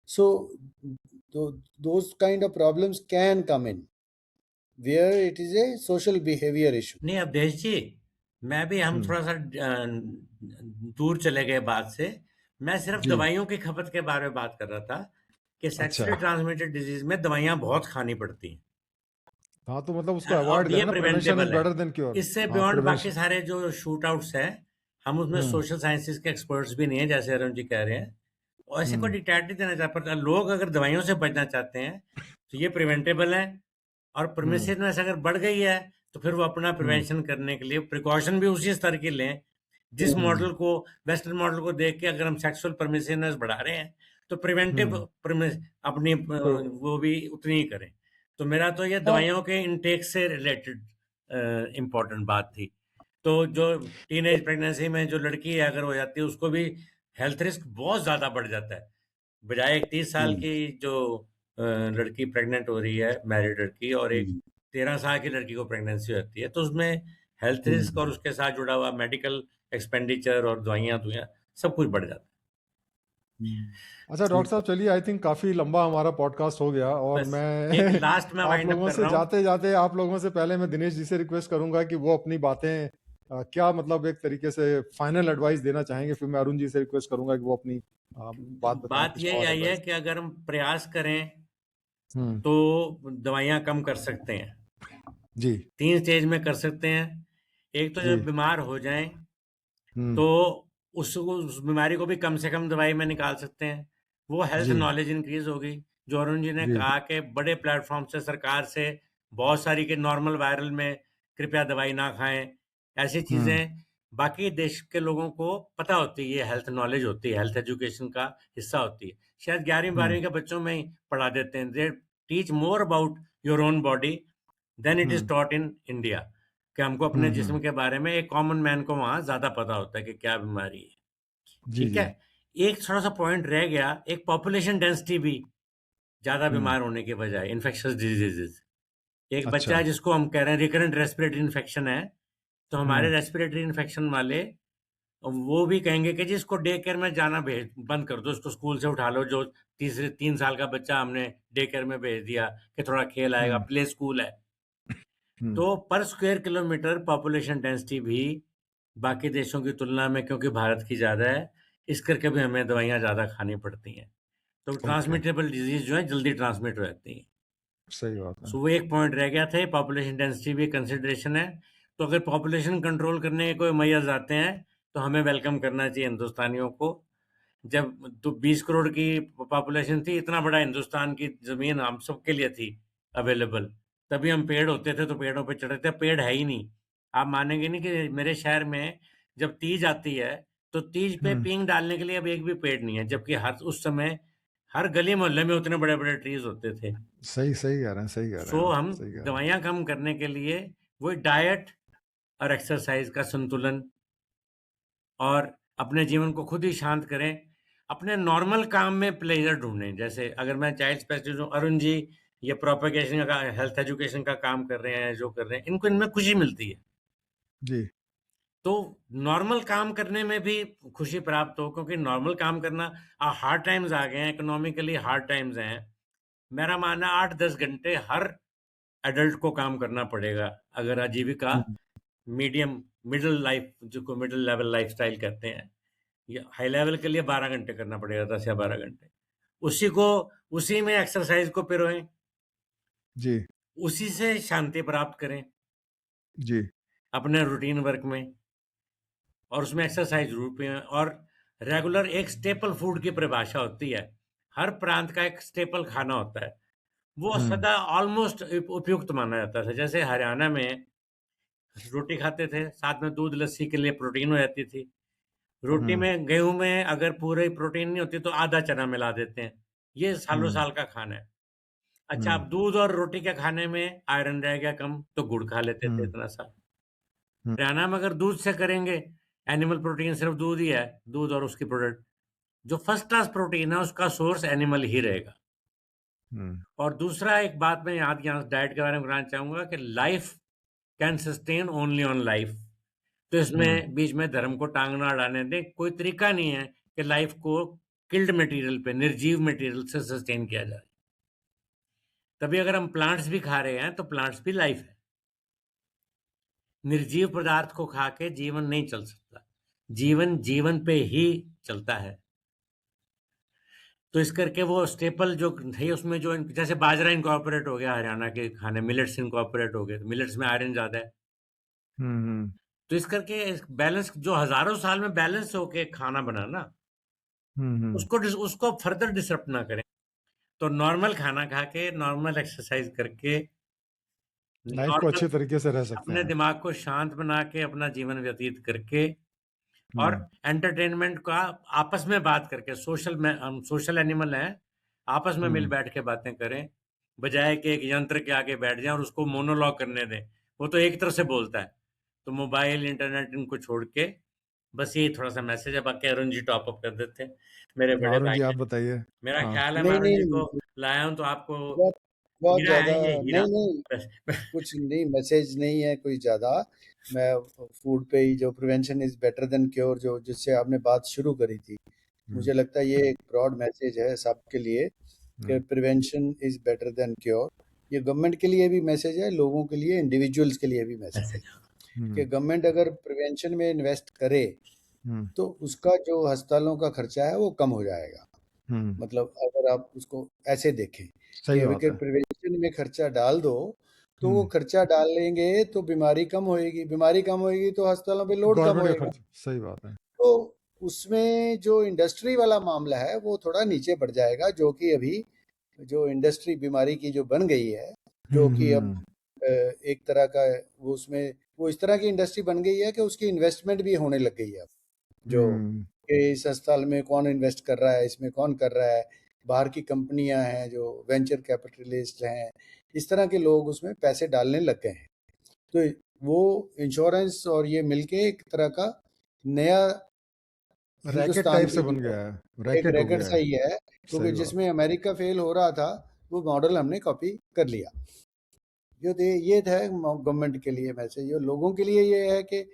so those kind of problems can come in where it is a social behavior issue. नहीं अवधेश जी, मैं भी, हम थोड़ा सा दूर चले गए बात से। मैं सिर्फ जी, दवाइयों की खपत के बारे में बात कर रहा था कि अच्छा, सेक्सुअली ट्रांसमिटेड डिजीज में दवाइयां बहुत खानी पड़ती हैं, हाँ तो मतलब उसको अवॉइड और ये करें ना, प्रिवेंशन इज प्रिवेंटेबल है। Better than cure. इससे हाँ, बियॉन्ड बाकी प्रिवेंशन। सारे जो शूट आउट्स हैं, हम उसमें हम्म। सोशल साइंसेज के एक्सपर्ट्स भी नहीं है, जैसे अरुण जी कह रहे हैं, और ऐसे कोई हम्म। डिक्टेट नहीं देना चाहता। पर लोग अगर दवाइयों से बचना चाहते हैं तो ये प्रिवेंटेबल है, और हम्म। परमिसिवनेस अगर बढ़ गई है तो फिर वो अपना हम्म। प्रिवेंशन करने के लिए प्रिकॉशन भी उसी स्तर की लें। जिस हम्म। मॉडल को, वेस्टर्न मॉडल को देख के अगर हम सेक्सुअल परमिसिवनेस बढ़ा रहे हैं, तो प्रिवेंटिव हम्म। अपनी तो वो भी उतनी ही करें। तो मेरा तो ये हाँ, दवाइयों के इनटेक से रिलेटेड इम्पोर्टेंट बात थी। तो जो टीनेज प्रेगनेंसी में जो लड़की अगर हो जाती है, उसको भी हेल्थ रिस्क बहुत ज़्यादा बढ़ जाता है। बजाय एक 30 साल हम्म, की जो लड़की प्रेग्नेंट हो रही है, मैरिड लड़की, और एक हम्म, 13 साल की लड़की को प्रेगनेंसी हो जाती है, तो उसमें हेल्थ रिस्क और हम्म। उसके साथ जुड़ा हुआ मेडिकल एक्सपेंडिचर और दवाइयाँ दुइयाँ सब कुछ बढ़ जाता अच्छा है। डॉक्टर साहब, चलिए, आई थिंक काफी लंबा हमारा पॉडकास्ट हो गया, और बस एक मैं लास्ट में आप वाइंड अप लोगों कर से रहा हूँ। जाते जाते, आप लोगों से पहले मैं दिनेश जी से रिक्वेस्ट करूंगा कि वो अपनी बातें क्या मतलब एक तरीके से फाइनल एडवाइस देना चाहेंगे, फिर मैं अरुण जी से रिक्वेस्ट करूंगा कि वो अपनी बात बताएं, बात कुछ यही और आई है एडवाइस। कि अगर हम प्रयास करें हम्म। तो दवाइयाँ कम कर सकते हैं। जी। 3 स्टेज में कर सकते हैं। एक तो जी। जब बीमार हो जाएं हम्म। तो उस बीमारी को भी कम से कम दवाई में निकाल सकते हैं। वो हेल्थ जी। नॉलेज इंक्रीज होगी। जो अरुण जी ने जी। कहा कि बड़े प्लेटफॉर्म से, सरकार से बहुत सारी के नॉर्मल वायरल में कृपया दवाई ना खाएं, ऐसी हम्म चीजें बाकी देश के लोगों को पता होती है, ये हेल्थ नॉलेज होती है, हेल्थ एजुकेशन का हिस्सा होती है। शायद 11वीं हम्म 12वीं के बच्चों में ही पढ़ा देते हैं। They teach more about your own body than it is hmm taught in India, कि हमको अपने हम्म जिस्म के बारे में एक कॉमन मैन को वहाँ ज्यादा पता होता है कि क्या बीमारी है। जी ठीक जी है, एक थोड़ा सा पॉइंट रह गया, एक पॉपुलेशन डेंसिटी भी ज्यादा हम्म बीमार होने के बजाय, इन्फेक्शियस डिजीजेज। एक बच्चा अच्छा है जिसको हम कह रहे हैं रिकरेंट रेस्पिरेटरी इन्फेक्शन है, तो हमारे हम्म रेस्पिरेटरी इन्फेक्शन वाले वो भी कहेंगे कि जी इसको डे केयर में जाना भेज बंद कर दो, इसको स्कूल से उठा लो। जो 3 साल का बच्चा हमने डे केयर में भेज दिया कि थोड़ा खेल आएगा, हम्म प्ले स्कूल है। हम्म तो पर स्क्वायर किलोमीटर पॉपुलेशन डेंसिटी भी बाकी देशों की तुलना में, क्योंकि भारत की ज़्यादा है, इस करके भी हमें दवाइयाँ ज़्यादा खानी पड़ती हैं। तो ओके ट्रांसमिटेबल डिजीज जो है जल्दी ट्रांसमिट हो जाती हैं। सही बात है सो वो एक पॉइंट रह गया था, पॉपुलेशन डेंसिटी भी कंसिडरेशन है। तो अगर पॉपुलेशन कंट्रोल करने के कोई मैयर्स आते हैं तो हमें वेलकम करना चाहिए हिंदुस्तानियों को। जब तो 20 करोड़ की पॉपुलेशन थी, इतना बड़ा हिंदुस्तान की जमीन हम सबके लिए थी अवेलेबल, तभी हम पेड़ होते थे तो पेड़ों पे चढ़े थे। पेड़ है ही नहीं। आप मानेंगे नहीं कि मेरे शहर में जब तीज आती है तो तीज पे हम्म पींग डालने के लिए अब एक भी पेड़ नहीं है, जबकि हर उस समय हर गली मोहल्ले में उतने बड़े बड़े ट्रीज होते थे। सही सही कह रहे हैं सही कह रहे सो हैं आप हम सही कह रहे हैं दवाइयाँ कम करने के लिए वही डाइट और एक्सरसाइज का संतुलन, और अपने जीवन को खुद ही शांत करें। अपने नॉर्मल काम में प्लेजर ढूंढें। जैसे अगर मैं चाइल्ड स्पेशलिस्ट हूँ, अरुण जी ये प्रोपेगेशन का, हेल्थ एजुकेशन का काम कर रहे हैं, जो कर रहे हैं, इनको इनमें खुशी मिलती है। जी तो नॉर्मल काम करने में भी खुशी प्राप्त हो, क्योंकि नॉर्मल काम करना, हार्ड टाइम्स आ गए हैं, इकोनॉमिकली हार्ड टाइम्स हैं। मेरा मानना 8-10 घंटे हर एडल्ट को काम करना पड़ेगा अगर आजीविका हम्म मीडियम मिडिल लाइफ, जिसको मिडिल लेवल लाइफस्टाइल कहते हैं, ये हाई लेवल के लिए 12 घंटे करना पड़ेगा, 10 या 12 घंटे। उसी को, उसी में एक्सरसाइज को पिरोएं, जी उसी से शांति प्राप्त करें जी अपने रूटीन वर्क में, और उसमें एक्सरसाइज जरूर पिएं। और रेगुलर एक स्टेपल फूड की परिभाषा होती है, हर प्रांत का एक स्टेपल खाना होता है, वो हम्म सदा ऑलमोस्ट उपयुक्त माना जाता है। जैसे हरियाणा में रोटी खाते थे, साथ में दूध लस्सी के लिए प्रोटीन हो जाती थी। रोटी हम्म में, गेहूं में अगर पूरे प्रोटीन नहीं होती तो आधा चना मिला देते हैं। ये सालों हम्म साल का खाना है। अच्छा, हम्म अब दूध और रोटी के खाने में आयरन रह गया कम, तो गुड़ खा लेते थे हम्म इतना सा। हम्म हरियाणा में अगर दूध से करेंगे, एनिमल प्रोटीन सिर्फ दूध ही है, दूध और उसकी प्रोडक्ट, जो फर्स्ट क्लास प्रोटीन है उसका सोर्स एनिमल ही रहेगा। हम्म और दूसरा एक बात मैं याद यहाँ डाइट के बारे में बताना चाहूंगा कि life can sustain only on life. तो हम्म इसमें बीच में धर्म को टांग ना अड़ाने दें। कोई तरीका नहीं है कि लाइफ को किल्ड मटेरियल पे, निर्जीव मटेरियल से सस्टेन किया जाए। तभी अगर हम प्लांट्स भी खा रहे हैं तो प्लांट्स भी लाइफ है। निर्जीव पदार्थ को खा के जीवन नहीं चल सकता, जीवन जीवन पे ही चलता है। तो इस करके वो स्टेपल जो थे उसमें जो जैसे बाजरा इनकॉर्पोरेट हो गया हरियाणा के खाने, मिलेट्स इनकॉर्पोरेट हो गए, तो मिलेट्स में आयरन ज्यादा है। हम्म तो इस करके बैलेंस, जो हजारों साल में बैलेंस होके खाना बना ना, हम्म उसको फर्दर डिसरप्ट ना करें। तो नॉर्मल खाना खा के, नॉर्मल एक्सरसाइज करके, लाइफ को नॉर्मल अच्छे तरीके से रह सकते अपने हैं दिमाग को शांत बना के अपना जीवन व्यतीत करके, और हम्म एंटरटेनमेंट का आपस में बात करके, सोशल में हम सोशल एनिमल हैं, आपस में मिल हम्म बैठ के बातें करें, बजाय कि एक यंत्र के आगे बैठ जाएं और उसको मोनोलॉग करने दें। वो तो एक तरफ से बोलता है। तो मोबाइल इंटरनेट इनको छोड़ के, बस यही थोड़ा सा मैसेज है। बाकी अरुण जी टॉप अप कर देते हैं, मेरे बड़े अरुण भाई जी आप हैं। बताइए मेरा हाँ ख्याल है मैं नहीं अरुण जी को नहीं, लाया हूं तो आपको बहुत बहुत हीरा ज़्यादा है, ये हीरा। नहीं नहीं, कुछ नहीं, मैसेज नहीं है कोई ज़्यादा। मैं फूड पे ही, जो prevention is better than cure, जो जिससे आपने बात शुरू करी थी, हम्म मुझे लगता है ये एक ब्रॉड मैसेज है सबके लिए कि hmm prevention is better than cure. ये गवर्नमेंट के लिए भी मैसेज है, लोगों के लिए, इंडिविजुअल्स के लिए भी मैसेज है कि हम्म गवर्नमेंट अगर प्रिवेंशन में इन्वेस्ट करे हम्म तो उसका जो अस्पतालों का खर्चा है वो कम हो जाएगा। हम्म मतलब अगर आप उसको ऐसे देखें कि सही बात अगर है प्रिवेंशन में खर्चा डाल दो तो वो हम्म खर्चा डाल लेंगे तो बीमारी कम होएगी, बीमारी कम होएगी तो अस्पतालों पे लोड कम गवर्नमेंट का होएगा। खर्च सही बात है तो उसमें जो इंडस्ट्री वाला मामला है वो थोड़ा नीचे बढ़ जाएगा, जो कि अभी जो इंडस्ट्री बीमारी की जो बन गई है, जो कि अब हम्म एक तरह का वो उसमें वो इस तरह की इंडस्ट्री बन गई है कि उसकी इन्वेस्टमेंट भी होने लग गई है अब। जो कि इस अस्पताल में कौन इन्वेस्ट कर रहा है, इसमें कौन कर रहा है, बाहर की कंपनियां हैं जो वेंचर कैपिटलिस्ट हैं, इस तरह के लोग उसमें पैसे डालने लग गए हैं। तो वो इंश्योरेंस और ये मिलके एक तरह का नया रैकेट हिंदुस्तान टाइप से की बन गया है, एक रैकेट हो रैकेट गया सा है। ही है, क्योंकि सही बात। जिसमें अमेरिका फेल हो रहा था वो मॉडल हमने कॉपी कर लिया। ये था गवर्नमेंट के लिए मैसेज, और लोगों के लिए ये है कि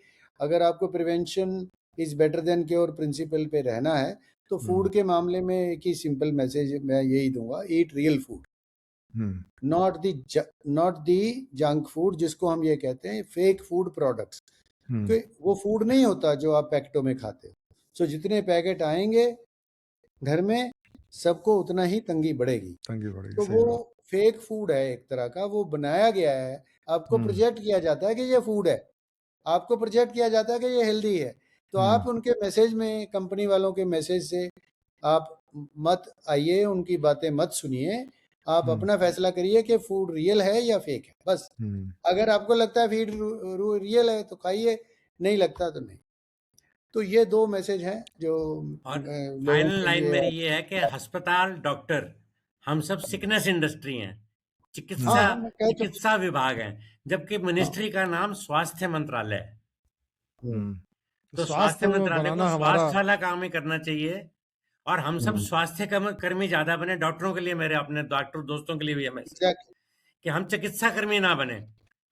अगर आपको prevention is better than cure principle पे रहना है तो फूड के मामले में एक ही सिंपल मैसेज मैं यही दूंगा, eat real food, not the junk food, जिसको हम ये कहते हैं फेक फूड प्रोडक्ट्स। कि वो फूड नहीं होता जो आप पैकेटों में खाते हो। सो जितने पैकेट आएंगे घर में सबको उतना ही तंगी बढ़ेगी। तो सही वो बात। फेक फूड है एक तरह का, वो बनाया गया है, आपको प्रोजेक्ट किया जाता है कि ये फूड है, आपको प्रोजेक्ट किया जाता है कि ये हेल्दी है। तो आप उनके मैसेज में, कंपनी वालों के मैसेज से आप मत आइए, उनकी बातें मत सुनिए, आप अपना फैसला करिए कि फूड रियल है या फेक है, बस। अगर आपको लगता है फीड रियल है तो खाइए, नहीं लगता तो नहीं। तो ये दो मैसेज हैं जो और लोगों फाइनल के लाइन लिए। मेरी ये है कि अस्पताल, डॉक्टर, हम सब सिकनेस इंडस्ट्री हैं, चिकित्सा हाँ, मैं कह तो चिकित्सा विभाग है, जबकि मिनिस्ट्री का नाम स्वास्थ्य मंत्रालय है। तो स्वास्थ्य स्वास्थ्य मंत्रालय को बनाना हमारा स्वास्थ्य वाला काम ही करना चाहिए, और हम सब स्वास्थ्य कर्मी ज्यादा बने। डॉक्टरों के लिए, मेरे अपने डॉक्टर दोस्तों के लिए भी है मैसेज एग्जैक्ट कि हम चिकित्सा कर्मी ना बने।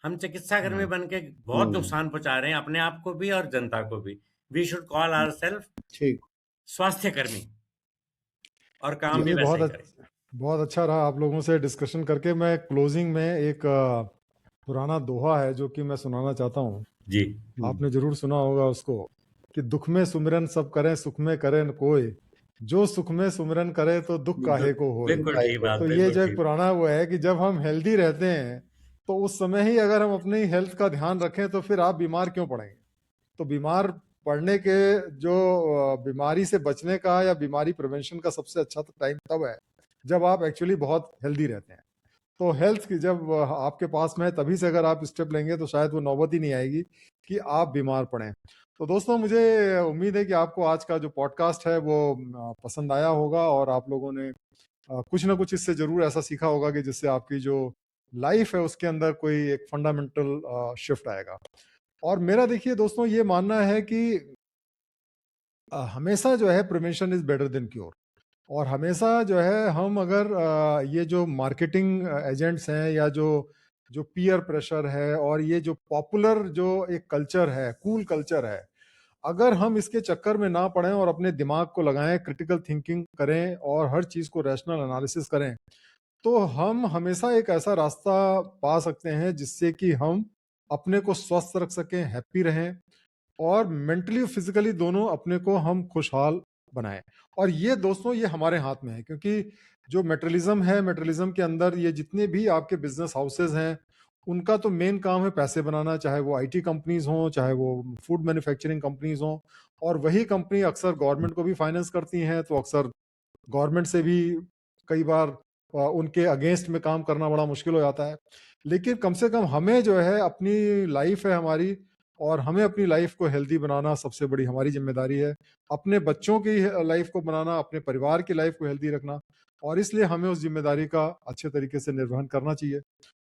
हम चिकित्सा कर्मी बन के बहुत नुकसान पहुंचा रहे हैं अपने आप को भी और जनता को भी। वी शुड कॉल आवरसेल्फ ठीक। स्वास्थ्य कर्मी, और काम भी चलिए, वैसे ही करें। बहुत अच्छा रहा आप लोगों से डिस्कशन करके। मैं क्लोजिंग में एक पुराना दोहा है जो कि मैं सुनाना चाहता हूँ। जी, आपने जरूर सुना होगा उसको, कि दुख में सुमिरन सब करें, सुख में करें न कोई, जो सुख में सुमिरन करे तो दुख काहे को होए। बिल्कुल ठीक बात, तो ये बिल्कुल जो एक ठीक। पुराना वो है कि जब हम हेल्दी रहते हैं तो उस समय ही अगर हम अपनी हेल्थ का ध्यान रखें तो फिर आप बीमार क्यों पड़ेंगे। तो बीमार पड़ने के जो बीमारी से बचने का या बीमारी प्रिवेंशन का सबसे अच्छा टाइम तब है जब आप एक्चुअली बहुत हेल्दी रहते हैं। तो हेल्थ की जब आपके पास में है तभी से अगर आप स्टेप लेंगे तो शायद वो नौबत ही नहीं आएगी कि आप बीमार पड़ें। तो दोस्तों, मुझे उम्मीद है कि आपको आज का जो पॉडकास्ट है वो पसंद आया होगा, और आप लोगों ने कुछ ना कुछ इससे जरूर ऐसा सीखा होगा कि जिससे आपकी जो लाइफ है उसके अंदर कोई एक फंडामेंटल शिफ्ट आएगा। और मेरा देखिए दोस्तों ये मानना है कि हमेशा जो है prevention is better than cure. और हमेशा जो है हम अगर ये जो मार्केटिंग एजेंट्स हैं या जो जो पीयर प्रेशर है और ये जो पॉपुलर जो एक कल्चर है, कूल कल्चर है, अगर हम इसके चक्कर में ना पड़ें और अपने दिमाग को लगाएं, क्रिटिकल थिंकिंग करें और हर चीज को रैशनल एनालिसिस करें, तो हम हमेशा एक ऐसा रास्ता पा सकते हैं जिससे कि हम अपने को स्वस्थ रख सकें, हैप्पी रहें, और मेंटली फिजिकली दोनों अपने को हम खुशहाल बनाएं। और ये दोस्तों ये हमारे हाथ में है, क्योंकि जो मेटेरियलिज्म है, मेटेरियलिज्म के अंदर ये जितने भी आपके बिजनेस हाउसेज हैं उनका तो मेन काम है पैसे बनाना, चाहे वो आईटी कंपनीज हों, चाहे वो फूड मैन्युफैक्चरिंग कंपनीज हों। और वही कंपनी अक्सर गवर्नमेंट को भी फाइनेंस करती हैं, तो अक्सर गवर्नमेंट से भी कई बार उनके अगेंस्ट में काम करना बड़ा मुश्किल हो जाता है। लेकिन कम से कम हमें जो है अपनी लाइफ है हमारी, और हमें अपनी लाइफ को हेल्दी बनाना सबसे बड़ी हमारी जिम्मेदारी है। अपने बच्चों की लाइफ को बनाना, अपने परिवार की लाइफ को हेल्दी रखना, और इसलिए हमें उस जिम्मेदारी का अच्छे तरीके से निर्वहन करना चाहिए।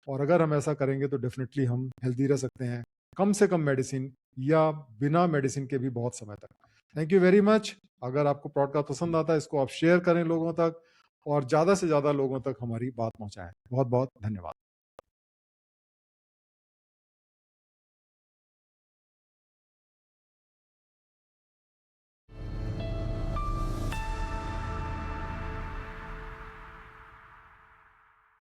और अगर हम ऐसा करेंगे तो डेफिनेटली हम हेल्दी रह सकते हैं, कम से कम मेडिसिन या बिना मेडिसिन के भी बहुत समय तक। Thank you very much. अगर आपको पॉडकास्ट पसंद आता है इसको आप शेयर करें लोगों तक, और ज़्यादा से ज़्यादा लोगों तक हमारी बात पहुंचाएं। बहुत बहुत धन्यवाद।